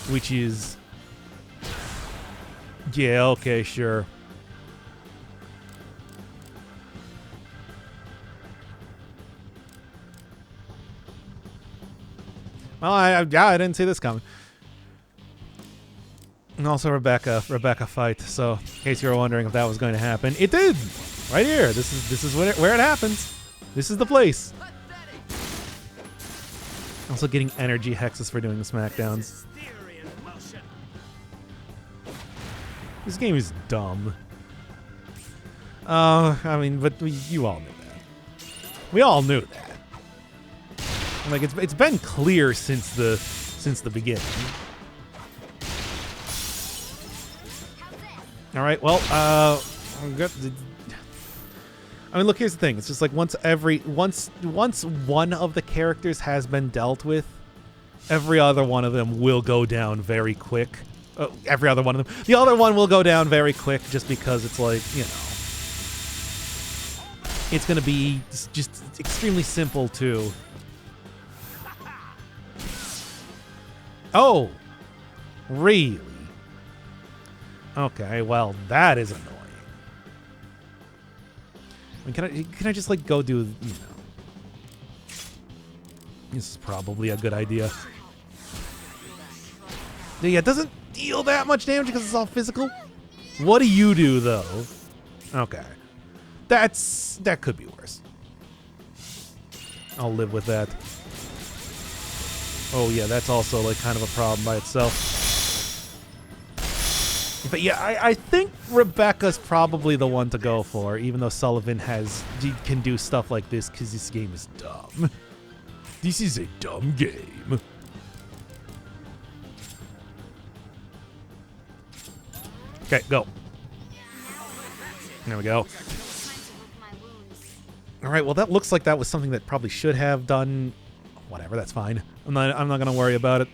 Which is... Yeah, okay, sure. Well, I didn't see this coming. And also Rebecca fight. So, in case you were wondering if that was going to happen, it did. Right here. This is where it happens. This is the place. Also getting energy hexes for doing the smackdowns. This game is dumb. I mean, but you all knew that. We all knew that. Like it's been clear since the beginning. All right, well, I mean, look, here's the thing. It's just like once one of the characters has been dealt with, every other one of them will go down very quick. Every other one of them. The other one will go down very quick just because it's like, you know, it's going to be just extremely simple to... Oh, really? Okay, well, that is annoying. I mean, can I just, like, go do, you know... This is probably a good idea. Yeah, it doesn't deal that much damage because it's all physical. What do you do, though? Okay. That could be worse. I'll live with that. Oh, yeah, that's also, like, kind of a problem by itself. But, yeah, I think Rebecca's probably the one to go for, even though Sullivan can do stuff like this, because this game is dumb. This is a dumb game. Okay, go. There we go. All right, well, that looks like that was something that probably should have done. Whatever, that's fine. I'm not gonna worry about it.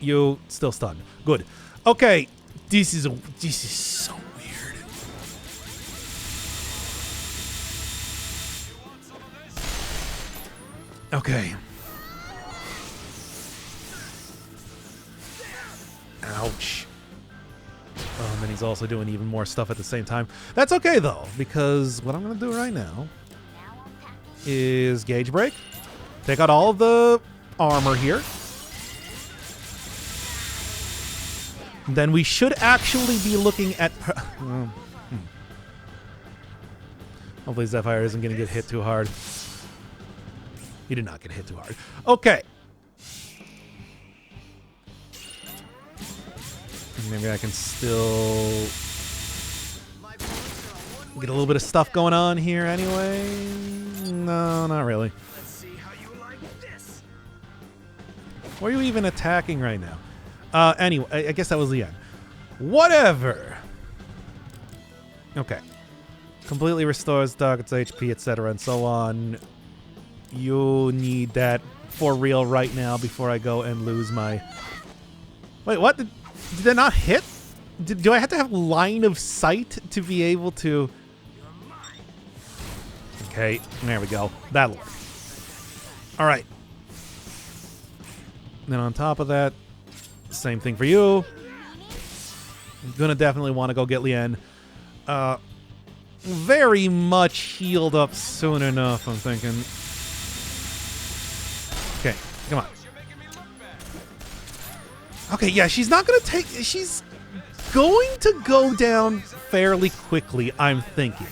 You still stunned. Good. Okay, this is so weird. Okay. Ouch. Oh, and then he's also doing even more stuff at the same time. That's okay, though, because what I'm going to do right now is gauge break. Take out all of the armor here. Then we should actually be looking at... Hopefully Zephyr isn't going to get hit too hard. He did not get hit too hard. Okay. Maybe I can still get a little bit of stuff going on here anyway. No, not really. Let's see how you like this. Where are you even attacking right now? Anyway, I guess that was the end. Whatever. Okay. Completely restores target's HP, etc., and so on. You need that for real right now before I go and lose my... Wait, what? Did that not hit? Do I have to have line of sight to be able to... Okay, there we go. That'll work. All right. Then on top of that, same thing for you. I'm gonna definitely want to go get Lien. Very much healed up soon enough, I'm thinking. Okay, come on. Okay, yeah, she's not gonna take... She's going to go down fairly quickly, I'm thinking.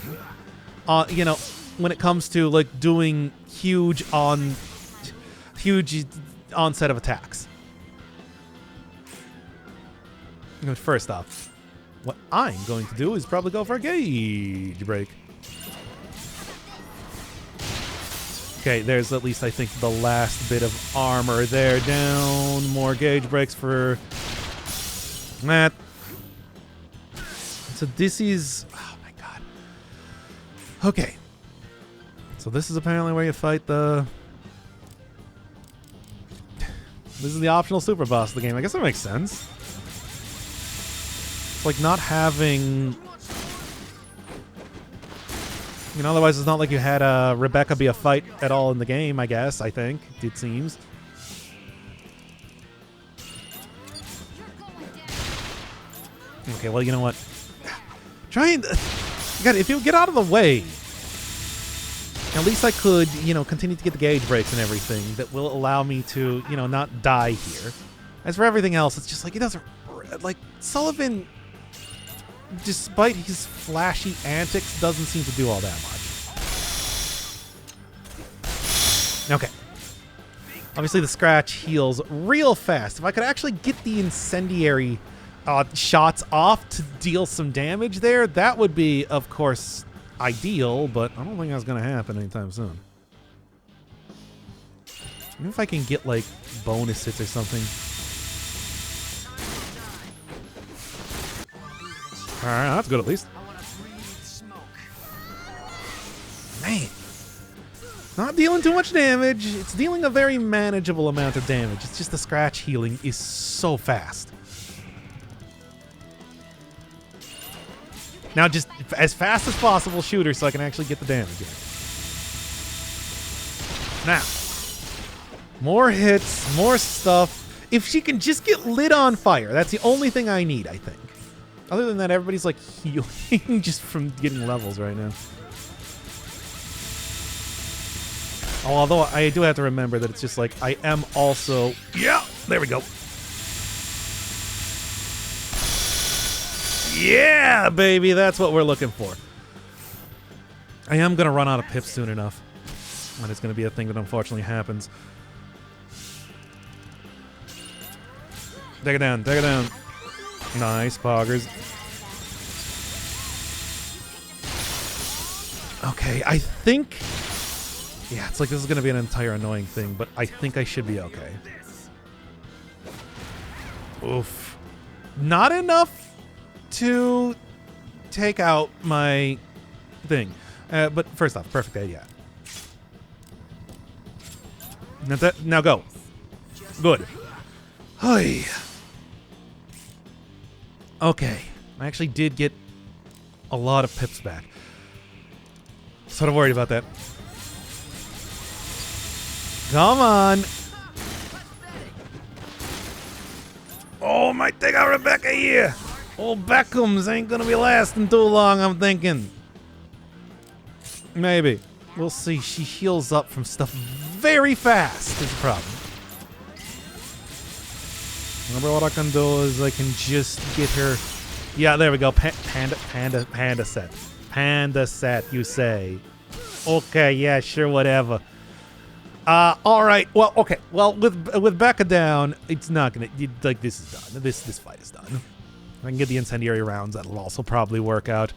You know, when it comes to, like, doing huge onset of attacks. But first off, what I'm going to do is probably go for a gauge break. Okay, there's at least, I think, the last bit of armor there. Down. More gauge breaks for that. So this is... Oh, my God. Okay. So this is apparently where you fight the... This is the optional super boss of the game. I guess that makes sense. It's like not having... You know, otherwise it's not like you had Rebecca be a fight at all in the game, I guess, I think. It seems. Okay, well, you know what? Try and... God, if you get out of the way, at least I could, you know, continue to get the gauge breaks and everything that will allow me to, you know, not die here. As for everything else, it's just like, it doesn't... Like, Sullivan... Despite his flashy antics, doesn't seem to do all that much. Okay. Obviously, the scratch heals real fast. If I could actually get the incendiary shots off to deal some damage there, that would be, of course, ideal, but I don't think that's going to happen anytime soon. Even if I can get, like, bonus hits or something. Alright, that's good at least. Man. Not dealing too much damage. It's dealing a very manageable amount of damage. It's just the scratch healing is so fast. Now just as fast as possible, shoot her so I can actually get the damage in. Now. More hits, more stuff. If she can just get lit on fire, that's the only thing I need, I think. Other than that, everybody's like healing just from getting levels right now. Oh, although I do have to remember that it's just like I am also... Yeah, there we go. Yeah, baby, that's what we're looking for. I am going to run out of pips soon enough. And it's going to be a thing that unfortunately happens. Take it down, take it down. Nice, poggers. Okay, I think... Yeah, it's like this is going to be an entire annoying thing, but I think I should be okay. Oof. Not enough to take out my thing. But first off, perfect idea. That's it. Now go. Good. Hi. Okay, I actually did get a lot of pips back. Sort of worried about that. Come on. Oh, might take out Rebecca here. Old Beckham's ain't gonna be lasting too long, I'm thinking. Maybe. We'll see. She heals up from stuff very fast is the problem. Remember what I can do is I can just get her... Yeah, there we go. Panda set. Panda set, you say. Okay, yeah, sure, whatever. All right. Well, okay. Well, with Becca down, it's not gonna... Like, this is done. This fight is done. If I can get the incendiary rounds, that'll also probably work out.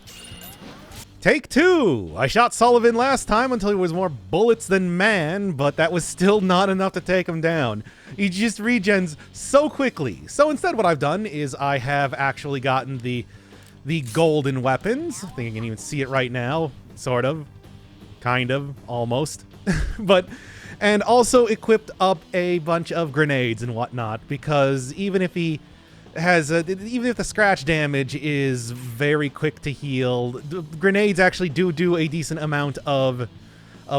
Take two! I shot Sullivan last time until he was more bullets than man, but that was still not enough to take him down. He just regens so quickly. So instead what I've done is I have actually gotten the golden weapons. I think I can even see it right now. Sort of. Kind of. Almost. And also equipped up a bunch of grenades and whatnot, because even if he... even if the scratch damage is very quick to heal, grenades actually do a decent amount of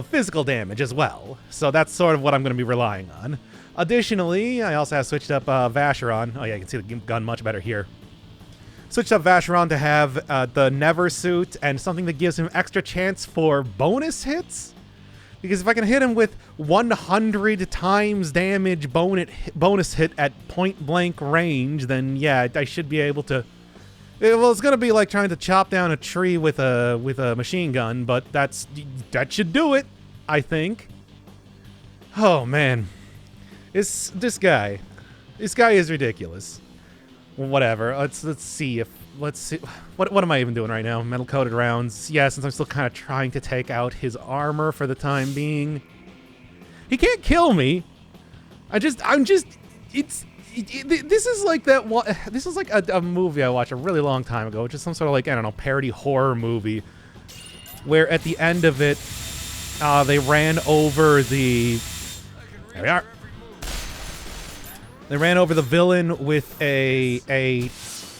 physical damage as well. So that's sort of what I'm going to be relying on. Additionally, I also have switched up Vacheron. Oh yeah, you can see the gun much better here. Switched up Vacheron to have the Never suit and something that gives him extra chance for bonus hits. Because if I can hit him with 100 times damage bonus hit at point blank range, then yeah, I should be able to... Well, it's going to be like trying to chop down a tree with a machine gun, but that should do it, I think. Oh, man. This guy is ridiculous. Whatever. Let's see if what am I even doing right now? Metal coated rounds. Yeah, since I'm still kind of trying to take out his armor for the time being. He can't kill me. This is like that one. This is like a movie I watched a really long time ago, which is some sort of like, I don't know, parody horror movie, where at the end of it, they ran over the. There we are. They ran over the villain with a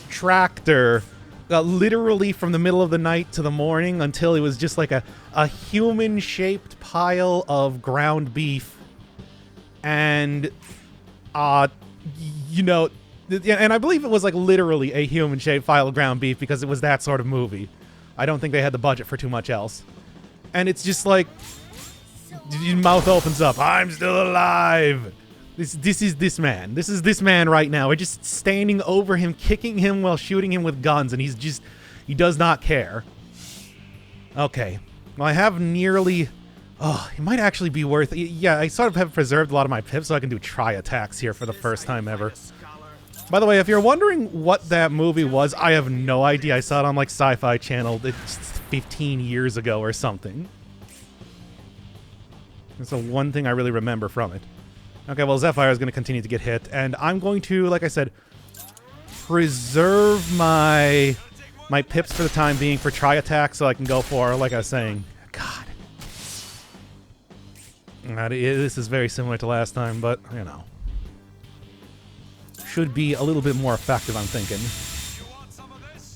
tractor, literally from the middle of the night to the morning until it was just like a human-shaped pile of ground beef. And, you know, and I believe it was like literally a human-shaped pile of ground beef because it was that sort of movie. I don't think they had the budget for too much else. And it's just like, your mouth opens up. I'm still alive. This is this man. This is this man right now. We're just standing over him, kicking him while shooting him with guns, and he does not care. Okay. Well, I have nearly... Oh, it might actually be worth... Yeah, I sort of have preserved a lot of my pips so I can do try attacks here for the first time ever. By the way, if you're wondering what that movie was, I have no idea. I saw it on, like, Sci-Fi Channel 15 years ago or something. That's the one thing I really remember from it. Okay, well, Zephyr is going to continue to get hit, and I'm going to, like I said, preserve my pips for the time being for try attack so I can go for, like I was saying, God. This is very similar to last time, but, you know. Should be a little bit more effective, I'm thinking.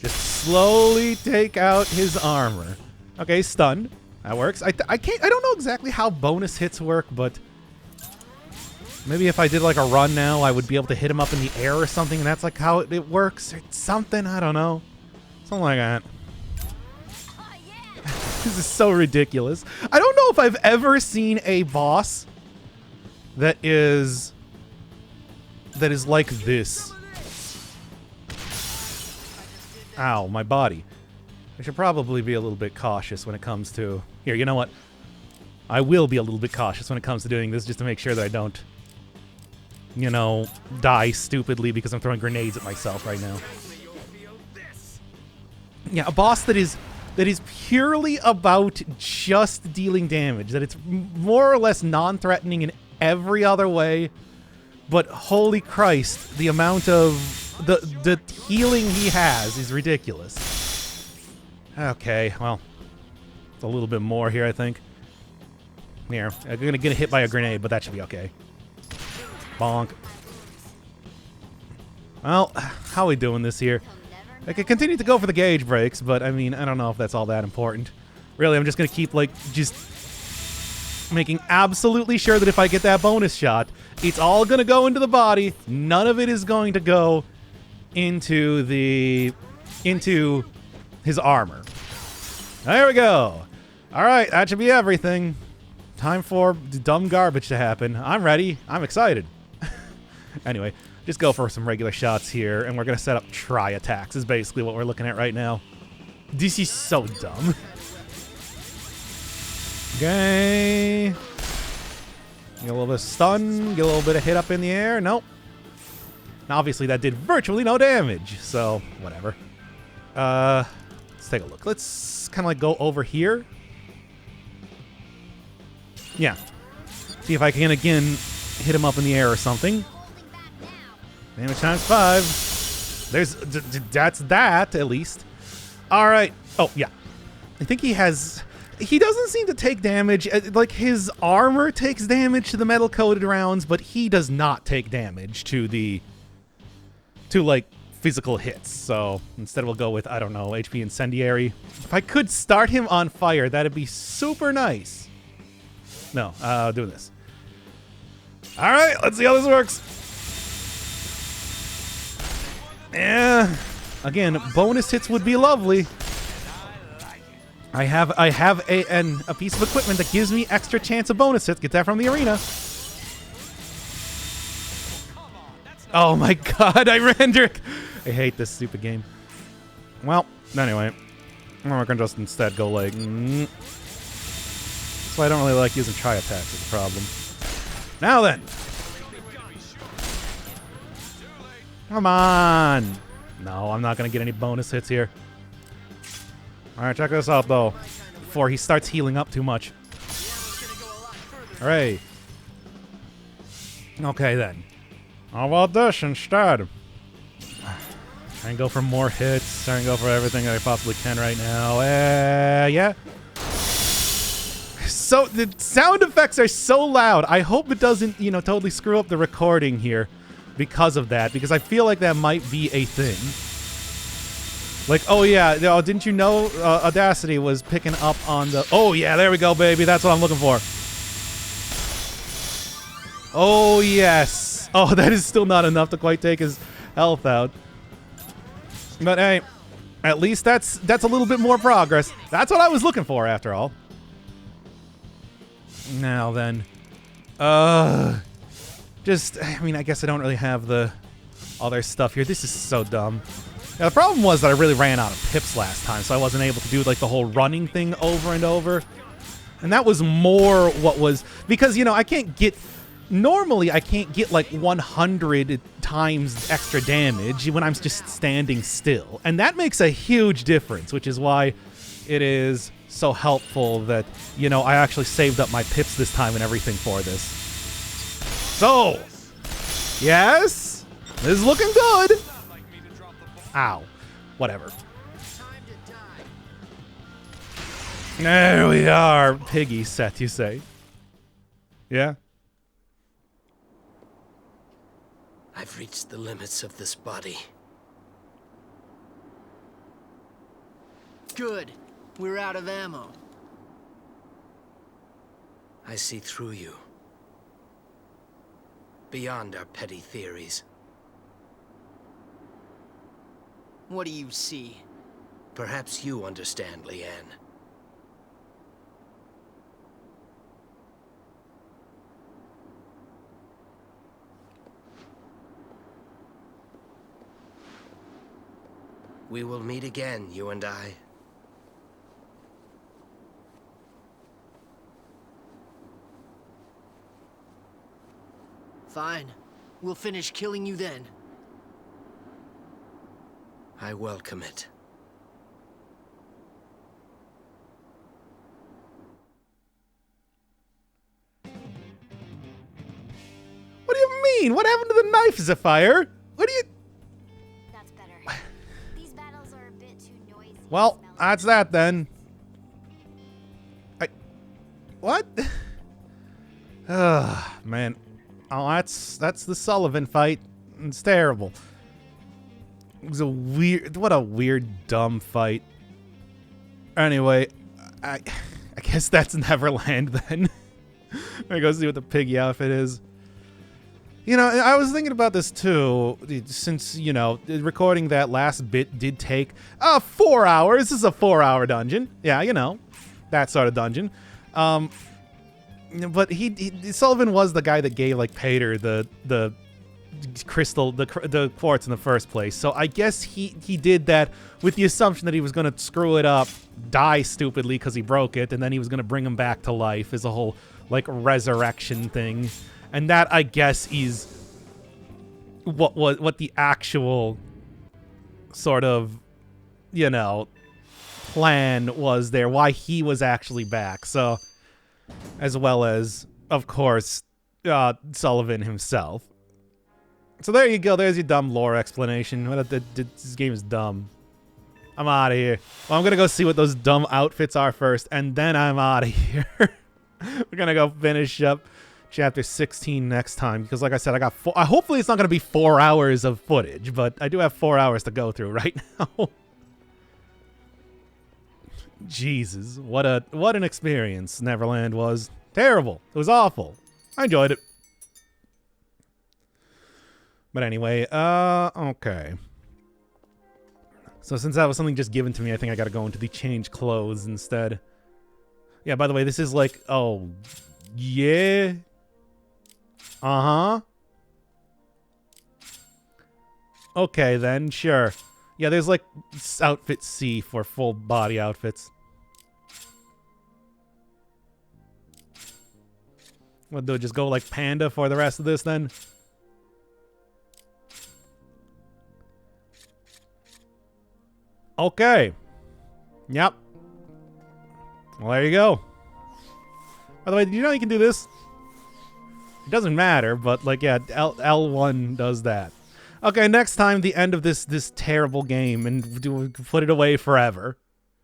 Just slowly take out his armor. Okay, stunned. That works. I don't know exactly how bonus hits work, but... Maybe if I did like a run now, I would be able to hit him up in the air or something, and that's like how it works. Or something, I don't know. Something like that. This is so ridiculous. I don't know if I've ever seen a boss that is like this. Ow, my body. I should probably be a little bit cautious when it comes to... Here, you know what? I will be a little bit cautious when it comes to doing this just to make sure that I don't... you know, die stupidly because I'm throwing grenades at myself right now. Yeah, a boss that is purely about just dealing damage. That it's more or less non-threatening in every other way. But holy Christ, the amount of the healing he has is ridiculous. Okay, well, it's a little bit more here, I think. Here, I'm gonna get hit by a grenade, but that should be okay. Bonk. Well, how are we doing this here? I could continue to go for the gauge breaks, but I mean, I don't know if that's all that important. Really, I'm just gonna keep, like, just making absolutely sure that if I get that bonus shot, it's all gonna go into the body. None of it is going to go into his armor. There we go. All right, that should be everything. Time for dumb garbage to happen. I'm ready. I'm excited. Anyway, just go for some regular shots here, and we're going to set up try attacks is basically what we're looking at right now. This is so dumb. Okay. Get a little bit of stun, get a little bit of hit up in the air. Nope. Now, obviously, that did virtually no damage, so whatever. Let's take a look. Let's kind of like go over here. Yeah. See if I can, again, hit him up in the air or something. Damage times 5. That's that, at least. All right. Oh, yeah. I think he has... He doesn't seem to take damage. Like, his armor takes damage to the metal-coated rounds, but he does not take damage to the... like, physical hits. So, instead we'll go with, I don't know, HP Incendiary. If I could start him on fire, that'd be super nice. No, doing this. All right, let's see how this works. Yeah. Again, bonus hits would be lovely. I have a piece of equipment that gives me extra chance of bonus hits. Get that from the arena. Oh my God, I rendered. I hate this stupid game. Well, anyway, we're gonna just instead go like. That's why I don't really like using try attacks as a problem. Now then. Come on. No, I'm not going to get any bonus hits here. All right, check this out, though, before he starts healing up too much. All right. Okay, then. How about this instead? I can go for more hits. I can go for everything that I possibly can right now. Yeah. So, the sound effects are so loud. I hope it doesn't, totally screw up the recording here because of that, because I feel like that might be a thing. Like, oh yeah, didn't you know Audacity was picking up on the... Oh yeah, there we go, baby. That's what I'm looking for. Oh yes. Oh, that is still not enough to quite take his health out. But hey, at least that's a little bit more progress. That's what I was looking for, after all. Now then, I guess I don't really have the other stuff here. This is so dumb. Now, the problem was that I really ran out of pips last time, so I wasn't able to do like the whole running thing over and over. And that was more what was, because I can't get. Normally, I can't get like 100 times extra damage when I'm just standing still. And that makes a huge difference, which is why it is so helpful that, I actually saved up my pips this time and everything for this. So, yes, this is looking good. Ow. Whatever. There we are. Piggy set, you say? Yeah? I've reached the limits of this body. Good. We're out of ammo. I see through you. Beyond our petty theories. What do you see? Perhaps you understand, Leanne. We will meet again, you and I. Fine. We'll finish killing you then. I welcome it. What do you mean? What happened to the knife, Zephyr? What do you... That's better. These battles are a bit too noisy. Well, that's that then. What? Man. Oh, that's the Sullivan fight. It's terrible. It was what a weird, dumb fight. Anyway, I guess that's Neverland then. I go see what the piggy outfit is. I was thinking about this too, since, recording that last bit did take 4 hours. This is a 4-hour dungeon. Yeah, that sort of dungeon. But Sullivan was the guy that gave, like, Pater the crystal, the quartz in the first place. So I guess he did that with the assumption that he was going to screw it up, die stupidly because he broke it, and then he was going to bring him back to life as a whole, like, resurrection thing. And that, I guess, is what the actual sort of, plan was there, why he was actually back. So, as well as, of course, Sullivan himself. So there you go. There's your dumb lore explanation. This game is dumb. I'm out of here. Well, I'm going to go see what those dumb outfits are first, and then I'm out of here. We're going to go finish up Chapter 16 next time, because like I said, I got hopefully it's not going to be 4 hours of footage, but I do have 4 hours to go through right now. Jesus, what an experience Neverland was. Terrible. It was awful. I enjoyed it. But anyway, okay. So since that was something just given to me, I think I gotta go into the change clothes instead. Yeah, by the way, this is like, oh, yeah. Uh-huh. Okay, then, sure. Yeah, there's like outfit C for full body outfits. What do, just go like panda for the rest of this then? Okay. Yep. Well, there you go. By the way, did you know you can do this? It doesn't matter, but like, yeah, L1 does that. Okay, next time, the end of this terrible game, and put it away forever.